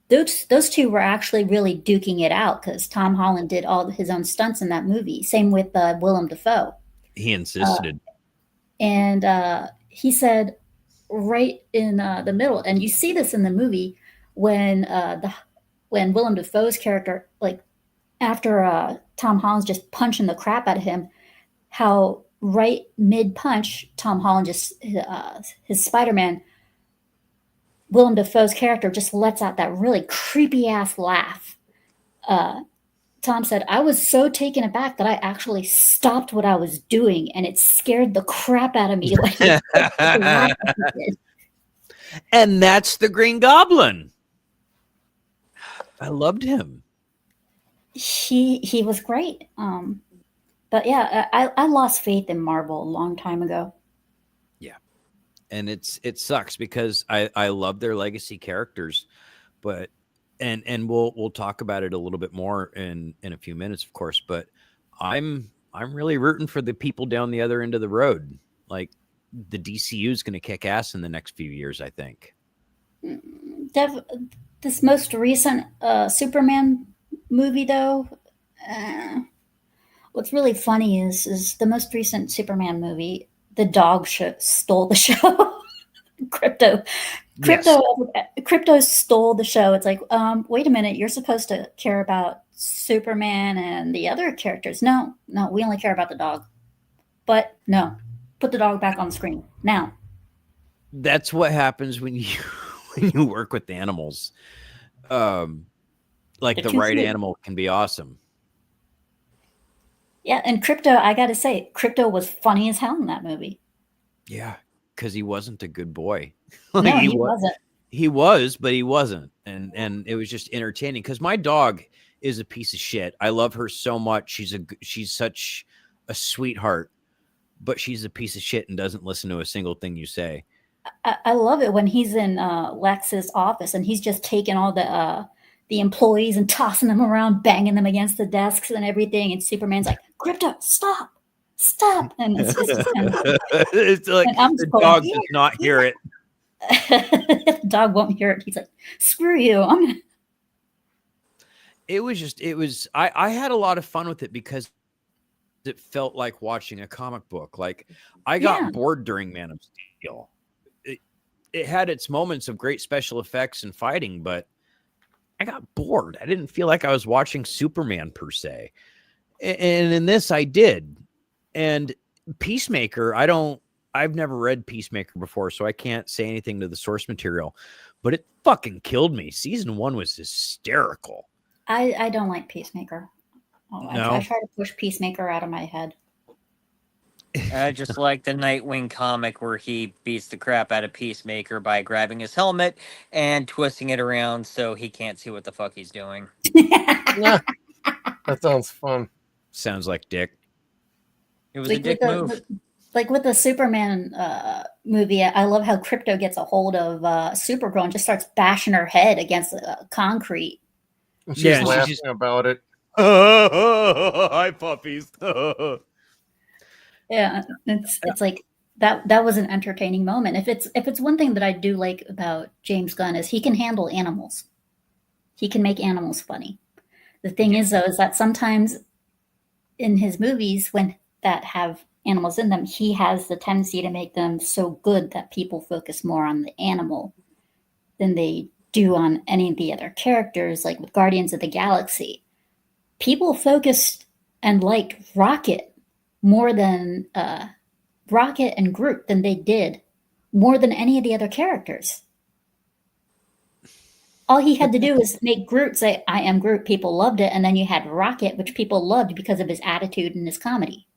those two were actually really duking it out because Tom Holland did all his own stunts in that movie. Same with Willem Dafoe. He insisted. And he said right in the middle, and you see this in the movie when Willem Dafoe's character, like after Tom Holland's just punching the crap out of him, how right mid-punch, Tom Holland just, his Spider-Man, Willem Dafoe's character just lets out that really creepy-ass laugh. Tom Tom said, I was so taken aback that I actually stopped what I was doing, and it scared the crap out of me. And that's the Green Goblin. I loved him. He was great. But yeah, I lost faith in Marvel a long time ago. Yeah. And it sucks because I love their legacy characters, but and we'll talk about it a little bit more in a few minutes, of course, but I'm really rooting for the people down the other end of the road. Like the DCU is going to kick ass in the next few years, I think. This most recent Superman movie, though, what's really funny is the most recent Superman movie, the dog stole the show. Crypto stole the show. It's like, wait a minute, you're supposed to care about Superman and the other characters. No, we only care about the dog. But no, put the dog back on the screen now. That's what happens when you work with animals. Like the right animal can be awesome. Yeah, and Crypto, I gotta say, Crypto was funny as hell in that movie. Yeah, because he wasn't a good boy. No, he wasn't. He was, but he wasn't. And it was just entertaining because my dog is a piece of shit. I love her so much. She's such a sweetheart, but she's a piece of shit and doesn't listen to a single thing you say. I love it when he's in Lex's office and he's just taking all the employees and tossing them around, banging them against the desks and everything. And Superman's like, Crypto, stop. And it's just it's like the dog does not hear it. The dog won't hear it. He's like, screw you. I had a lot of fun with it because it felt like watching a comic book. Like I got bored during Man of Steel. It had its moments of great special effects and fighting, but I got bored. I didn't feel like I was watching Superman per se. And in this I did. And Peacemaker, I've never read Peacemaker before, so I can't say anything to the source material, but it fucking killed me. Season 1 was hysterical. I don't like Peacemaker. No? I try to push Peacemaker out of my head. I just like the Nightwing comic where he beats the crap out of Peacemaker by grabbing his helmet and twisting it around so he can't see what the fuck he's doing. Yeah, that sounds fun. Sounds like dick. It was a dick move. Like with the Superman movie, I love how Crypto gets a hold of Supergirl and just starts bashing her head against concrete. She's laughing about it. Hi, puppies. Yeah, it's like that was an entertaining moment. If it's one thing that I do like about James Gunn is he can handle animals. He can make animals funny. The thing is, though, is that sometimes in his movies, when that have animals in them, he has the tendency to make them so good that people focus more on the animal than they do on any of the other characters. Like with Guardians of the Galaxy, people focused and liked Rocket more than Rocket and Groot than they did more than any of the other characters. All he had to do was make Groot say, I am Groot. People loved it. And then you had Rocket, which people loved because of his attitude and his comedy.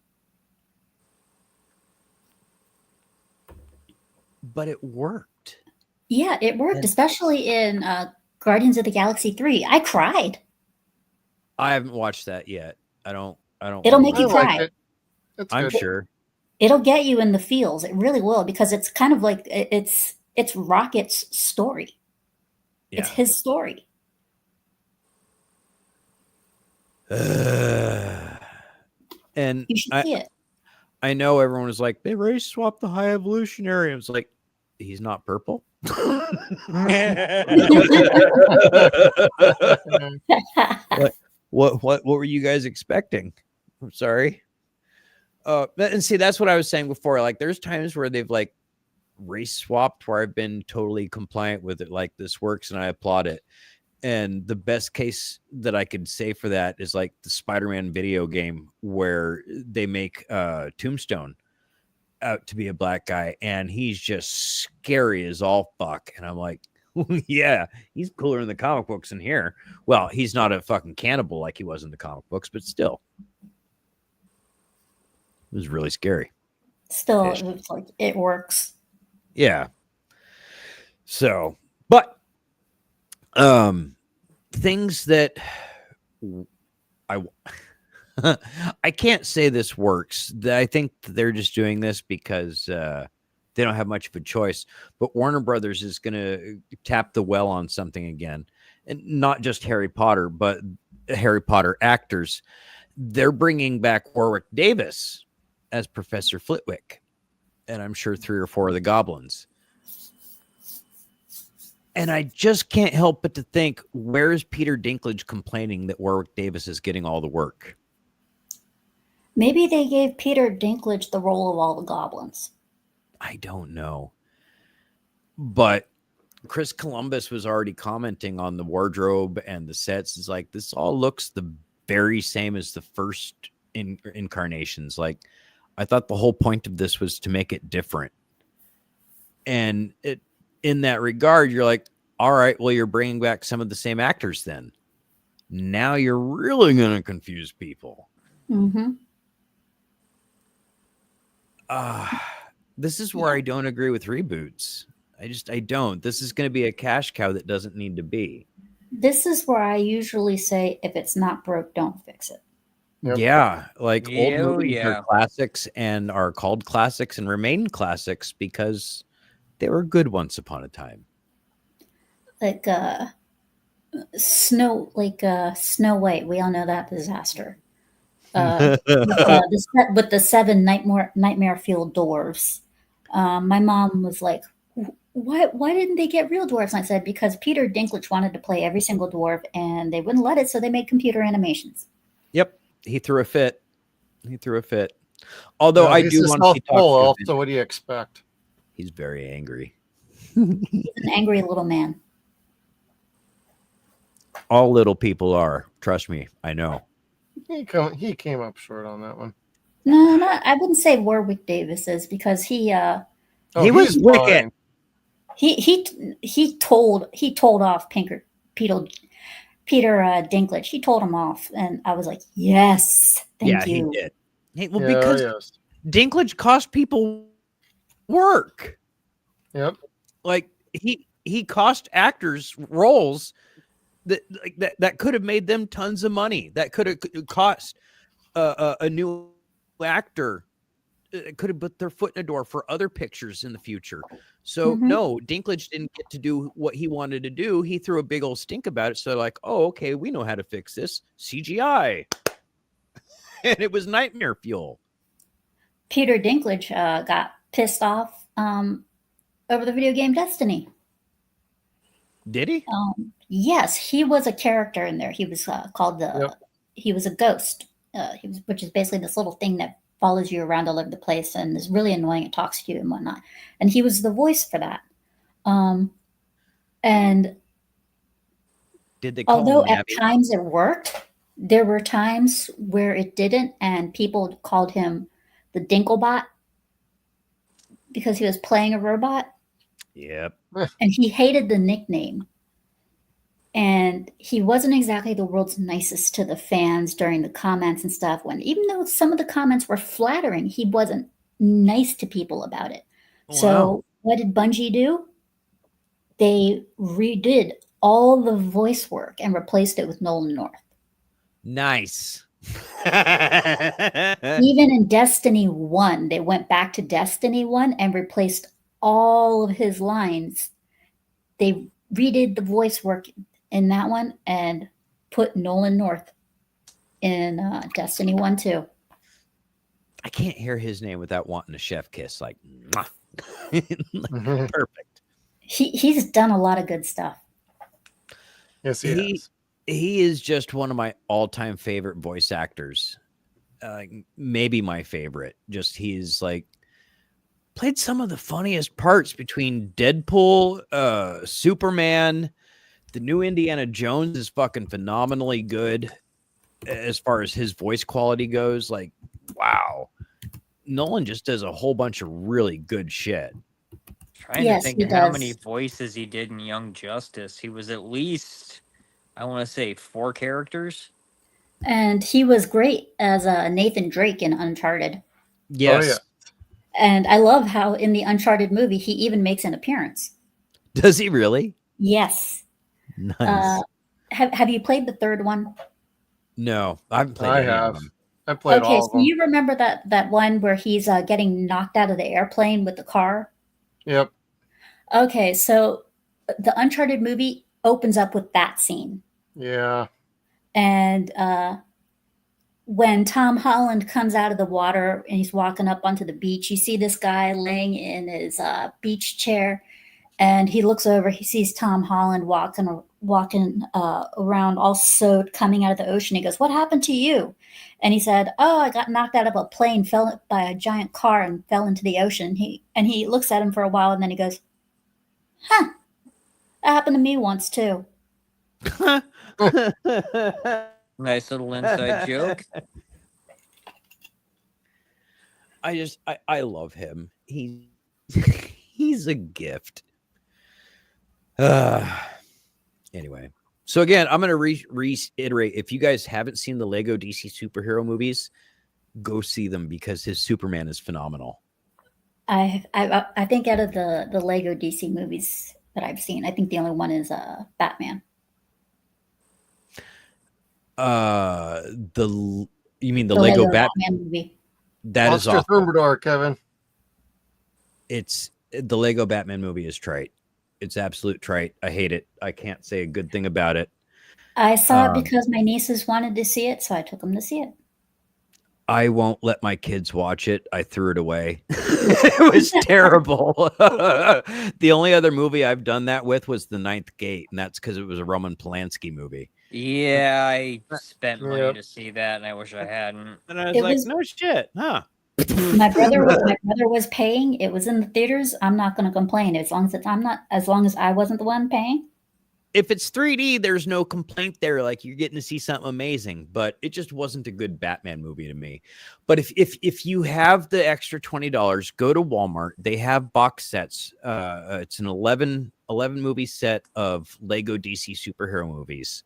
But it worked. Yeah, it worked, especially in Guardians of the Galaxy 3. I cried. I haven't watched that yet. I don't. It'll make you cry. I'm sure. It'll get you in the feels. It really will, because it's kind of like it's Rocket's story. Yeah. It's his story. And you should see it. I know everyone was like, they race swapped the High Evolutionary. I was like, he's not purple. What were you guys expecting? I'm sorry. And see, that's what I was saying before. Like, there's times where they've like race swapped where I've been totally compliant with it. Like, this works and I applaud it. And the best case that I could say for that is like the Spider-Man video game where they make Tombstone out to be a black guy and he's just scary as all fuck. And I'm like, Yeah, he's cooler in the comic books than here. Well, he's not a fucking cannibal like he was in the comic books, but still. It was really scary. Still, Ish. it's like it works. Yeah. So, but things that I I can't say this works. I think they're just doing this because they don't have much of a choice. But Warner Brothers is going to tap the well on something again, and not just Harry Potter, but Harry Potter actors. They're bringing back Warwick Davis as Professor Flitwick, and I'm sure 3 or 4 of the goblins. And I just can't help but to think, where's Peter Dinklage complaining that Warwick Davis is getting all the work? Maybe they gave Peter Dinklage the role of all the goblins. I don't know. But Chris Columbus was already commenting on the wardrobe and the sets. It's like, this all looks the very same as the first incarnations. Like, I thought the whole point of this was to make it different. And in that regard, you're like, all right, well, you're bringing back some of the same actors then. Now you're really going to confuse people. Mm-hmm. This is where I don't agree with reboots. I don't. This is going to be a cash cow that doesn't need to be. This is where I usually say, if it's not broke, don't fix it. Yep. Yeah, like old Yeah, movies yeah. are classics and are called classics and remain classics because they were good once upon a time. Like Snow White. We all know that disaster. With the 7 nightmare-fueled dwarves. My mom was like, why didn't they get real dwarves? And I said, because Peter Dinklage wanted to play every single dwarf and they wouldn't let it, so they made computer animations. Yep, he threw a fit. Although I do want to talk to him. So what do you expect? He's very angry. He's an angry little man. All little people are. Trust me, I know. He came up short on that one. No, I wouldn't say Warwick Davis is, because he was wicked. He told off Peter Dinklage. He told him off, and I was like, yes, thank you. He did. Because Dinklage cost people work. Yep. Like he cost actors roles that could have made them tons of money. That could have cost a new actor. It could have put their foot in the door for other pictures in the future. So no, Dinklage didn't get to do what he wanted to do. He threw a big old stink about it. So like, oh, okay, we know how to fix this. CGI. And it was nightmare fuel. Peter Dinklage got pissed off over the video game Destiny. Did he? Yes, he was a character in there. He was called he was a ghost. Which is basically this little thing that follows you around all over the place and is really annoying. It talks to you and whatnot. And he was the voice for that. And did they call although him at times it worked, there were times where it didn't, and people called him the Dinklebot because he was playing a robot. Yep. And he hated the nickname. And he wasn't exactly the world's nicest to the fans during the comments and stuff. Even though some of the comments were flattering, he wasn't nice to people about it. Wow. So what did Bungie do? They redid all the voice work and replaced it with Nolan North. Nice. Even in Destiny 1, they went back to Destiny 1 and replaced all of his lines. They redid the voice work in that one and put Nolan North in Destiny 1 too. I can't hear his name without wanting a chef kiss. Like, perfect. He's done a lot of good stuff. Yes, he has. He is just one of my all-time favorite voice actors. Maybe my favorite. Just he's like played some of the funniest parts between Deadpool, Superman. The new Indiana Jones is fucking phenomenally good as far as his voice quality goes. Like, wow. Nolan just does a whole bunch of really good shit. trying to Yes, think he of how many does. voices he did in Young Justice. He was at least, I want to say, 4 characters. And he was great as Nathan Drake in Uncharted. Oh, yeah. Yes. And I love how in the Uncharted movie he even makes an appearance. Does he really? Yes. Nice. Have you played the third one? No, I haven't played I any have. of them. I played Okay, all so of them. you remember that one where he's getting knocked out of the airplane with the car? Yep. Okay, so the Uncharted movie opens up with that scene. Yeah. And when Tom Holland comes out of the water and he's walking up onto the beach, you see this guy laying in his beach chair, and he looks over. He sees Tom Holland walking around all soaked, coming out of the ocean. He goes, "What happened to you?" And he said, "Oh, I got knocked out of a plane, fell by a giant car, and fell into the ocean." He looks at him for a while, and then he goes, "Huh, that happened to me once too." Nice little inside joke. I love him. He's a gift. Anyway, so again, I'm going to reiterate. If you guys haven't seen the Lego DC superhero movies, go see them because his Superman is phenomenal. I think out of the Lego DC movies that I've seen, I think the only one is Batman. You mean the Lego Batman movie? That is Monster awful. Thermidor, Kevin. It's the Lego Batman movie is trite. It's absolute trite. I hate it. I can't say a good thing about it. I saw it because my nieces wanted to see it, so I took them to see it. I won't let my kids watch it. I threw it away. It was terrible. The only other movie I've done that with was The Ninth Gate, and that's because it was a Roman Polanski movie. Yeah, I spent money to see that, and I wish I hadn't. And I was no shit, huh? My brother was paying. It was in the theaters. I'm not going to complain as long as I wasn't the one paying. If it's 3D, there's no complaint there. Like you're getting to see something amazing, but it just wasn't a good Batman movie to me. But if you have the extra $20, go to Walmart. They have box sets. It's an 11 movie set of Lego DC superhero movies,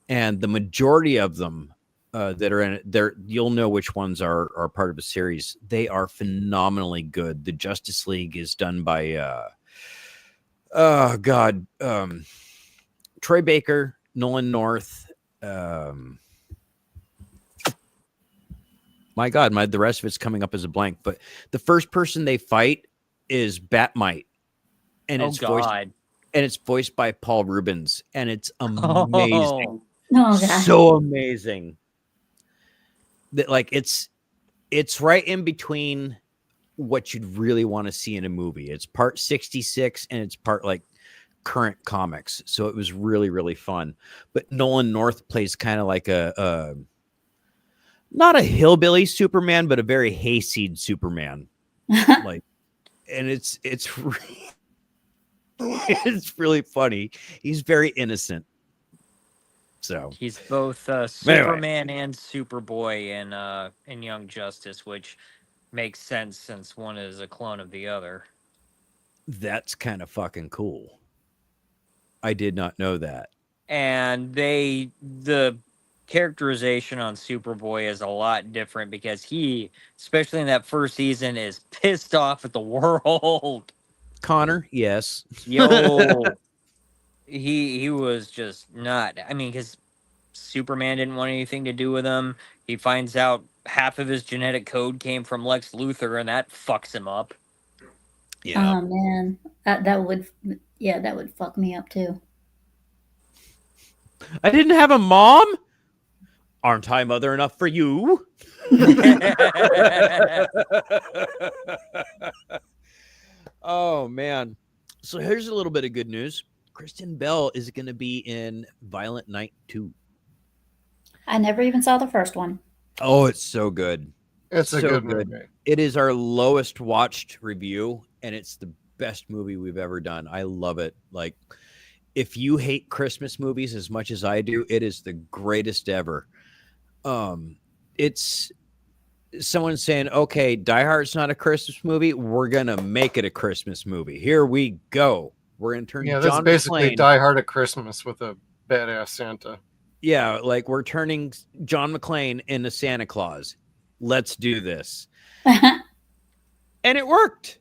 and the majority of them that are in it, there you'll know which ones are part of a series. They are phenomenally good. The Justice League is done by Troy Baker, Nolan North. My God, the rest of it's coming up as a blank. But the first person they fight is Batmite, and it's voiced by Paul Rubens, and it's amazing. Oh, God. So amazing. That like it's right in between what you'd really want to see in a movie. It's part 66 and it's part like current comics. So it was really, really fun. But Nolan North plays kind of like a not a hillbilly Superman, but a very hayseed Superman. Like, and it's really funny. He's very innocent. So he's both Superman and Superboy in Young Justice, which makes sense since one is a clone of the other. That's kind of fucking cool. I did not know that. And the characterization on Superboy is a lot different because he, especially in that first season, is pissed off at the world. Connor, yes. Yo. He was just not. I mean, because Superman didn't want anything to do with him. He finds out half of his genetic code came from Lex Luthor, and that fucks him up. Yeah. Oh man, that would fuck me up too. I didn't have a mom. Aren't I mother enough for you? Oh man. So here's a little bit of good news. Kristen Bell is going to be in Violent Night 2. I never even saw the first one. Oh, it's so good. It's so a good movie. It is our lowest watched review, and it's the best movie we've ever done. I love it. Like, if you hate Christmas movies as much as I do, it is the greatest ever. It's someone saying, okay, Die Hard's not a Christmas movie. We're going to make it a Christmas movie. Here we go. We're going to turn This is John basically McClane. Die Hard at Christmas with a badass Santa. Yeah, like we're turning John McClane into Santa Claus. Let's do this. And it worked.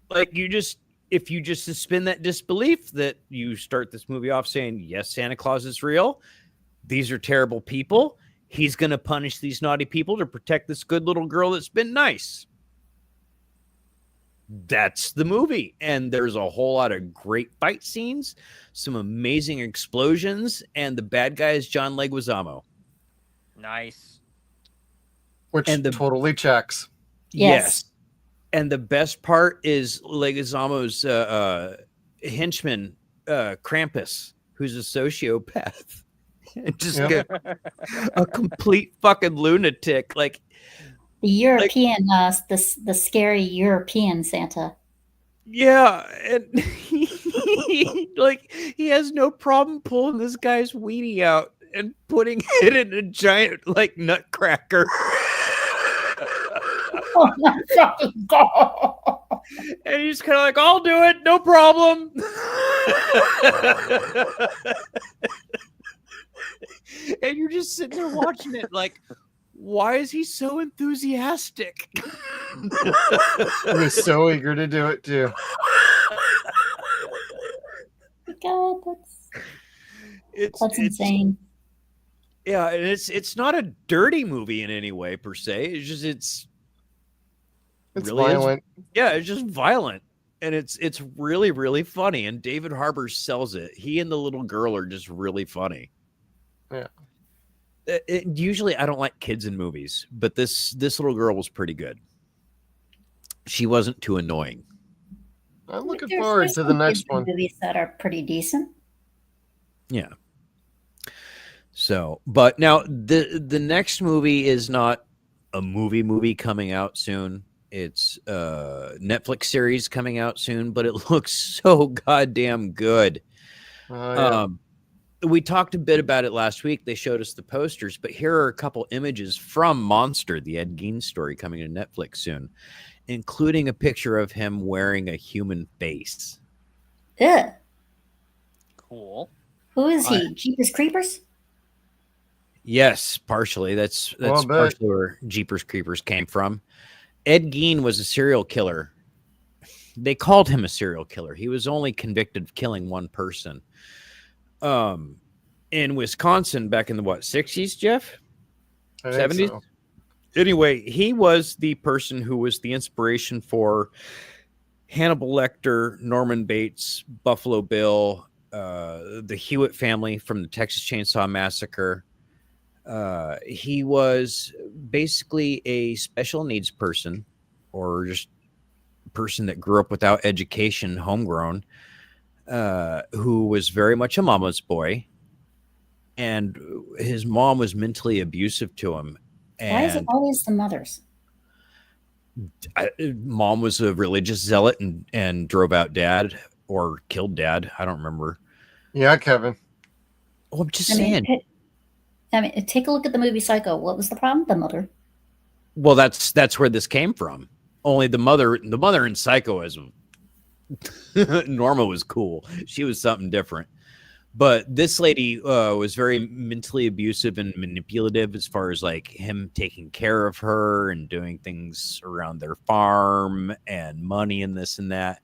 Like if you just suspend that disbelief that you start this movie off saying, yes, Santa Claus is real. These are terrible people. He's going to punish these naughty people to protect this good little girl that's been nice. That's the movie. And there's a whole lot of great fight scenes, some amazing explosions, and the bad guy is John Leguizamo. Nice. Which totally checks. Yes. And the best part is Leguizamo's henchman, Krampus, who's a sociopath. Just a complete fucking lunatic. Like the European, the scary European Santa. Yeah, and he has no problem pulling this guy's weenie out and putting it in a giant like nutcracker. Oh my fucking God. And he's kind of like, I'll do it, no problem. And you're just sitting there watching it like, why is he so enthusiastic? He was so eager to do it too. God, that's insane. Yeah, and it's not a dirty movie in any way per se. It's just it's really violent. It's just violent, and it's really really funny. And David Harbour sells it. He and the little girl are just really funny. Yeah. Usually I don't like kids in movies, but this little girl was pretty good. She wasn't too annoying. I'm looking forward to the next one. Movies that are pretty decent. Yeah. So, but now the next movie is not a movie coming out soon. It's a Netflix series coming out soon, but it looks so goddamn good. We talked a bit about it last week. They showed us the posters, but here are a couple images from Monster, the Ed Gein story coming to Netflix soon, including a picture of him wearing a human face. Yeah. Cool. Who is he? Jeepers Creepers? Yes, partially. That's partially where Jeepers Creepers came from. Ed Gein was a serial killer. They called him a serial killer. He was only convicted of killing one person. In Wisconsin back in the 60s, Jeff? 70s? So. Anyway, he was the person who was the inspiration for Hannibal Lecter, Norman Bates, Buffalo Bill, the Hewitt family from the Texas Chainsaw Massacre. He was basically a special needs person, or just a person that grew up without education, homegrown, who was very much a mama's boy, and his mom was mentally abusive to him. And why is it always the mothers? Mom was a religious zealot and drove out dad or killed dad. I don't remember. Yeah, Kevin. Oh, I'm just saying. Take a look at the movie Psycho. What was the problem? The mother. Well, that's where this came from. Only the mother in Psycho is Norma was cool. She was something different. But this lady was very mentally abusive and manipulative as far as like him taking care of her and doing things around their farm and money and this and that.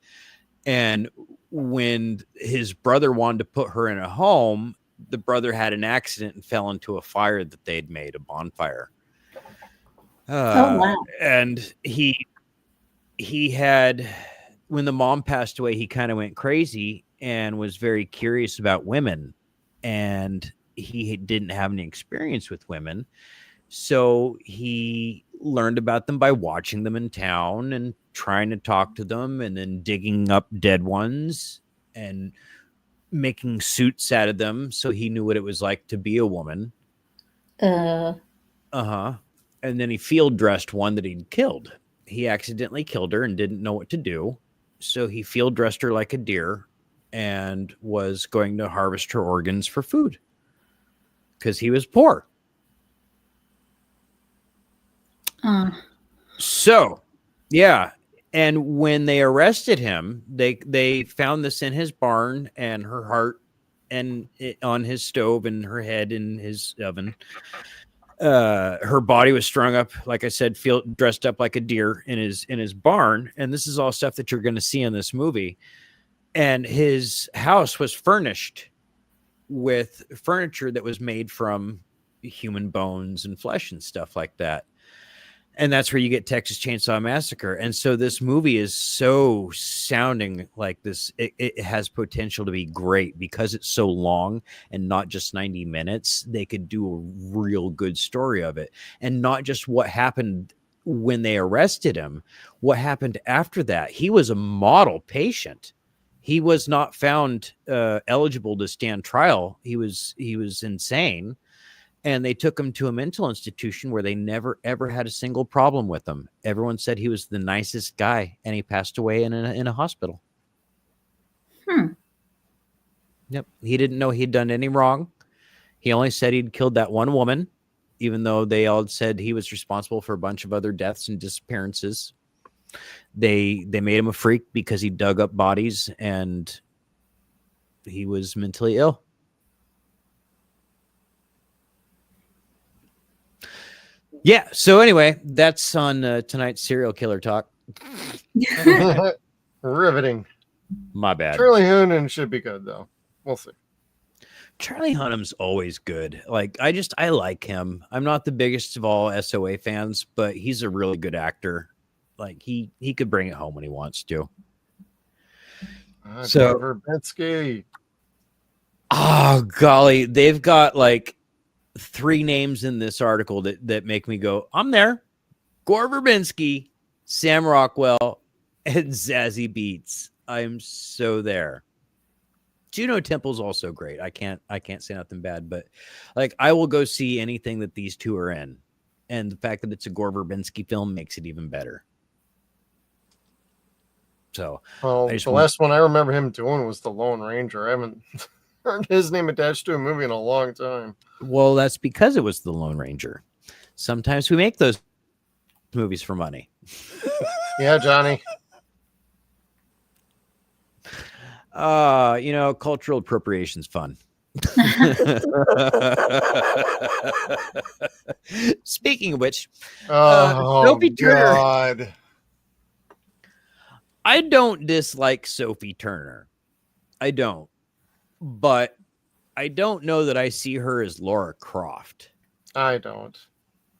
And when his brother wanted to put her in a home, the brother had an accident and fell into a fire that they'd made, a bonfire. Oh, wow. And he had, when the mom passed away, he kind of went crazy and was very curious about women, and he didn't have any experience with women. So he learned about them by watching them in town and trying to talk to them, and then digging up dead ones and making suits out of them. So he knew what it was like to be a woman. And then he field dressed one that he'd killed. He accidentally killed her and didn't know what to do. So he field dressed her like a deer and was going to harvest her organs for food because he was poor. So, yeah. And when they arrested him, they found this in his barn, and her heart and on his stove, and her head in his oven. Her body was strung up, like I said, dressed up like a deer in his barn. And this is all stuff that you're going to see in this movie. And his house was furnished with furniture that was made from human bones and flesh and stuff like that. And that's where you get Texas Chainsaw Massacre. And so this movie is so sounding like this. It has potential to be great because it's so long and not just 90 minutes. They could do a real good story of it. And not just what happened when they arrested him, what happened after that. He was a model patient. He was not found eligible to stand trial. He was insane. And they took him to a mental institution where they never, ever had a single problem with him. Everyone said he was the nicest guy, and he passed away in a hospital. Yep. He didn't know he'd done any wrong. He only said he'd killed that one woman, even though they all said he was responsible for a bunch of other deaths and disappearances. They made him a freak because he dug up bodies, and he was mentally ill. Yeah. So anyway, that's on tonight's serial killer talk. Riveting. My bad. Charlie Hunnam should be good though. We'll see. Charlie Hunnam's always good. Like I like him. I'm not the biggest of all SOA fans, but he's a really good actor. Like he could bring it home when he wants to. So Verbinski. Oh golly, they've got like 3 names in this article that make me go, I'm there. Gore Verbinski, Sam Rockwell, and Zazie Beetz. I'm so there. Juno Temple's also great. I can't say nothing bad, but like I will go see anything that these 2 are in. And the fact that it's a Gore Verbinski film makes it even better. So the last one I remember him doing was The Lone Ranger. I haven't heard his name attached to a movie in a long time. Well, that's because it was The Lone Ranger. Sometimes we make those movies for money. Yeah, Johnny. Cultural appropriation's fun. Speaking of which, Sophie Turner. God. I don't dislike Sophie Turner. I don't. But I don't know that I see her as Laura Croft. I don't.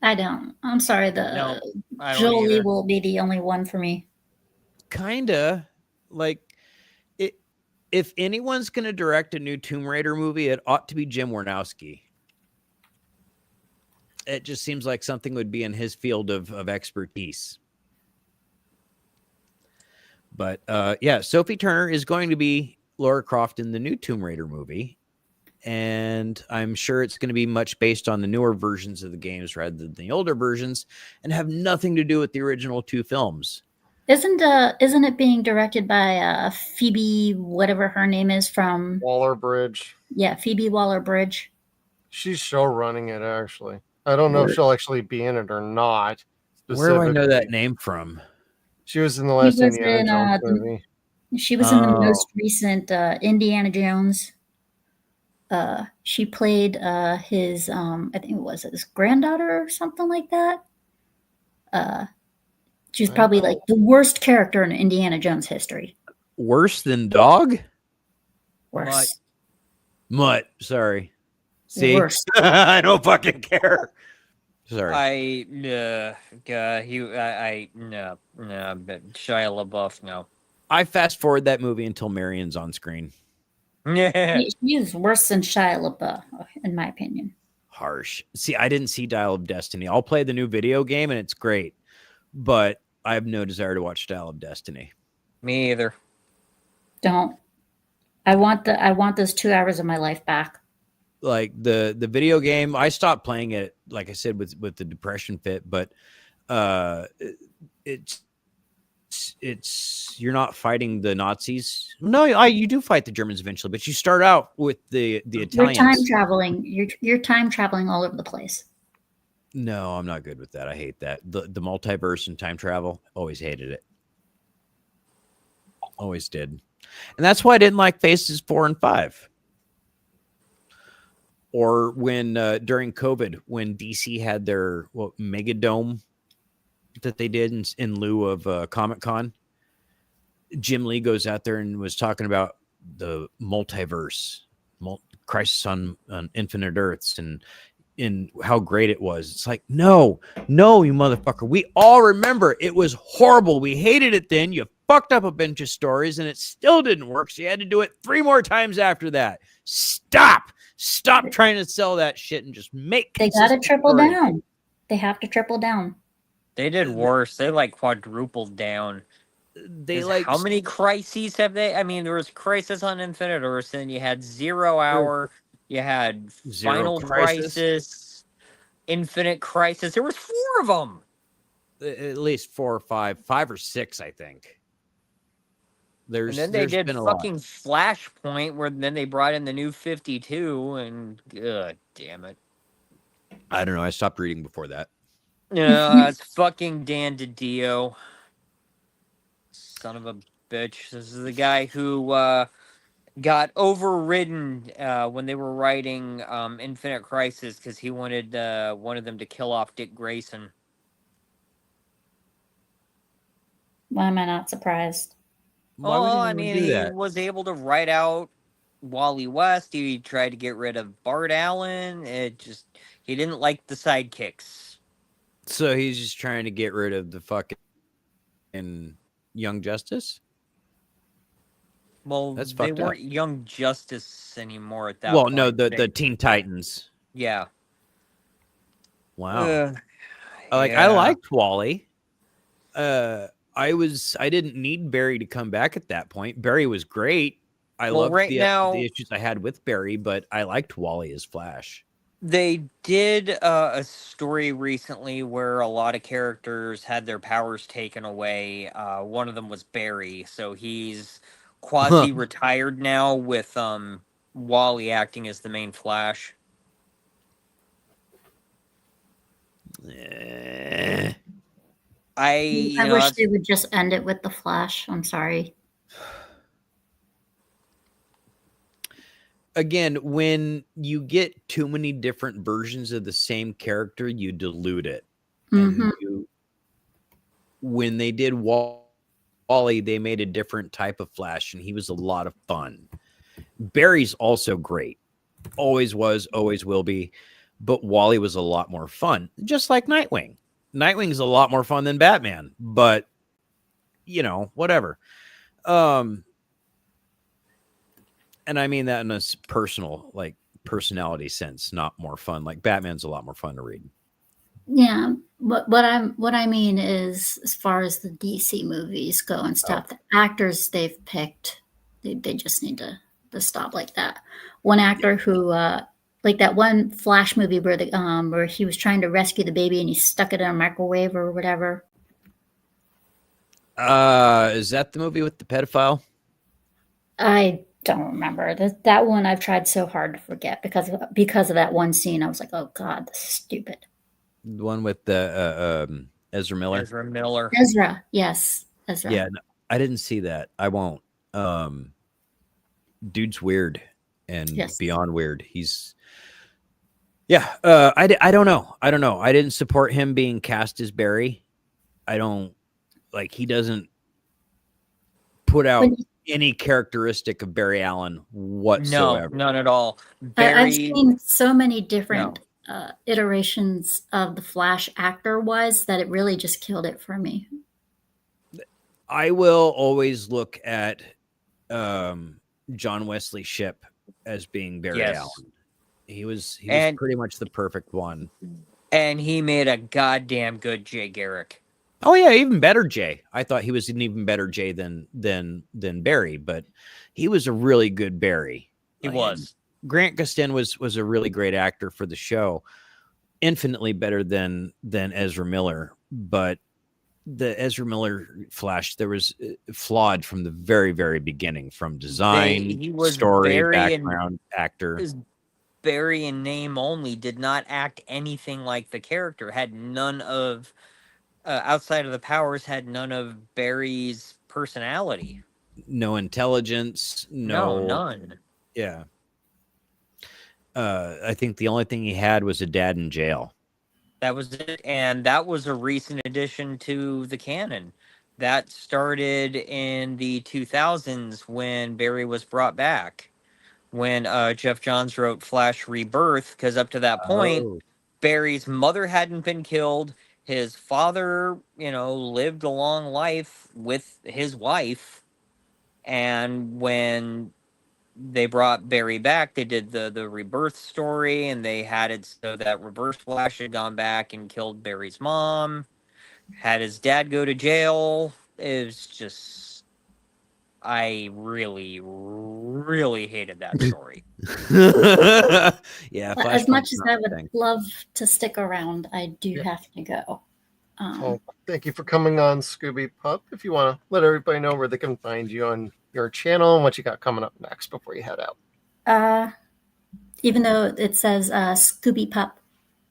I'm sorry. Jolie will be the only one for me. Kinda. Like, if anyone's going to direct a new Tomb Raider movie, it ought to be Jim Warnowski. It just seems like something would be in his field of expertise. But, Sophie Turner is going to be Laura Croft in the new Tomb Raider movie. And I'm sure it's going to be much based on the newer versions of the games rather than the older versions and have nothing to do with the original 2 films. Isn't it being directed by Phoebe, whatever her name is, from Waller-Bridge? Yeah, Phoebe Waller-Bridge. She's show running it, actually. I don't know if she'll actually be in it or not. Where do I know that name from? She was in the last Indiana Jones movie. She was in the most recent Indiana Jones. She played his, I think it was his granddaughter or something like that. She's probably like the worst character in Indiana Jones history. Worse than Dog? Worse. Mutt. Sorry. See? Worse. I don't fucking care. Sorry. No, but Shia LaBeouf, no. I fast forward that movie until Marion's on screen. Yeah. He is worse than Shia LaBeouf, in my opinion. Harsh. See, I didn't see Dial of Destiny. I'll play the new video game and it's great, but I have no desire to watch Dial of Destiny. Me either. Don't. I want those 2 hours of my life back. Like the video game, I stopped playing it, like I said, with the depression fit, but it's you're not fighting the Nazis. No, you do fight the Germans eventually, but you start out with the Italians. You're time traveling. You're time traveling all over the place. No, I'm not good with that. I hate that. The multiverse and time travel, always hated it. Always did. And that's why I didn't like Phases 4 and 5. Or when during COVID, when DC had their Mega Dome that they did in lieu of Comic-Con, Jim Lee goes out there and was talking about the multiverse, Crisis on Infinite Earths, and in how great it was. It's like, no, you motherfucker. We all remember it was horrible. We hated it then. You fucked up a bunch of stories and it still didn't work. So you had to do it 3 more times after that. Stop trying to sell that shit and just make. They got to triple down. They have to triple down. They did worse. They like quadrupled down. They like, how many crises have they? I mean, there was Crisis on Infinite Earths, and you had 0 Hour, you had Final Crisis, Infinite Crisis. There was 4 of them. At least 4 or 5 or 6, I think. And then they did fucking Flashpoint, where then they brought in the New 52, and god damn it. I don't know. I stopped reading before that. Yeah, it's fucking Dan DiDio. Son of a bitch. This is the guy who got overridden when they were writing Infinite Crisis because he wanted them to kill off Dick Grayson. Why am I not surprised? I mean, he was able to write out Wally West. He tried to get rid of Bart Allen. He didn't like the sidekicks. So he's just trying to get rid of the fucking Young Justice? Well, they weren't Young Justice anymore at that point. Well, no, the Teen Titans. Yeah. Wow. I liked Wally. I didn't need Barry to come back at that point. Barry was great. I loved the issues I had with Barry, but I liked Wally as Flash. They did a story recently where a lot of characters had their powers taken away. One of them was Barry, so he's quasi-retired now with Wally acting as the main Flash. I wish they would just end it with the Flash. I'm sorry. Again, when you get too many different versions of the same character, you dilute it. Mm-hmm. And when they did Wally, they made a different type of Flash, and he was a lot of fun. Barry's also great. Always was, always will be. But Wally was a lot more fun, just like Nightwing. Nightwing's a lot more fun than Batman, but, whatever. And I mean that in a personal, personality sense, not more fun. Like Batman's a lot more fun to read. Yeah, but what I mean is, as far as the DC movies go and stuff, the actors they've picked, they just need to stop like that. One actor who, like that one Flash movie where he was trying to rescue the baby and he stuck it in a microwave or whatever. Is that the movie with the pedophile? I don't remember that one. I've tried so hard to forget because of that one scene. I was like, oh god, this is stupid. The one with the Ezra Miller. Ezra, yes, Ezra. Yeah, no, I didn't see that. I won't. Dude's weird and beyond weird. He's I don't know. I didn't support him being cast as Barry. I don't he doesn't put out any characteristic of Barry Allen whatsoever. No, none at all. I've seen so many different iterations of the Flash actor-wise that it really just killed it for me. I will always look at John Wesley Shipp as being Barry Allen. He was pretty much the perfect one. And he made a goddamn good Jay Garrick. Oh yeah, even better Jay. I thought he was an even better Jay than Barry, but he was a really good Barry. He was. Grant Gustin was a really great actor for the show. Infinitely better than Ezra Miller, but the Ezra Miller Flash, there was flawed from the very, very beginning, from design, story, background, actor. Barry in name only, did not act anything like the character, had none of, outside of the powers, had none of Barry's personality. No intelligence, No, no. none. Yeah. I think the only thing he had was a dad in jail. That was it. And that was a recent addition to the canon. That started in the 2000s when Barry was brought back. When Jeff Johns wrote Flash Rebirth, because up to that point, Oh. Barry's mother hadn't been killed. His father, lived a long life with his wife. And when they brought Barry back, they did the rebirth story, and they had it so that Reverse Flash had gone back and killed Barry's mom, had his dad go to jail. It was just, I really, really hated that story. Yeah. But as much Flashpoint's as not I my would thing. love to stick around, I do Yeah. have to go. Well, thank you for coming on, Scooby Pup. If you want to let everybody know where they can find you on your channel and what you got coming up next before you head out. Even though it says Scooby Pup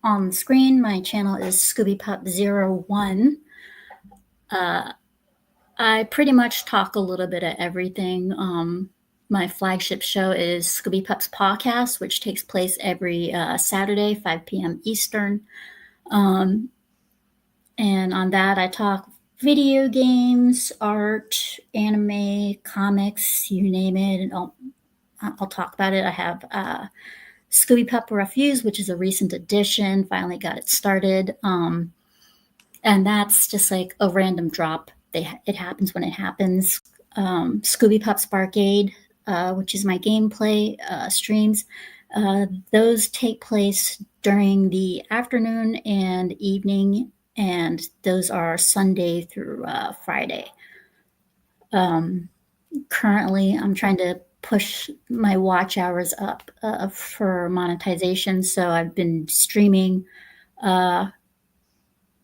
on the screen, my channel is Scooby Pup 01. I pretty much talk a little bit of everything. My flagship show is Scooby Pup's Podcast, which takes place every Saturday, 5 p.m. Eastern. And on that, I talk video games, art, anime, comics, you name it. And I'll talk about it. I have Scooby Pup Refuse, which is a recent addition. Finally got it started. And that's just like a random drop. It happens when it happens. Scooby Pup's Barcade, which is my gameplay streams. Those take place during the afternoon and evening, and those are Sunday through Friday. Currently, I'm trying to push my watch hours up for monetization, so I've been streaming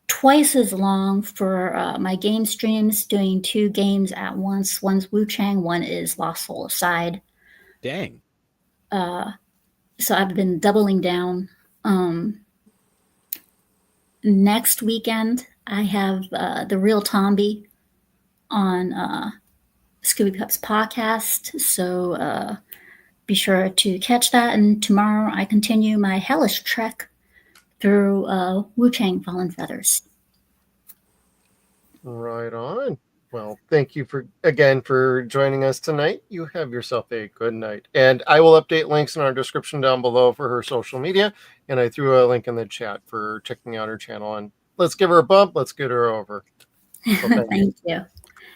twice as long for my game streams, doing 2 games at once. One's Wu Chang, one is Lost Soul Aside. Dang. So I've been doubling down. Next weekend, I have the Real Tomby on Scooby Pup's podcast. So be sure to catch that. And tomorrow, I continue my hellish trek through Wu Chang Fallen Feathers. Right on. Well, thank you again for joining us tonight. You have yourself a good night. And I will update links in our description down below for her social media. And I threw a link in the chat for checking out her channel. And let's give her a bump. Let's get her over. So Thank you.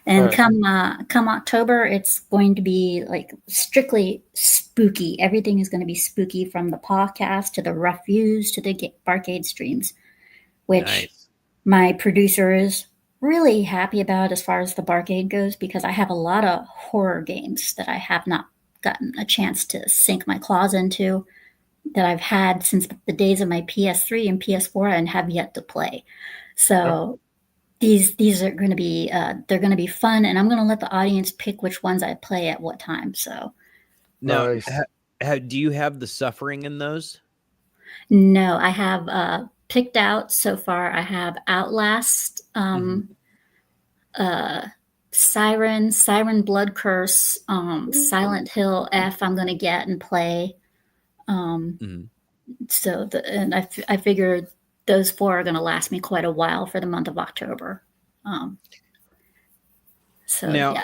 And right. come October, it's going to be like strictly spooky. Everything is going to be spooky, from the podcast to the reviews to the Barcade streams, which my producer is really happy about as far as the Barcade goes, because I have a lot of horror games that I have not gotten a chance to sink my claws into, that I've had since the days of my PS3 and PS4 and have yet to play. So these are going to be they're going to be fun, and I'm going to let the audience pick which ones I play at what time. So now, Nice. do you have the suffering in those? no, I have picked out so far. I have Outlast, Siren Blood Curse, Silent Hill F. I'm going to get and play. So I figured those 4 are going to last me quite a while for the month of October. So now, yeah.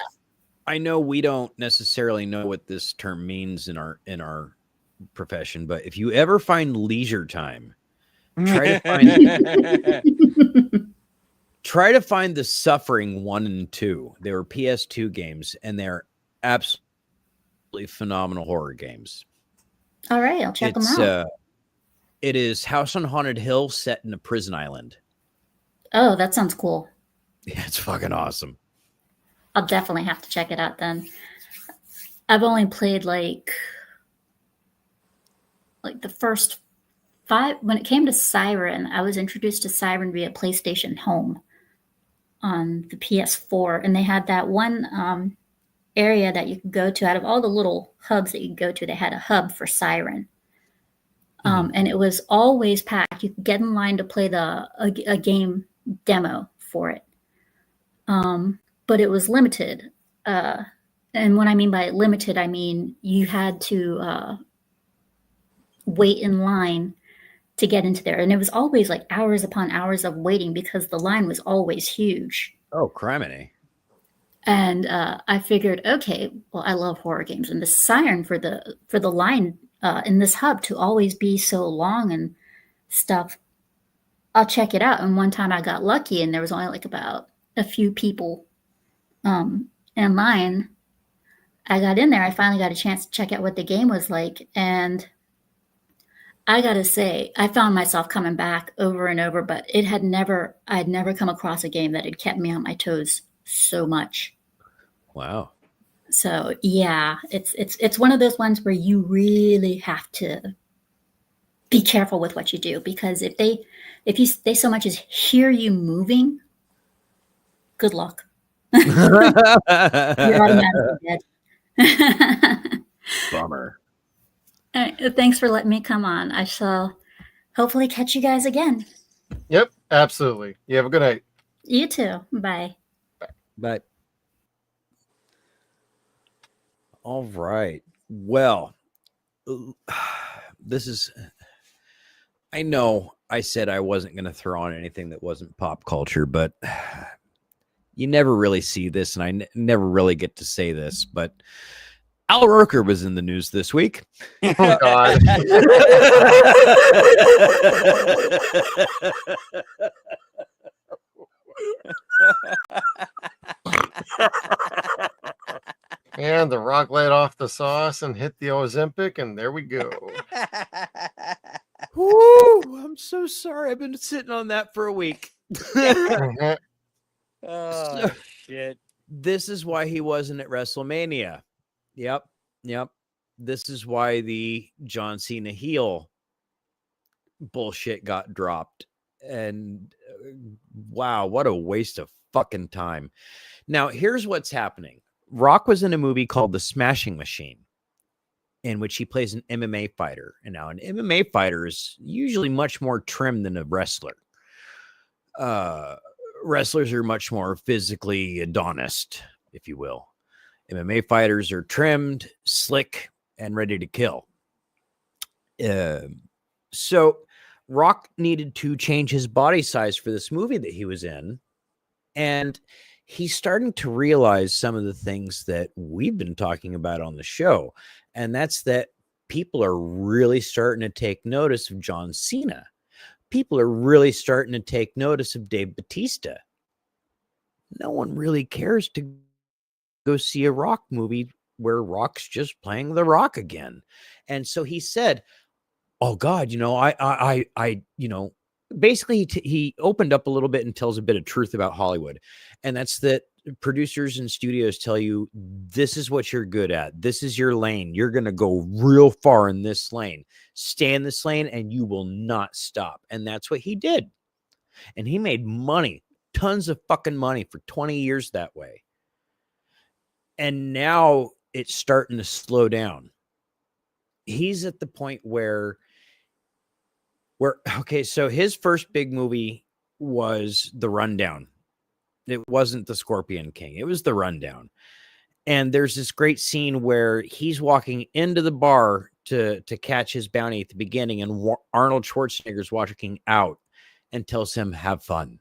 I know we don't necessarily know what this term means in our profession, but if you ever find leisure time, try to find the Suffering 1 and 2. They were PS2 games, and they're absolutely phenomenal horror games. All right, I'll check them out. It is House on Haunted Hill set in a prison island. Oh, that sounds cool. Yeah, it's fucking awesome. I'll definitely have to check it out then. I've only played like the first 5. When it came to Siren, I was introduced to Siren via PlayStation Home on the PS4, and they had that one area that you could go to. Out of all the little hubs that you could go to, they had a hub for Siren. And it was always packed. You could get in line to play a game demo for it. But it was limited. And what I mean by limited, I mean you had to wait in line to get into there. And it was always like hours upon hours of waiting because the line was always huge. Oh, criminy. And I figured, okay, well, I love horror games, and the siren for the line in this hub to always be so long and stuff, I'll check it out. And one time I got lucky, and there was only like about a few people in line. I got in there. I finally got a chance to check out what the game was like, and I gotta say, I found myself coming back over and over, but I'd never come across a game that had kept me on my toes so much. Wow. So yeah, it's one of those ones where you really have to be careful with what you do, because if they so much as hear you moving, good luck. You're automatically dead. Bummer. All right, thanks for letting me come on. I shall hopefully catch you guys again. Yep, absolutely. You have a good night. You too. Bye. But all right. Well, this is, I know I said I wasn't going to throw on anything that wasn't pop culture, but you never really see this, and I never really get to say this, but Al Roker was in the news this week. Oh, God. And The Rock laid off the sauce and hit the Ozempic, and there we go. Woo, I'm so sorry. I've been sitting on that for a week. Oh, shit. This is why he wasn't at WrestleMania. Yep. This is why the John Cena heel bullshit got dropped. And wow, what a waste of fucking time. Now, here's what's happening. Rock was in a movie called The Smashing Machine, in which he plays an MMA fighter. And now an MMA fighter is usually much more trim than a wrestler. Wrestlers are much more physically adonist, if you will. MMA fighters are trimmed, slick, and ready to kill. So Rock needed to change his body size for this movie that he was in. And he's starting to realize some of the things that we've been talking about on the show. And that's that people are really starting to take notice of John Cena. People are really starting to take notice of Dave Bautista. No one really cares to go see a Rock movie where Rock's just playing the Rock again. And so he said, oh God, basically he opened up a little bit and tells a bit of truth about Hollywood. And that's that producers and studios tell you, this is what you're good at. This is your lane. You're going to go real far in this lane. Stay in this lane and you will not stop. And that's what he did. And he made money, tons of fucking money for 20 years that way. And now it's starting to slow down. He's at the point where, okay, so his first big movie was The Rundown. It wasn't The Scorpion King. It was The Rundown. And there's this great scene where he's walking into the bar to catch his bounty at the beginning, and Arnold Schwarzenegger's walking out and tells him, have fun.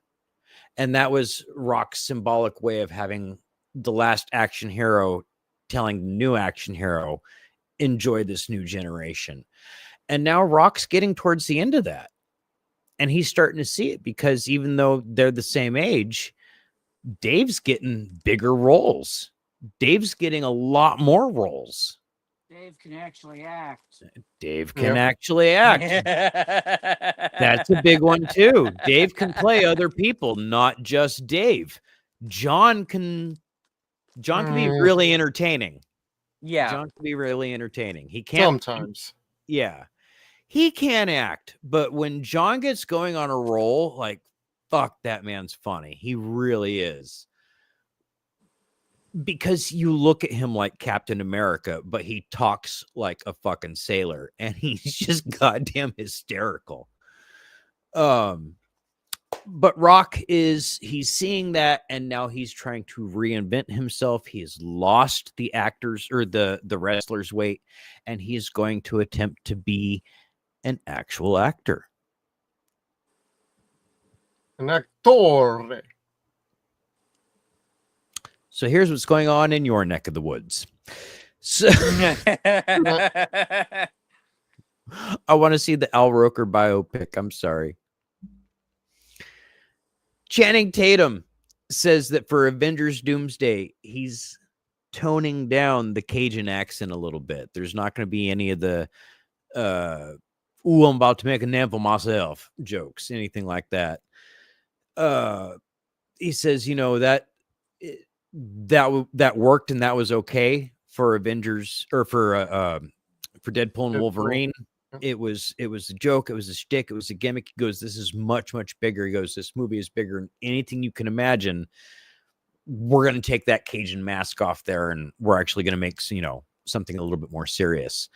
And that was Rock's symbolic way of having the last action hero telling the new action hero, enjoy this new generation. And now Rock's getting towards the end of that. And he's starting to see it, because even though they're the same age, Dave's getting bigger roles. Dave's getting a lot more roles. Dave can actually act. Dave can actually act. That's a big one too. Dave can play other people, not just Dave. John can be really entertaining. Yeah. John can be really entertaining. He can't Sometimes. Yeah. He can act, but when John gets going on a roll, like, fuck, that man's funny. He really is. because you look at him like Captain America, but he talks like a fucking sailor, and he's just goddamn hysterical. But Rock he's seeing that, and now he's trying to reinvent himself. He has lost the actors or the wrestlers' weight, and he is going to attempt to be an actual actor. An actor. So here's what's going on in your neck of the woods. So I want to see the Al Roker biopic. I'm sorry. Channing Tatum says that for Avengers Doomsday, he's toning down the Cajun accent a little bit. There's not going to be any of the ooh, I'm about to make a name for myself jokes, anything like that. He says, you know, that worked and that was okay for Avengers or for Deadpool and Wolverine. It was a joke. It was a shtick. It was a gimmick. He goes, this is much, much bigger. He goes, this movie is bigger than anything you can imagine. We're going to take that Cajun mask off there, and we're actually going to make, you know, something a little bit more serious.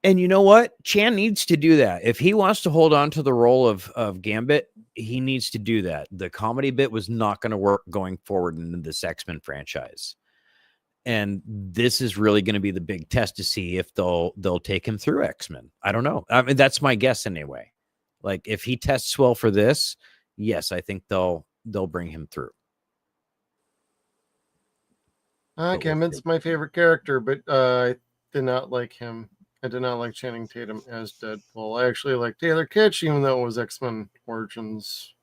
And you know what? Chan needs to do that. If he wants to hold on to the role of Gambit, he needs to do that. The comedy bit was not going to work going forward in this X-Men franchise. And this is really going to be the big test to see if they'll take him through X-Men. I don't know. I mean, that's my guess anyway. Like, if he tests well for this, yes, I think they'll bring him through. Gambit's my favorite character, but I did not like him. I did not like Channing Tatum as Deadpool. I actually like Taylor Kitsch, even though it was X-Men Origins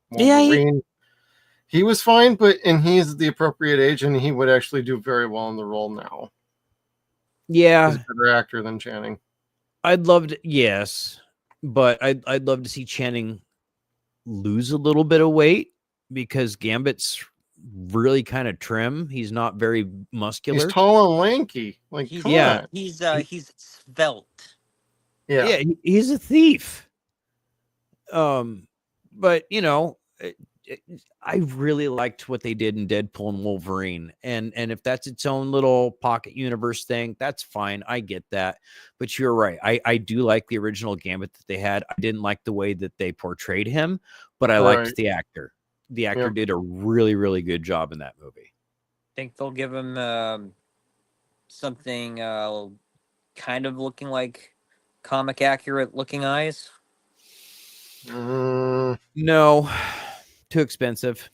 Wolverine. Yeah, he was fine, and he's the appropriate age, and he would actually do very well in the role now. Yeah. He's a better actor than Channing. I'd love to, yes, but I'd love to see Channing lose a little bit of weight because Gambit's really kind of trim. He's not very muscular. He's tall and lanky. Like, he's svelte. Yeah, he's a thief. But you know, I really liked what they did in Deadpool and Wolverine, and if that's its own little pocket universe thing, that's fine. I get that, but you're right. I do like the original Gambit that they had. I didn't like the way that they portrayed him, but I liked the actor. The actor did a really, really good job in that movie. Think they'll give him something kind of looking like comic accurate looking eyes? No, too expensive.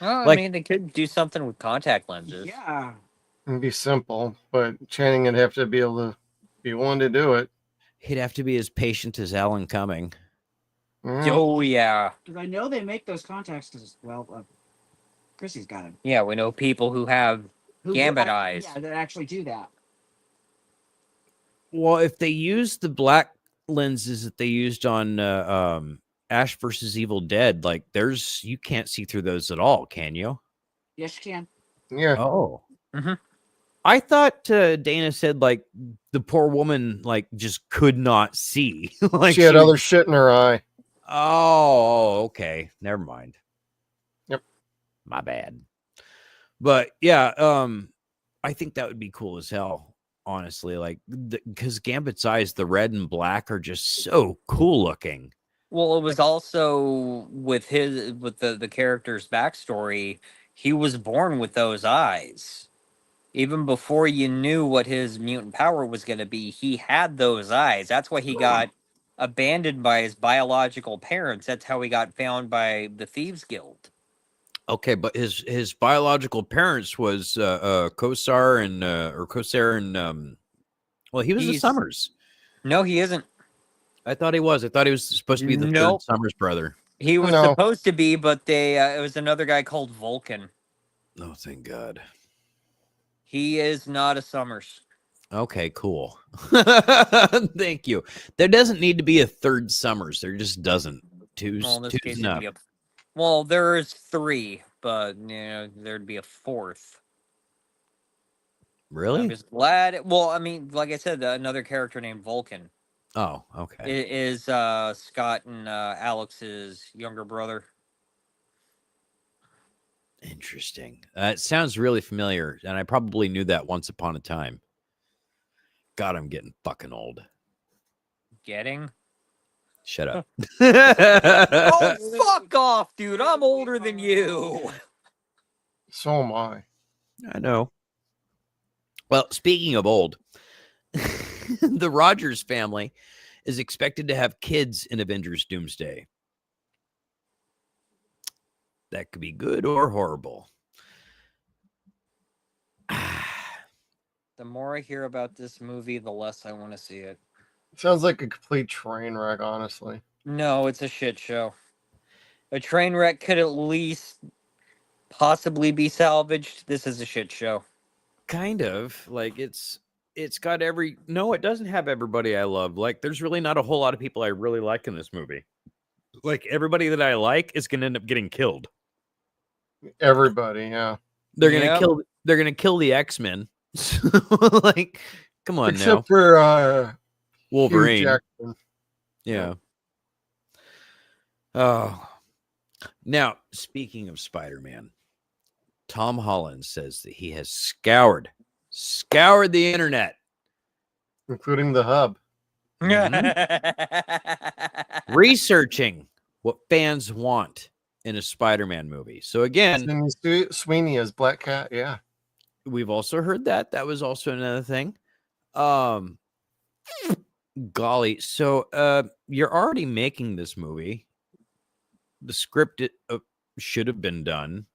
Well, I mean, they could do something with contact lenses. Yeah. It'd be simple, but Channing would have to be able to be one to do it. He'd have to be as patient as Alan Cumming. Oh, yeah. Because I know they make those contacts because, well, Chrissy's got them. Yeah, we know people who have Gambit eyes. Yeah, that actually do that. Well, if they use the black lenses that they used on Ash versus Evil Dead, like you can't see through those at all, can you? Yes, you can. Yeah. Oh. Mm-hmm. I thought Dana said like the poor woman like just could not see. Like she had other shit in her eye. Oh, okay. Never mind. Yep. My bad. But yeah, I think that would be cool as hell, honestly. Like, because Gambit's eyes, the red and black, are just so cool looking. Well, it was also with the character's backstory. He was born with those eyes. Even before you knew what his mutant power was going to be, he had those eyes. That's why he got abandoned by his biological parents. That's how he got found by the Thieves Guild. Okay, but his biological parents was Kosar and well, he was the Summers. No, he isn't. I thought he was. I thought he was supposed to be the third Summers brother. He was supposed to be, but it was another guy called Vulcan. Oh, thank God. He is not a Summers. Okay, cool. Thank you. There doesn't need to be a third Summers. There just doesn't. Two's enough. Well, there's 3, but there'd be a 4th. Really? I'm just glad. Well, I mean, like I said, another character named Vulcan. Oh, okay. It is Scott and Alex's younger brother. Interesting. It sounds really familiar, and I probably knew that once upon a time. God, I'm getting fucking old. Getting? Shut up. Oh, fuck off, dude. I'm older than you. So am I. I know. Well, speaking of old, the Rogers family is expected to have kids in Avengers Doomsday. That could be good or horrible. The more I hear about this movie, the less I want to see it. Sounds like a complete train wreck, honestly. No, it's a shit show. A train wreck could at least possibly be salvaged. This is a shit show. Kind of. Like it's got every... No, it doesn't have everybody I love. Like there's really not a whole lot of people I really like in this movie. Like everybody that I like is going to end up getting killed. Everybody, yeah. They're going to kill the X-Men. Like, come on. Except now. for Wolverine. Hugh Jackman. Yeah. Oh. Now, speaking of Spider-Man, Tom Holland says that he has scoured the internet, Including the hub. researching what fans want in a Spider-Man movie. So again, Sydney Sweeney as Black Cat, yeah. we've also heard that. That was also another thing. Golly. So you're already making this movie. The script should have been done.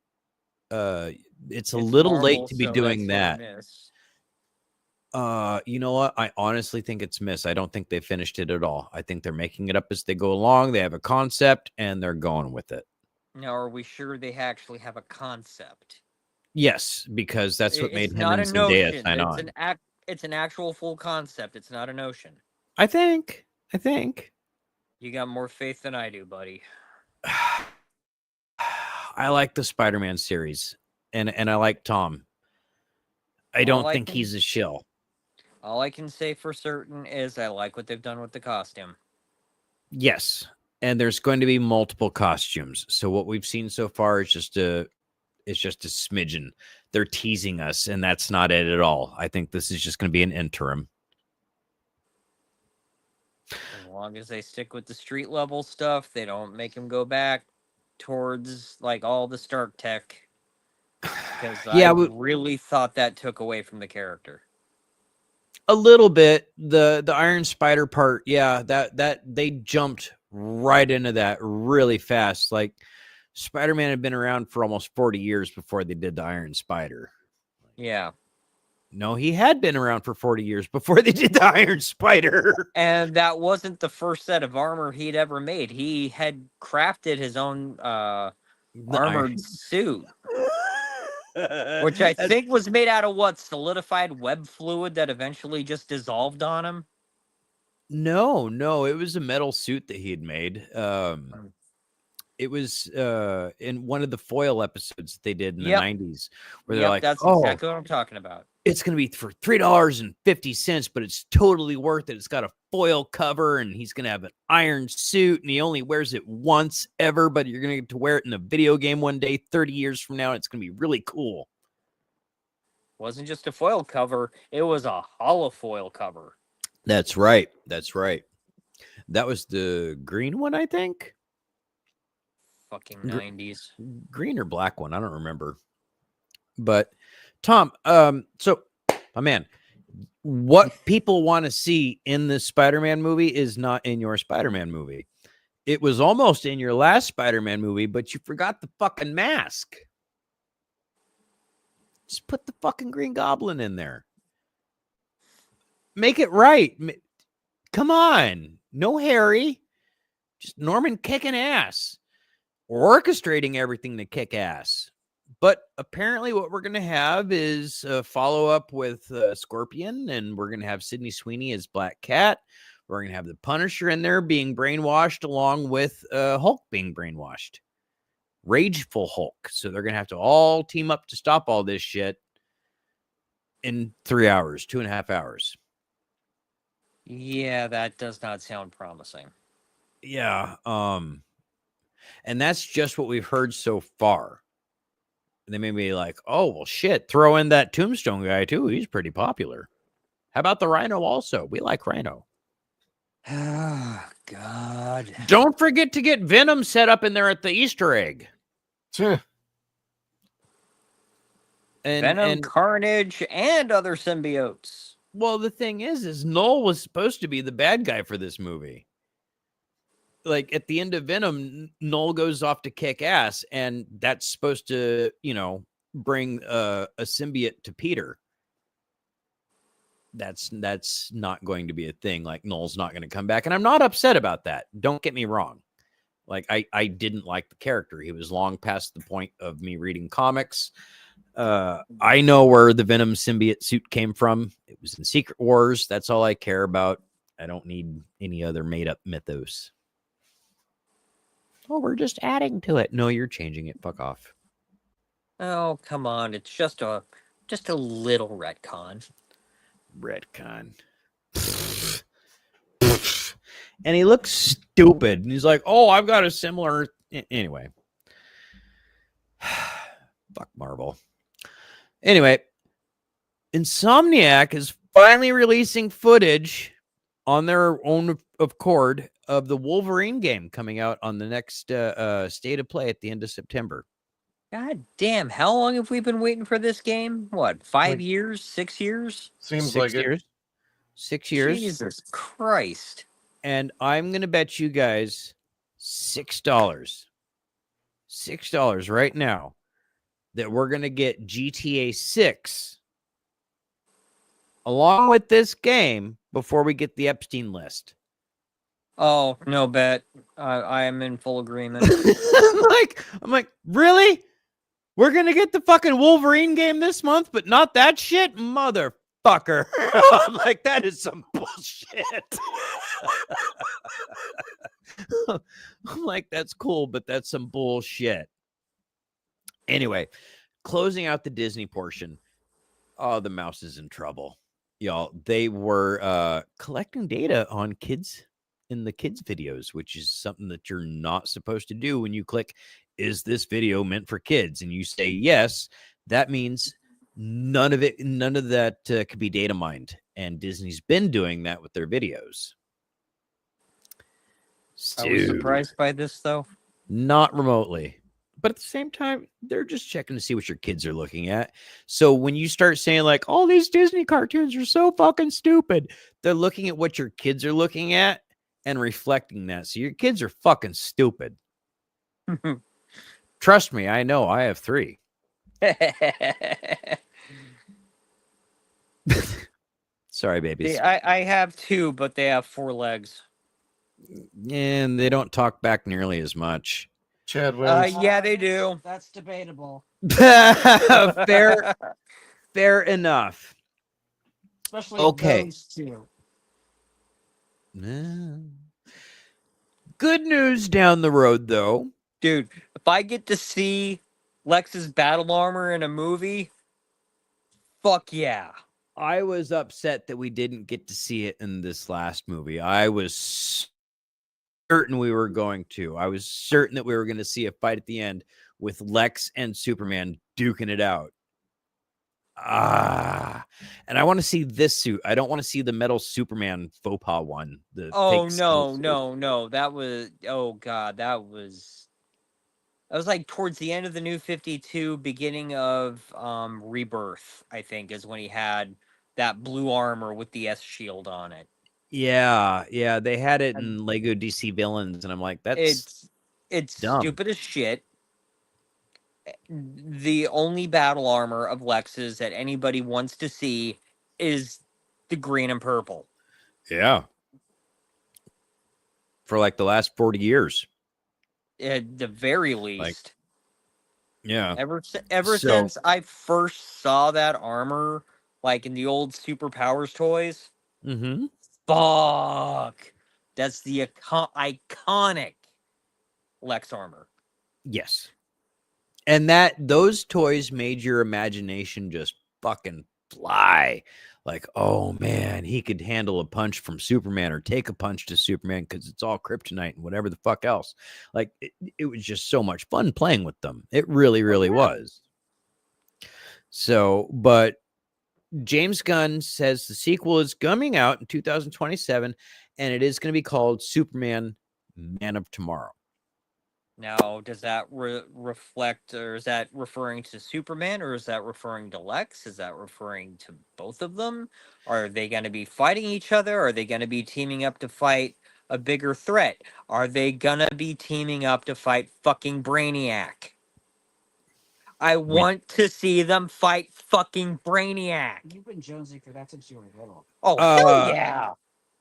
It's a little Marvel, late to be so doing that's that. what You know what? I honestly think it's miss. I don't think they finished it at all. I think they're making it up as they go along. They have a concept and they're going with it. Now, are we sure they actually have a concept? Yes, because that's what made It's him not and a Zendaya notion. sign on. It's an actual full concept. It's not a notion. I think. You got more faith than I do, buddy. I like the Spider-Man series, and I like Tom. I don't think he's a shill. All I can say for certain is I like what they've done with the costume. Yes, and there's going to be multiple costumes. So what we've seen so far is just a smidgen. They're teasing us, and that's not it at all. I think this is just going to be an interim. As long as they stick with the street level stuff, they don't make him go back towards like all the Stark tech. Because I really thought that took away from the character. A little bit. The Iron Spider part, yeah, that they jumped right into that really fast. Like Spider-Man had been around for almost 40 years before they did the Iron Spider. Yeah. No, he had been around for 40 years before they did the Iron Spider. And that wasn't the first set of armor he'd ever made. He had crafted his own armored suit. Which I think was made out of what? Solidified web fluid that eventually just dissolved on him? No, it was a metal suit that he had made. It was in one of the foil episodes that they did in the 90s where they're like, that's exactly what I'm talking about. It's going to be for $3.50, but it's totally worth it. It's got a foil cover and he's going to have an iron suit and he only wears it once ever, but you're going to get to wear it in a video game one day, 30 years from now. And it's going to be really cool. Wasn't just a foil cover. It was a hollow foil cover. That's right. That was the green one, I think. Fucking 90s. Green or black one. I don't remember. But Tom, so my man, what people want to see in this Spider-Man movie is not in your Spider-Man movie. It was almost in your last Spider-Man movie, but you forgot the fucking mask. Just put the fucking Green Goblin in there. Make it right. Come on. No Harry. Just Norman kicking ass. Orchestrating everything to kick ass. But apparently what we're going to have is a follow-up with Scorpion, and we're going to have Sydney Sweeney as Black Cat. We're going to have the Punisher in there being brainwashed along with Hulk being brainwashed. Rageful Hulk. So they're going to have to all team up to stop all this shit in 3 hours, 2.5 hours. Yeah, that does not sound promising. Yeah. And that's just what we've heard so far. And they made me like, oh, well, shit, throw in that Tombstone guy, too. He's pretty popular. How about the Rhino also? We like Rhino. Oh, God. Don't forget to get Venom set up in there at the Easter egg. Tch. Venom, Carnage, and other symbiotes. Well, the thing is Null was supposed to be the bad guy for this movie. Like at the end of Venom, Null goes off to kick ass, and that's supposed to, bring a symbiote to Peter. That's not going to be a thing. Like Null's not going to come back, and I'm not upset about that. Don't get me wrong. Like I didn't like the character. He was long past the point of me reading comics. I know where the Venom symbiote suit came from. It was in Secret Wars. That's all I care about. I don't need any other made up mythos. Oh, we're just adding to it. No, you're changing it. Fuck off. Oh, come on. It's just a little retcon. Retcon. And he looks stupid. And he's like, oh, I've got a similar... Anyway. Fuck Marvel. Anyway, Insomniac is finally releasing footage on their own accord of the Wolverine game coming out on the next State of Play at the end of September. God damn, how long have we been waiting for this game? What, 5 years? 6 years? Seems 6 like years. 6 years. Jesus Christ. And I'm going to bet you guys $6. $6 right now that we're going to get GTA 6 along with this game before we get the Epstein list. Oh, no bet. I am in full agreement. I'm like, really? We're going to get the fucking Wolverine game this month, but not that shit? Motherfucker. I'm like, that is some bullshit. I'm like, that's cool, but that's some bullshit. Anyway, closing out the Disney portion. Oh, the mouse is in trouble. Y'all, they were collecting data on kids in the kids videos, which is something that you're not supposed to do when you click, is this video meant for kids? And you say yes, that means none of that could be data mined. And Disney's been doing that with their videos. I was surprised by this, though. Not remotely. But at the same time, they're just checking to see what your kids are looking at. So when you start saying like, all these Disney cartoons are so fucking stupid, they're looking at what your kids are looking at and reflecting that. So your kids are fucking stupid. Trust me, I know. I have 3. Sorry, babies. See, I have 2, but they have 4 legs. And they don't talk back nearly as much. Chad wins. Yeah, they do. That's debatable. Fair enough. Especially Okay. those 2. Good news down the road, though. Dude, if I get to see Lex's battle armor in a movie, fuck yeah. I was upset that we didn't get to see it in this last movie. I was certain we were going to. I was certain that we were going to see a fight at the end with Lex and Superman duking it out. And I want to see this suit. I don't want to see the metal Superman faux pas one. No. That was, oh God, that was like towards the end of the New 52, beginning of Rebirth, I think, is when he had that blue armor with the S shield on it. Yeah, they had it in Lego DC Villains, and I'm like, it's dumb. Stupid as shit. The only battle armor of Lex's that anybody wants to see is the green and purple. Yeah. For like the last 40 years. At the very least. Yeah. Ever since I first saw that armor, like in the old Superpowers toys. Mm-hmm. Fuck. That's the iconic Lex armor. Yes. And those toys made your imagination just fucking fly. Like, oh man, he could handle a punch from Superman or take a punch to Superman because it's all kryptonite and whatever the fuck else. Like, it was just so much fun playing with them. It really, really was. So, but James Gunn says the sequel is coming out in 2027, and it is going to be called Superman: Man of Tomorrow. Now, does that reflect, or is that referring to Superman, or is that referring to Lex? Is that referring to both of them? Are they going to be fighting each other? Are they going to be teaming up to fight a bigger threat? Are they going to be teaming up to fight fucking Brainiac? I want to see them fight fucking Brainiac. You've been jonesing for that since you were little. Oh, hell yeah.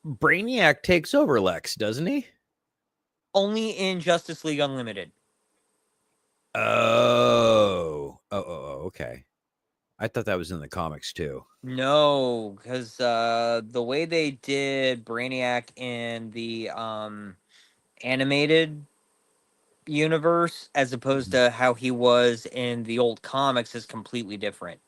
Brainiac takes over Lex, doesn't he? Only in Justice League Unlimited. Oh, okay. I thought that was in the comics too. No, because the way they did Brainiac in the animated universe, as opposed to how he was in the old comics, is completely different.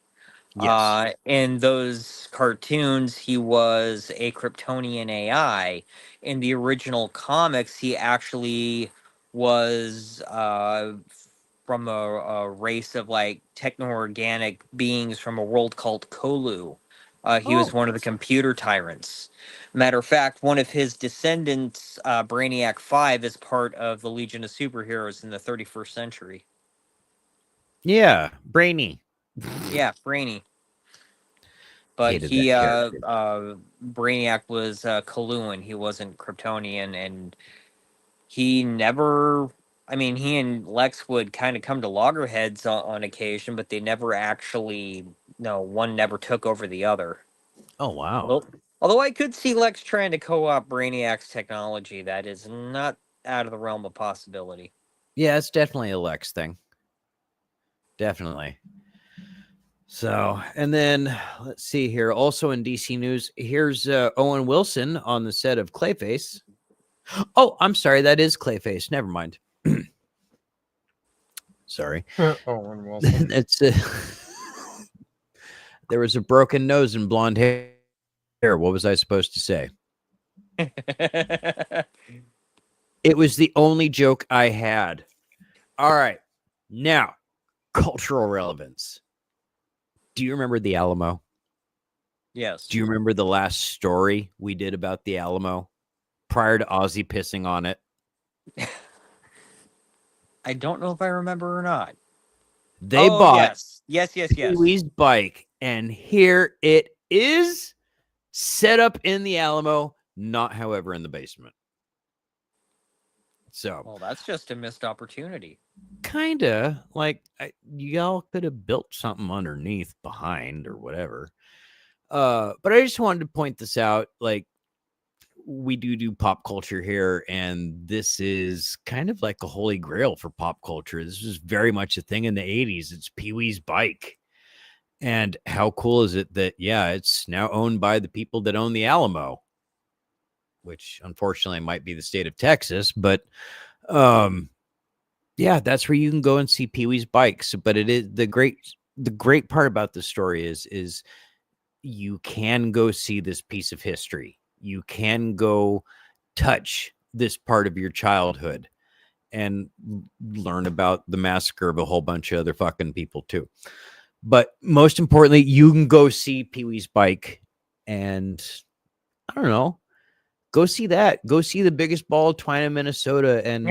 Yes. In those cartoons, he was a Kryptonian AI. In the original comics, he actually was from a race of like techno-organic beings from a world called Kolu. He was one of the computer tyrants. Matter of fact, one of his descendants, Brainiac 5, is part of the Legion of Superheroes in the 31st century. Yeah, Brainy. Yeah, Brainy. But Hated he, that character. Brainiac was Kaluan. He wasn't Kryptonian, and he never. I mean, he and Lex would kind of come to loggerheads on occasion, but they never actually. No, one never took over the other. Oh wow. Although I could see Lex trying to co-opt Brainiac's technology, that is not out of the realm of possibility. Yeah, it's definitely a Lex thing. Definitely. So, and then let's see here. Also in DC news, here's Owen Wilson on the set of Clayface. Oh, I'm sorry. That is Clayface. Never mind. Sorry. Owen Wilson. It's there was a broken nose and blonde hair. What was I supposed to say? It was the only joke I had. All right. Now, cultural relevance. Do you remember the Alamo? Yes. Do you remember the last story we did about the Alamo prior to Ozzy pissing on it? I don't know if I remember or not. They bought yes. Pee-wee's bike, and here it is, set up in the Alamo, not, however, in the basement. So, well, that's just a missed opportunity. Kinda like y'all could have built something underneath, behind, or whatever. But I just wanted to point this out. Like, we do pop culture here, and this is kind of like a holy grail for pop culture. This was very much a thing in the 80s. It's Pee-wee's bike. And how cool is it that, yeah, it's now owned by the people that own the Alamo, which unfortunately might be the state of Texas, but yeah, that's where you can go and see Pee-wee's bikes. But it is the great part about this story is you can go see this piece of history. You can go touch this part of your childhood and learn about the massacre of a whole bunch of other fucking people too. But most importantly, you can go see Pee-wee's bike, and I don't know, go see that. Go see the biggest ball of twine in Minnesota, and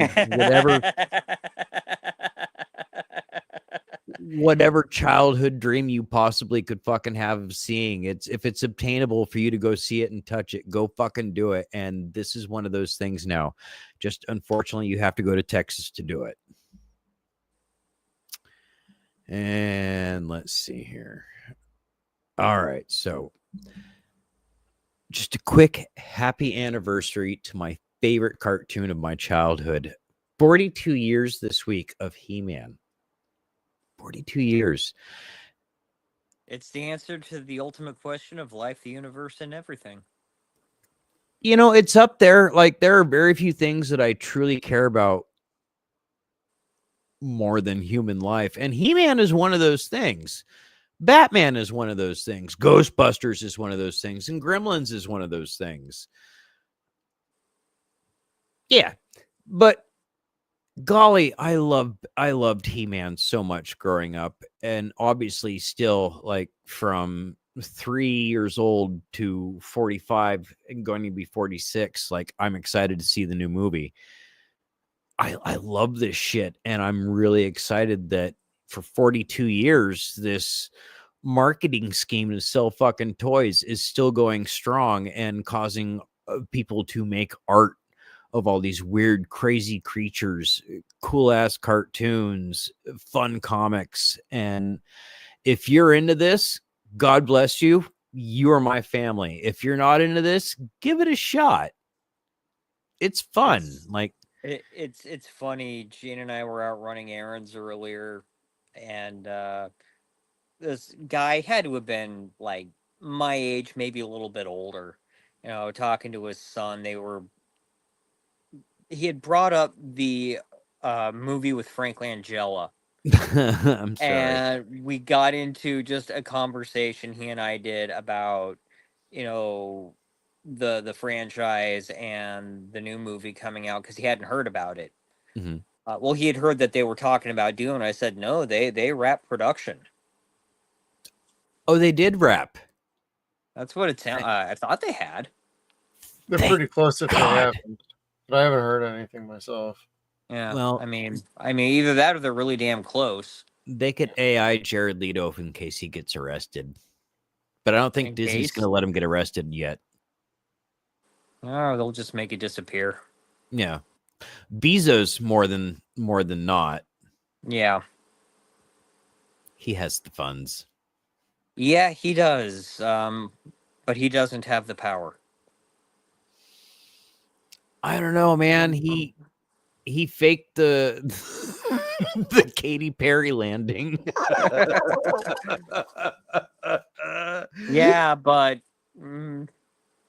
whatever childhood dream you possibly could fucking have of seeing. If it's obtainable for you to go see it and touch it, go fucking do it. And this is one of those things now. Just unfortunately, you have to go to Texas to do it. And let's see here. All right. So just a quick happy anniversary to my favorite cartoon of my childhood. 42 years this week of He-Man. 42 years. It's the answer to the ultimate question of life, the universe, and everything. You know, it's up there. Like, there are very few things that I truly care about more than human life. And He-Man is one of those things. Batman is one of those things. Ghostbusters is one of those things. And Gremlins is one of those things. Yeah. But Golly, I loved He-Man so much growing up, and obviously still like from 3 years old to 45 and going to be 46, like I'm excited to see the new movie. I love this shit, and I'm really excited that for 42 years this marketing scheme to sell fucking toys is still going strong and causing people to make art of all these weird, crazy creatures, cool ass cartoons, fun comics. And if you're into this, God bless you. You are my family. If you're not into this, give it a shot. It's fun. It's funny. Gene and I were out running errands earlier, and this guy had to have been like my age, maybe a little bit older. You know, talking to his son. He had brought up the movie with Frank Langella. I'm sorry. And we got into just a conversation he and I did about, you know, the franchise and the new movie coming out because he hadn't heard about it. Mm-hmm. Well, he had heard that they were talking about doing. I said no, they wrapped production. Oh, they did wrap. That's what it sounded. I thought they had. They're Thank pretty close if they God. haven't, but I haven't heard anything myself. Yeah. Well, I mean, either that or they're really damn close. they could AI Jared Leto in case he gets arrested, but I don't think In Disney's case? going to let him get arrested yet. Oh, they'll just make it disappear. Yeah, Bezos more than not. Yeah. He has the funds. Yeah, he does. But he doesn't have the power. I don't know, man. He faked the the Katy Perry landing. Yeah, but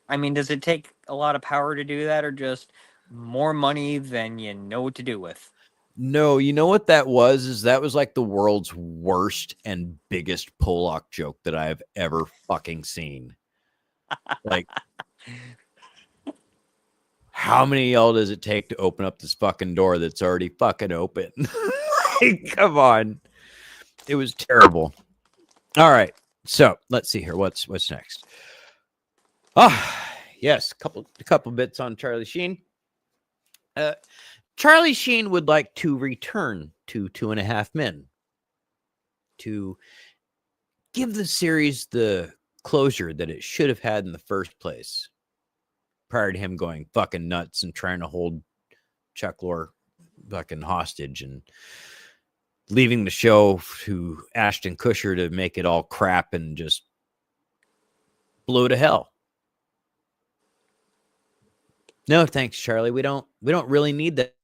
I mean, does it take a lot of power to do that, or just more money than you know what to do with? No, you know what that was? Is that was like the world's worst and biggest Pollock joke that I've ever fucking seen. Like, how many of y'all does it take to open up this fucking door that's already fucking open? Like, come on. It was terrible. All right. So let's see here. What's next? Yes, a couple bits on Charlie Sheen. Charlie Sheen would like to return to 2.5 Men to give the series the closure that it should have had in the first place, prior to him going fucking nuts and trying to hold Chuck Lorre fucking hostage and leaving the show to Ashton Kutcher to make it all crap and just blow to hell. No, thanks, Charlie. We don't really need that.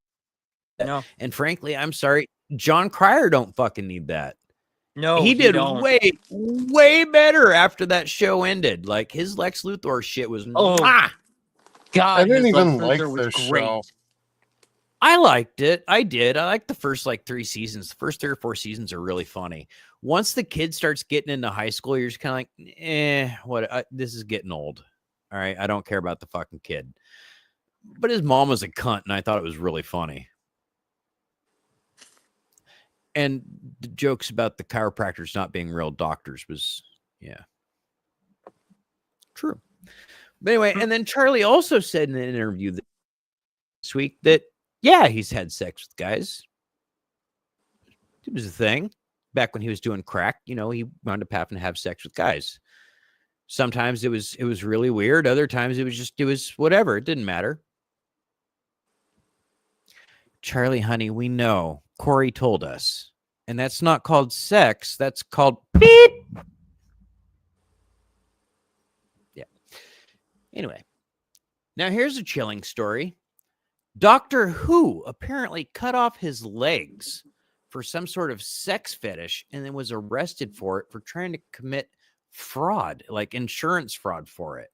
No. And frankly, I'm sorry, John Cryer don't fucking need that. No, he did don't. way better after that show ended. Like his Lex Luthor shit was God, I didn't his even Lex like Luthor was this great. show. I liked it. I did. I liked the first like 3 seasons. The first 3 or 4 seasons are really funny. Once the kid starts getting into high school, you're just kind of like, what? This is getting old. All right, I don't care about the fucking kid. But his mom was a cunt, and I thought it was really funny. And the jokes about the chiropractors not being real doctors was, yeah, true. But anyway, and then Charlie also said in an interview this week that, yeah, he's had sex with guys. It was a thing. Back when he was doing crack, you know, he wound up having to have sex with guys. Sometimes it was really weird. Other times it was whatever. It didn't matter. Charlie, honey, we know. Corey told us. And that's not called sex. That's called beep. Yeah. Anyway. Now here's a chilling story. Doctor Who apparently cut off his legs for some sort of sex fetish and then was arrested for it for trying to commit fraud, like insurance fraud for it.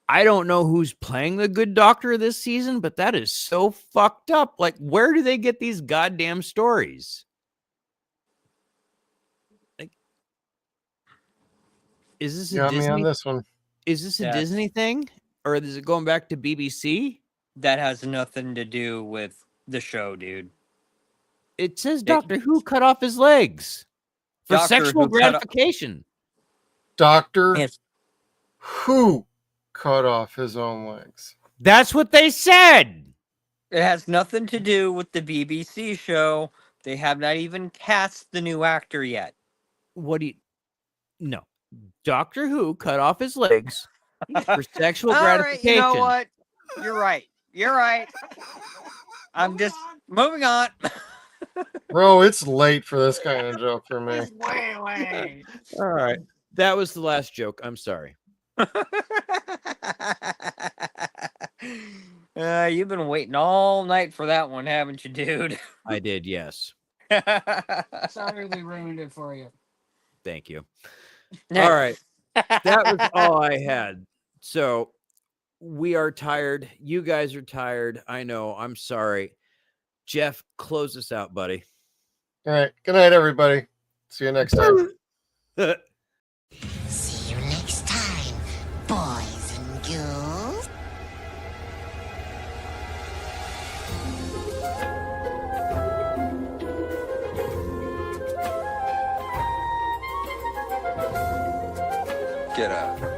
I don't know who's playing the good doctor this season, but that is so fucked up. Like, where do they get these goddamn stories? Like, is this a Disney? Me on this one. Is this a Disney thing, or is it going back to BBC? That has nothing to do with the show, dude. It says Doctor Who cut off his legs for Doctor sexual Who cut off- gratification. Doctor Yes. Who cut off his own legs? That's what they said. It has nothing to do with the BBC show. They have not even cast the new actor yet. What do you? No, Doctor Who cut off his legs for sexual All right, gratification. you know what? You're right. You're right. I'm just moving on. Bro, it's late for this kind of joke for me. Way. All right, that was the last joke. I'm sorry. You've been waiting all night for that one, haven't you, dude? I did, yes. Sorry we ruined it for you. Thank you. All right, that was all I had. So we are tired. You guys are tired. I know. I'm sorry. Jeff, close us out, buddy. All right. Good night, everybody. See you next time. See you next time, boys and girls. Get out.